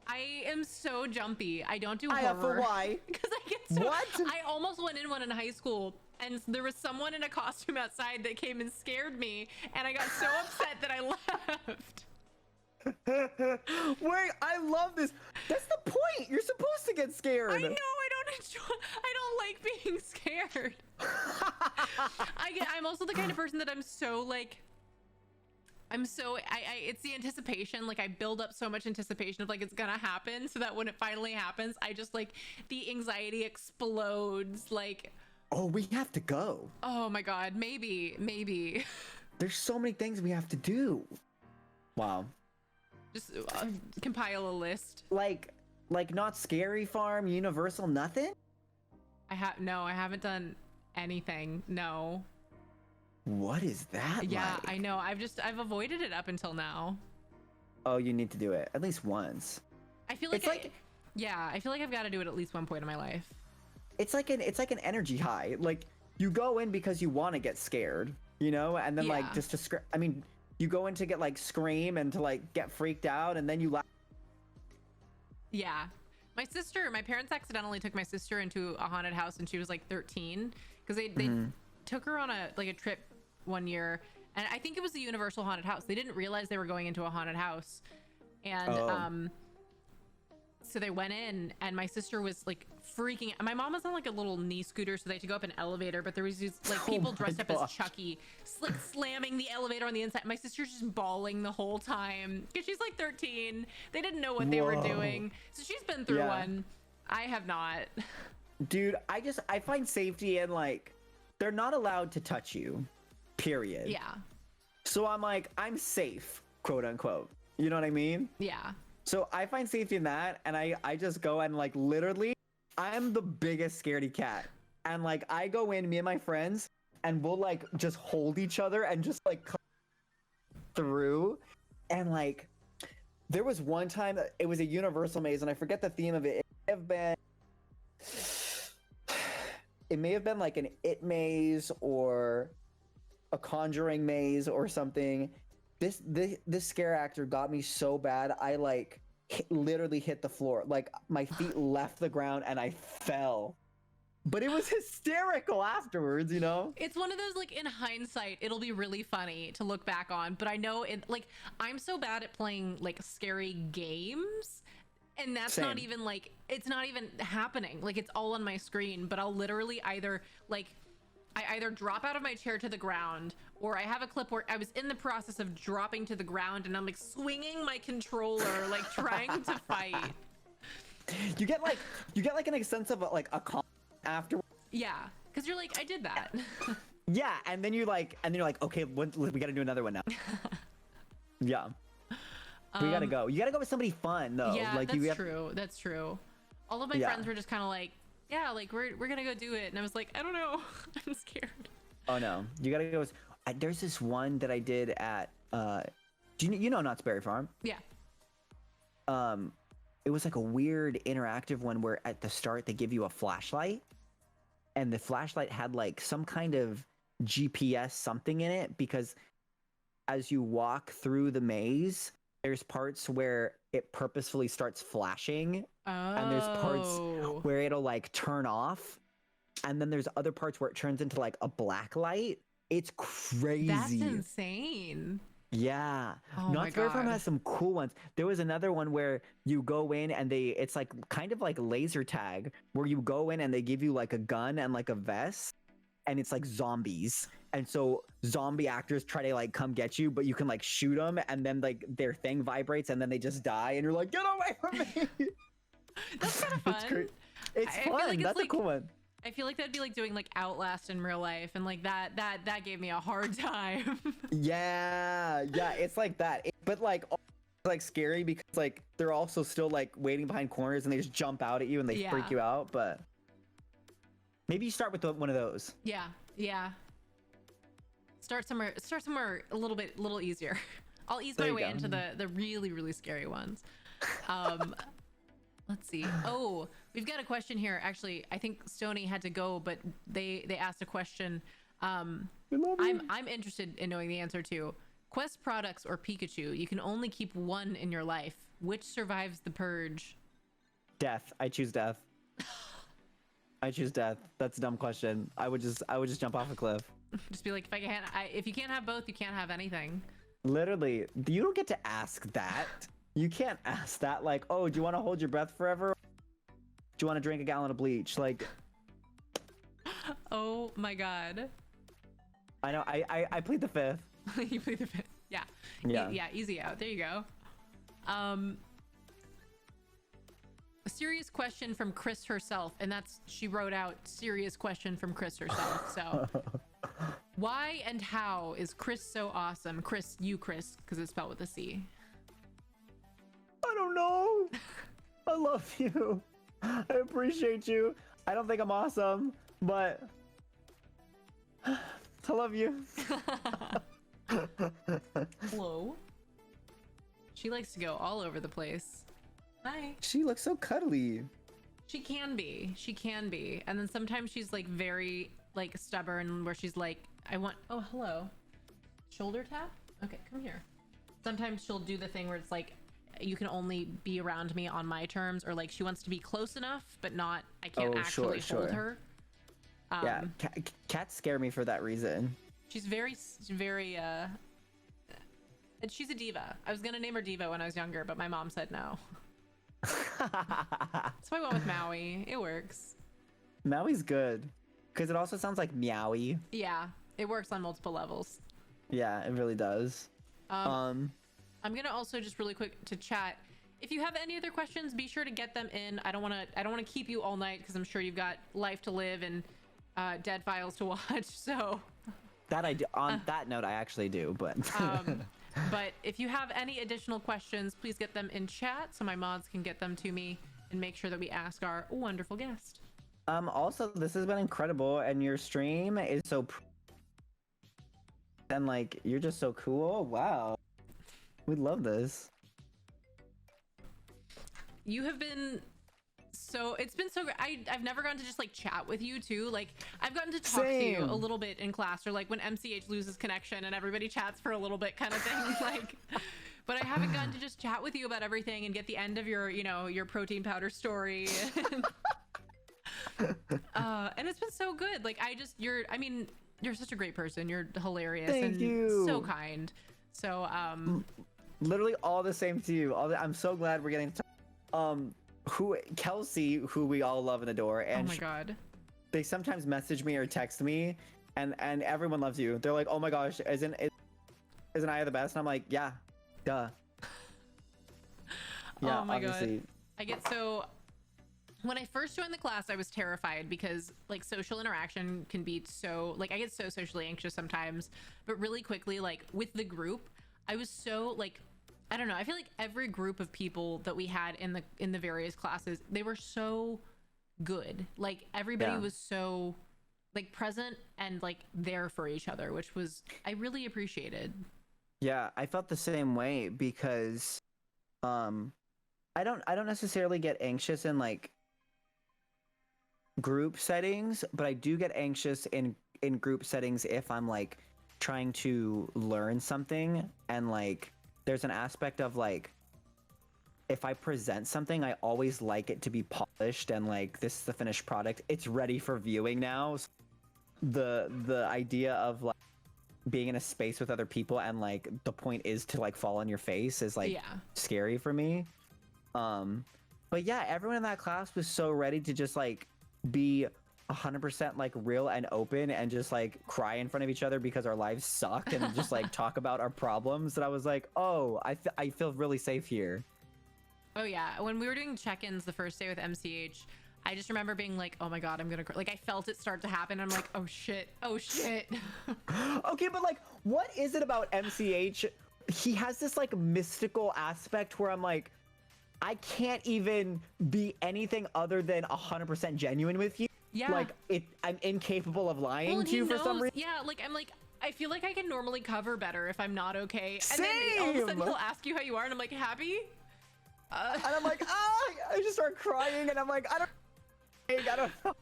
I am so jumpy. I don't do horror. Why? Because I get so. What? I almost went in one in high school, and there was someone in a costume outside that came and scared me, and I got so upset that I left. Wait, I love this. That's the point. You're supposed to get scared. I know. I don't like being scared. I'm also the kind of person that it's the anticipation. Like I build up so much anticipation of like it's gonna happen, so that when it finally happens, I just like the anxiety explodes. Like, oh, we have to go. Oh my god, maybe. There's so many things we have to do. Wow. Just compile a list. Like not Scary Farm, Universal, nothing? I haven't done anything. No. What is that? Yeah, like? I know. I've avoided it up until now. Oh, you need to do it at least once. I feel like I feel like I've got to do it at least one point in my life. It's like an energy high. Like you go in because you want to get scared, you know, and then like just to I mean, you go in to get like scream and to like get freaked out, and then you laugh. Yeah. My parents accidentally took my sister into a haunted house and she was like 13 because they took her on a trip one year, and I think it was the Universal haunted house. They didn't realize they were going into a haunted house, and so they went in, and my sister was like freaking out. My mom was on like a little knee scooter, so they had to go up an elevator, but there was these like people dressed up as Chucky like slamming the elevator on the inside. My sister's just bawling the whole time because she's like 13. They didn't know what they were doing, so she's been through one. I have not. Dude, I find safety in like they're not allowed to touch you, period. Yeah. So I'm like, I'm safe, quote unquote. You know what I mean? Yeah. So I find safety in that, and I just go and like literally, I'm the biggest scaredy cat. And like I go in, me and my friends, and we'll like just hold each other and just like come through. And like, there was one time, it was a Universal maze, and I forget the theme of it. It may have been like an It maze or a Conjuring maze or something. This scare actor got me so bad, I like literally hit the floor. Like my feet left the ground and I fell. But it was hysterical afterwards, you know? It's one of those, like, in hindsight, it'll be really funny to look back on. But I know, like, I'm so bad at playing, like, scary games. And that's not even, like, it's not even happening. Like, it's all on my screen. But I'll literally either, like, I either drop out of my chair to the ground, or I have a clip where I was in the process of dropping to the ground and I'm, like, swinging my controller, like, trying to fight. You get like an sense of, like, a after. Yeah, because you're like, I did that. Yeah, and then you're like, okay, we gotta do another one now. Yeah, we gotta go. You gotta go with somebody fun though. Yeah, like, that's true. That's true. All of my friends were just kind of like, yeah, like we're gonna go do it, and I was like, I don't know, I'm scared. Oh no, you gotta go with. There's this one that I did at. Do you know Knott's Berry Farm? Yeah. It was like a weird interactive one where at the start they give you a flashlight, and the flashlight had like some kind of GPS something in it, because as you walk through the maze, there's parts where it purposefully starts flashing, and there's parts where it'll like turn off, and then there's other parts where it turns into like a black light. It's crazy. That's insane. Yeah. Oh Knott's Berry Farm has some cool ones. There was another one where you go in and it's like kind of like laser tag, where you go in and they give you like a gun and like a vest, and it's like zombies. And so zombie actors try to like come get you, but you can like shoot them, and then like their thing vibrates and then they just die, and you're like, get away from me. That's kind of fun. It's fun. Like That's a cool one. I feel like that'd be like doing like Outlast in real life, and like that gave me a hard time. Yeah, it's like that, but like scary, because like they're also still like waiting behind corners and they just jump out at you and they freak you out. But maybe you start with one of those. Yeah, Yeah. Start somewhere a little easier. I'll ease There my you way go. into the really, really scary ones. Let's see. Oh, we've got a question here. Actually, I think Stony had to go, but they asked a question. I'm interested in knowing the answer to. Quest products or Pikachu? You can only keep one in your life. Which survives the purge? Death. I choose death. I choose death. That's a dumb question. I would just jump off a cliff. Just be like, if you can't have both, you can't have anything. Literally, you don't get to ask that. You can't ask that. Like, oh, do you want to hold your breath forever? Do you want to drink a gallon of bleach? Like, oh my god. I know. I plead the fifth. You plead the fifth. Yeah. Yeah. Yeah. Easy out. There you go. A serious question from Chris herself, and she wrote out serious question from Chris herself. So, why and how is Chris so awesome? Chris, because it's spelled with a C. I don't know. I love you. I appreciate you. I don't think I'm awesome, but I love you. Hello. She likes to go all over the place. Hi. She looks so cuddly. She can be. And then sometimes she's like very like stubborn where she's like, oh, hello. Shoulder tap? Okay, come here. Sometimes she'll do the thing where it's like, you can only be around me on my terms, or like she wants to be close enough, but not, I can't actually hold her. Yeah, cats scare me for that reason. She's very, and she's a diva. I was gonna name her Diva when I was younger, but my mom said no. So I went with Maui. It works. Maui's good, because it also sounds like meowy. Yeah, it works on multiple levels. Yeah, it really does. I'm gonna also just really quick to chat. If you have any other questions, be sure to get them in. I don't want to keep you all night because I'm sure you've got life to live and dead files to watch. So that I do. On that note, I actually do. But but if you have any additional questions, please get them in chat so my mods can get them to me and make sure that we ask our wonderful guest. Also, this has been incredible, and your stream is so. And like, you're just so cool. Wow. We love this. You have been it's been so great. I've never gotten to just like chat with you too. Like I've gotten to talk to you a little bit in class, or like when MCH loses connection and everybody chats for a little bit kind of thing. Like, but I haven't gotten to just chat with you about everything and get the end of your, your protein powder story. And it's been so good. Like you're such a great person. You're hilarious. Thank you. So kind. So literally all the same to you. I'm so glad we're getting to Kelsey, who we all love and adore, and oh my god, they sometimes message me or text me, and everyone loves you. They're like, oh my gosh, isn't I the best? And I'm like, yeah, duh. Yeah, oh my obviously. god. I get so when I first joined the class, I was terrified because like social interaction can be so like I get so socially anxious sometimes, but really quickly, like with the group, I was so like, I don't know. I feel like every group of people that we had in the various classes, they were so good. Like everybody was so like present and like there for each other, which was I really appreciated. Yeah, I felt the same way because I don't necessarily get anxious in like group settings, but I do get anxious in group settings if I'm like trying to learn something, and like there's an aspect of like if I present something, I always like it to be polished and like this is the finished product. It's ready for viewing now. So the idea of like being in a space with other people and like the point is to like fall on your face is like scary for me. But yeah, everyone in that class was so ready to just like be 100% like real and open and just like cry in front of each other because our lives suck and just like talk about our problems. That I was like, oh, I feel really safe here. Oh yeah, when we were doing check-ins the first day with MCH, I just remember being like, oh my god, I'm gonna cry. Like I felt it start to happen. I'm like, oh shit. Okay, but like, what is it about MCH? He has this like mystical aspect where I'm like, I can't even be anything other than 100% genuine with you. Yeah. Like I'm incapable of lying well, to you for some reason. Yeah, like I'm like I feel like I can normally cover better if I'm not okay. Same! And then all of a sudden he'll ask you how you are, and I'm like, happy? And I'm like, I just start crying, and I'm like, I don't know.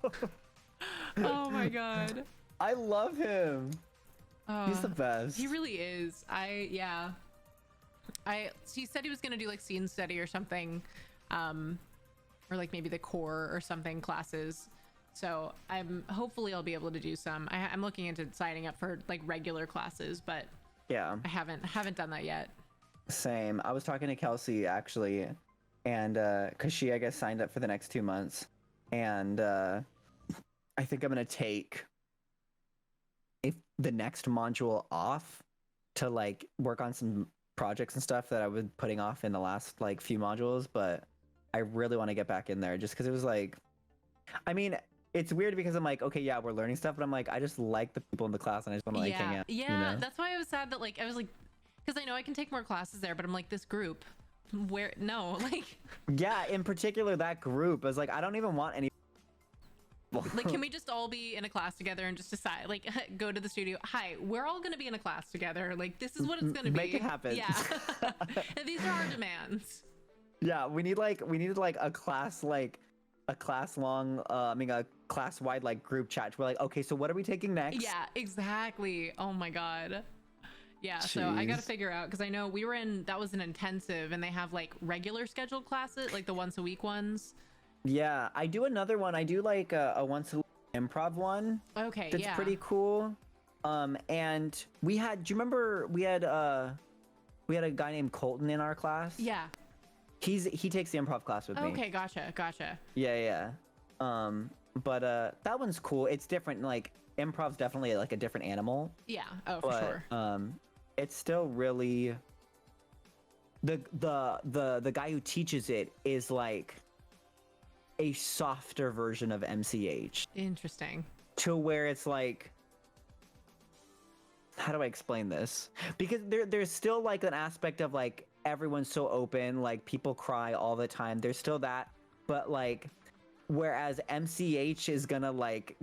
Oh my god. I love him. He's the best. He really is. He said he was gonna do like scene study or something, or like maybe the core or something classes. So hopefully I'll be able to do some. I'm looking into signing up for like regular classes, but yeah, I haven't done that yet. Same. I was talking to Kelsey actually, and because she, I guess, signed up for the next 2 months, and I think I'm gonna take the next module off to like work on some projects and stuff that I was putting off in the last like few modules, but I really want to get back in there just because it was like, I mean, it's weird because I'm like, okay, yeah, we're learning stuff, but I'm like, I just like the people in the class and I just want to like hang out. Yeah, you know? That's why I was sad that like I was like, because I know I can take more classes there, but I'm like, this group, where no, like. Yeah, in particular that group. I was like, I don't even want any. Like, can we just all be in a class together and just decide, like, go to the studio? Hi, we're all gonna be in a class together. Like, this is what it's gonna be. Make it happen. Yeah. And these are our demands. Yeah, we needed like a class long, a class wide like group chat. We're like, okay, so what are we taking next? Yeah, exactly. Oh my god. Yeah, Jeez. so I gotta figure out, because I know that was an intensive, and they have like regular scheduled classes, like the once a week ones. Yeah, I do another one. I do like a once a week improv one. Okay, that's pretty cool. And do you remember we had a guy named Colton in our class? Yeah. He takes the improv class with me. Okay, gotcha. Yeah. But that one's cool. It's different. Like improv's definitely like a different animal. Yeah. Oh, for sure. It's still really the guy who teaches it is like a softer version of MCH. Interesting. To where it's like, how do I explain this? Because there's still like an aspect of like everyone's so open, like people cry all the time. There's still that, but like, whereas MCH is gonna like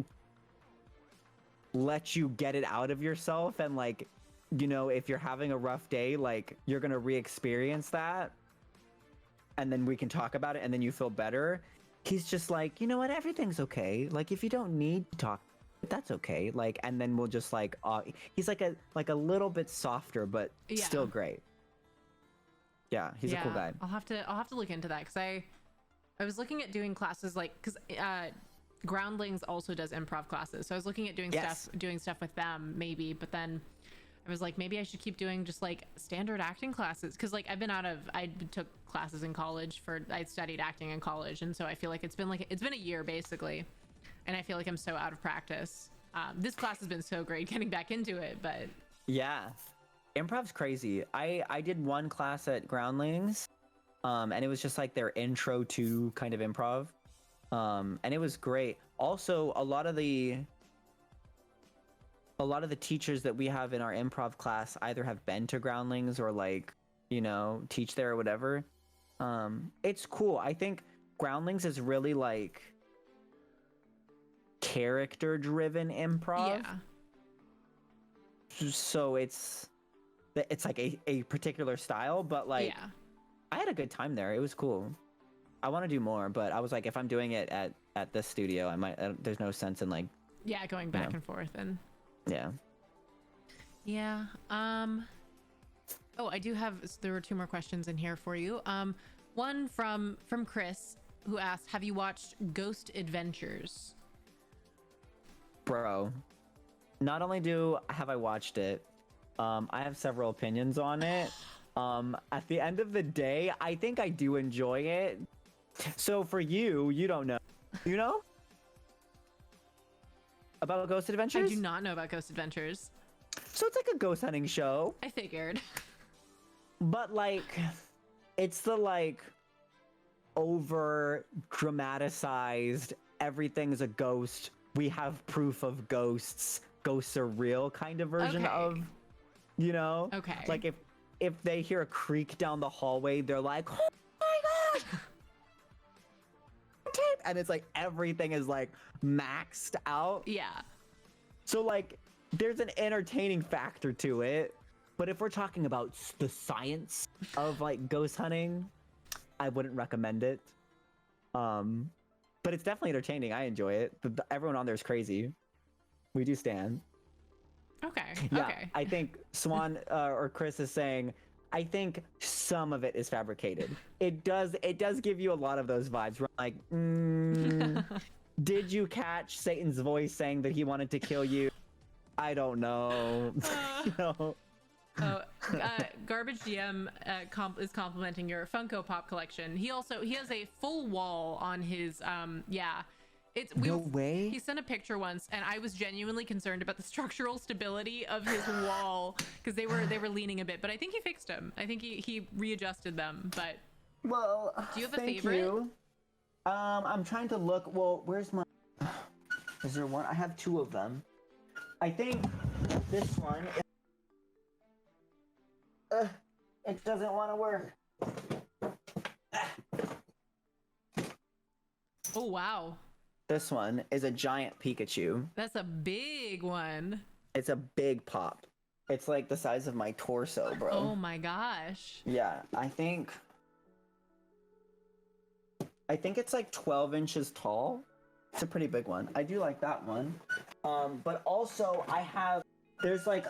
let you get it out of yourself, and like, you know, if you're having a rough day, like you're gonna re-experience that, and then we can talk about it, and then you feel better. He's just like, you know what, everything's okay. Like if you don't need to talk, that's okay. Like, and then we'll just like, he's like a little bit softer, but still great. Yeah, he's a cool guy. I'll have to look into that, because I was looking at doing classes like, because Groundlings also does improv classes, so I was looking at doing stuff with them maybe, but then I was like, maybe I should keep doing just like standard acting classes, because like I took classes in college I studied acting in college, and so I feel like it's been a year basically, and I feel like I'm so out of practice. This class has been so great getting back into it, but yeah, improv's crazy. I did one class at Groundlings, and it was just like their intro to kind of improv, and it was great. Also, a lot of the teachers that we have in our improv class either have been to Groundlings or like, you know, teach there or whatever. It's cool. I think Groundlings is really like character driven improv. Yeah. So it's like a particular style, but like I had a good time there. It was cool. I want to do more, but I was like, if I'm doing it at this studio, I might, there's no sense in like going back and forth. And yeah. Oh, there were 2 more questions in here for you. One from Chris, who asked, have you watched Ghost Adventures? Bro, not only have I watched it, I have several opinions on it. At the end of the day, I think I do enjoy it. So for you don't know. You know? About Ghost Adventures? I do not know about Ghost Adventures. So it's like a ghost hunting show. I figured. But like, it's the like over dramatized, everything's a ghost, we have proof of ghosts, ghosts are real kind of version of, you know? Okay. Like if they hear a creak down the hallway, they're like, oh my god! Tape and it's like everything is like maxed out. Yeah. So like there's an entertaining factor to it. But if we're talking about the science of like ghost hunting, I wouldn't recommend it. But it's definitely entertaining. I enjoy it. Everyone on there is crazy. We do stand. Okay. Yeah, Okay. I think Swan or Chris is saying, I think some of it is fabricated. It does give you a lot of those vibes. Where I'm like, did you catch Satan's voice saying that he wanted to kill you? I don't know. You know? Garbage DM is complimenting your Funko Pop collection. He has a full wall on his No way. He sent a picture once, and I was genuinely concerned about the structural stability of his wall because they were leaning a bit. But I think he fixed them. I think he readjusted them. But well, do you have a thank favorite? You. I'm trying to look. Well, where's my? Is there one? I have two of them. I think this one. It doesn't want to work. Oh wow. This one is a giant Pikachu. That's a big one. It's a big pop. It's like the size of my torso, bro. Oh my gosh. Yeah, I think it's like 12 inches tall. It's a pretty big one. I do like that one. But also there's like,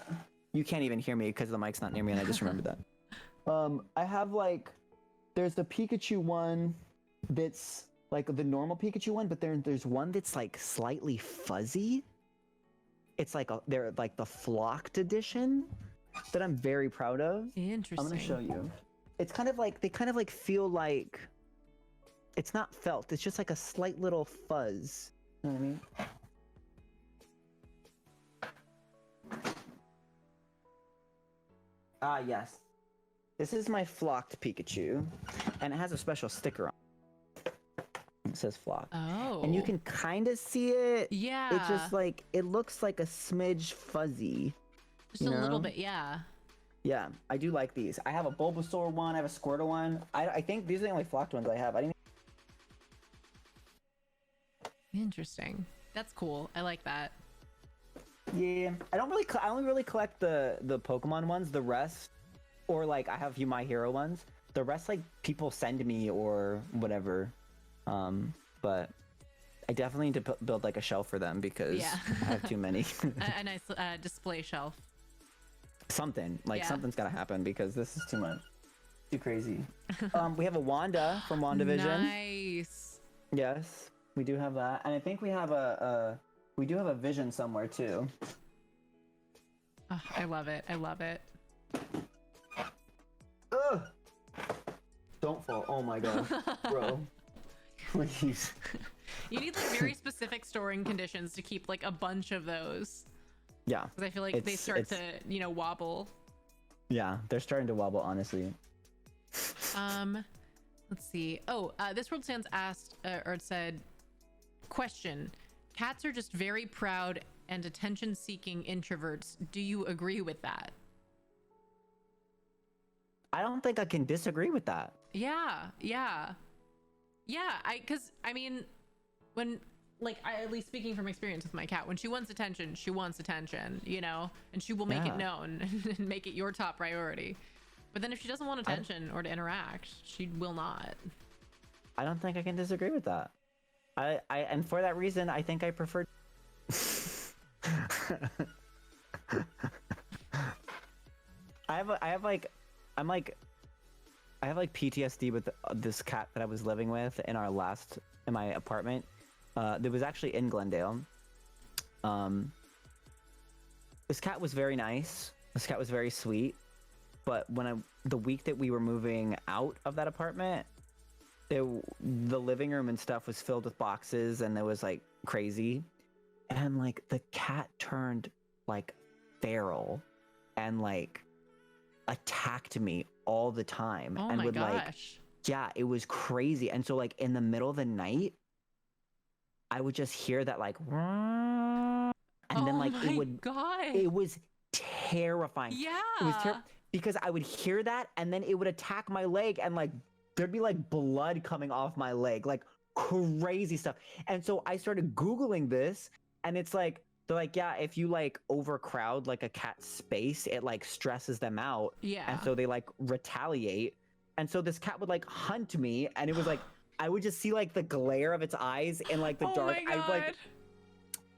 you can't even hear me because the mic's not near me and I just remembered that. I have like, there's the Pikachu one that's like the normal Pikachu one, but there's one that's like slightly fuzzy. It's like they're like the flocked edition that I'm very proud of. Interesting. I'm gonna show you. It's kind of like, they kind of like feel like, it's not felt, it's just like a slight little fuzz. You know what I mean? Ah, yes. This is my flocked Pikachu, and it has a special sticker on it. It says flock. Oh. And you can kind of see it. Yeah. It's just like, it looks like a smidge fuzzy. Just a little bit, yeah. Yeah, I do like these. I have a Bulbasaur one, I have a Squirtle one. I think these are the only flocked ones I have. I didn't. Interesting. That's cool. I like that. Yeah, I only really collect the Pokemon ones. The rest, or like I have a few My Hero ones. The rest, like people send me or whatever. But I definitely need to build like a shelf for them because I have too many. A nice display shelf. Something something's gotta happen because this is too much, too crazy. We have a Wanda from WandaVision. Nice. Yes, we do have that, and I think we have a Vision somewhere too. Oh, I love it. I love it. Ugh! Don't fall. Oh my god, bro. Please. You need like very specific storing conditions to keep like a bunch of those. Yeah. Because I feel like they start to, wobble. Yeah, they're starting to wobble, honestly. Let's see. Oh, This World Stands asked, or it said, question. Cats are just very proud and attention-seeking introverts. Do you agree with that? I don't think I can disagree with that. Yeah. Because I mean, when, like, at least speaking from experience with my cat, when she wants attention, and she will make it known and make it your top priority. But then if she doesn't want attention or to interact, she will not. I don't think I can disagree with that. And for that reason, I think I prefer. I have PTSD with this cat that I was living with in my apartment. That was actually in Glendale. This cat was very nice. This cat was very sweet. But the week that we were moving out of that apartment, the living room and stuff was filled with boxes and it was like crazy. And like the cat turned like feral and like attacked me all the time. Oh and my would gosh. It was crazy. And so like in the middle of the night, I would just hear that like, and then like it was terrifying. Yeah. It was because I would hear that and then it would attack my leg and like there'd be like blood coming off my leg, like crazy stuff. And so I started Googling this, and it's like, they're like, yeah, if you like overcrowd like a cat's space, it like stresses them out. Yeah. And so they like retaliate. And so this cat would like hunt me, and it was like, I would just see like the glare of its eyes in like the dark. My God. I like,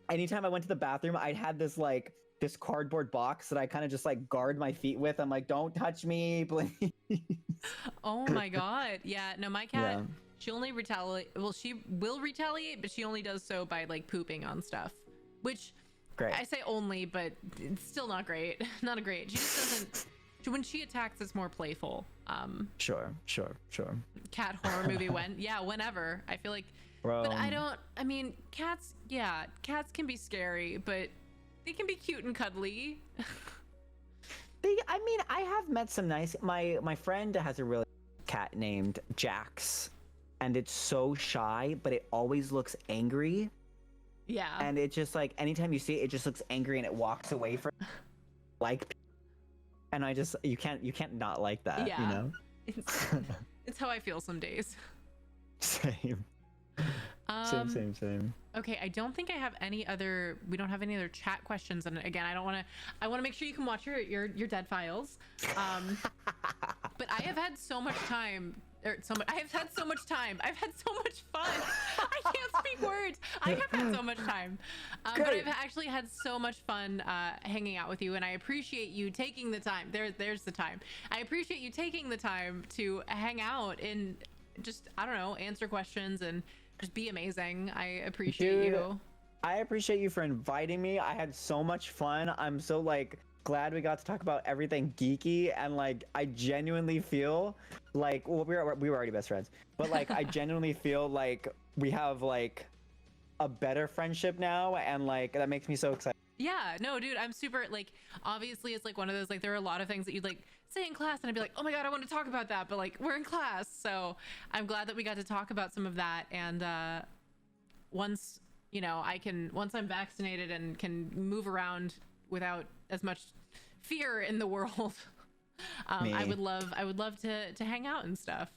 anytime I went to the bathroom, I had this like this cardboard box that I kind of just like guard my feet with. I'm like, don't touch me, please. Oh my God. Yeah. No, my cat, she only retaliate. Well, she will retaliate, but she only does so by like pooping on stuff, which Great. I say only, but it's still not great. Not a great. She just doesn't. When she attacks, it's more playful. Sure. Cat horror movie whenever. I feel like, Bro. but I mean, cats can be scary, but they can be cute and cuddly. I have met some nice. My friend has a really cat named Jax, and it's so shy, but it always looks angry. Yeah. And it just like anytime you see it, it just looks angry and it walks away from like. And I just you can't not like that. Yeah. You know. It's how I feel some days. Same. Same. Okay, I don't think I have any other. We don't have any other chat questions, and again, I want to make sure you can watch your dead files. But I have had so much time. I have had so much time. I've had so much fun. I can't speak words. I have had so much time. But I've actually had so much fun hanging out with you, and I appreciate you taking the time. There's the time. I appreciate you taking the time to hang out and just, I don't know, answer questions and just be amazing. I appreciate you. I appreciate you for inviting me. I had so much fun. I'm so like glad we got to talk about everything geeky, and like I genuinely feel like, well, we were already best friends, but like I genuinely feel like we have like a better friendship now, and like that makes me so excited. Yeah, no, dude, I'm super, like, obviously it's like one of those, like, there are a lot of things that you'd like say in class and I'd be like, oh my God, I want to talk about that, but like we're in class, so I'm glad that we got to talk about some of that. And once I'm vaccinated and can move around without as much fear in the world, I would love to hang out and stuff.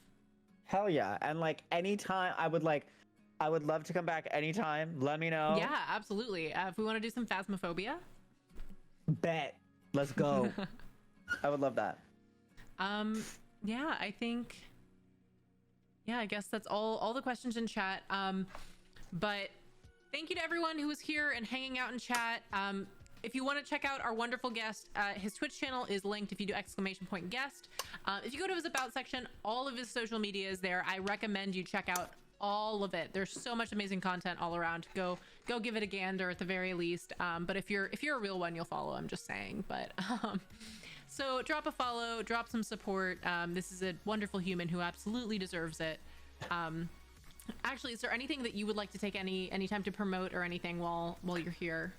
Hell yeah. And like anytime, I would love to come back anytime. Let me know. Yeah, absolutely. If we want to do some Phasmophobia, bet. Let's go. I would love that. Yeah, I think, I guess that's all the questions in chat. But thank you to everyone who was here and hanging out in chat. If you want to check out our wonderful guest, his Twitch channel is linked if you do !guest. If you go to his About section, all of his social media is there. I recommend you check out all of it. There's so much amazing content all around. Go give it a gander at the very least. But if you're a real one, you'll follow. I'm just saying. But so drop a follow, drop some support. This is a wonderful human who absolutely deserves it. Actually, is there anything that you would like to take any time to promote or anything while you're here?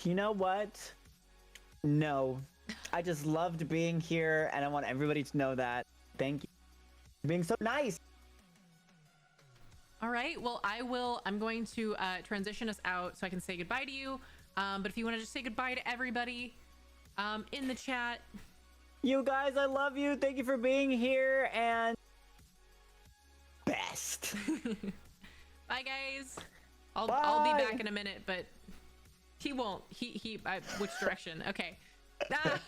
You know what? No. I just loved being here, and I want everybody to know that. Thank you for being so nice. All right. Well, I'm going to transition us out so I can say goodbye to you. But if you want to just say goodbye to everybody in the chat. You guys, I love you. Thank you for being here, and best. Bye, guys. I'll be back in a minute, but he won't. Which direction? Okay. Ah.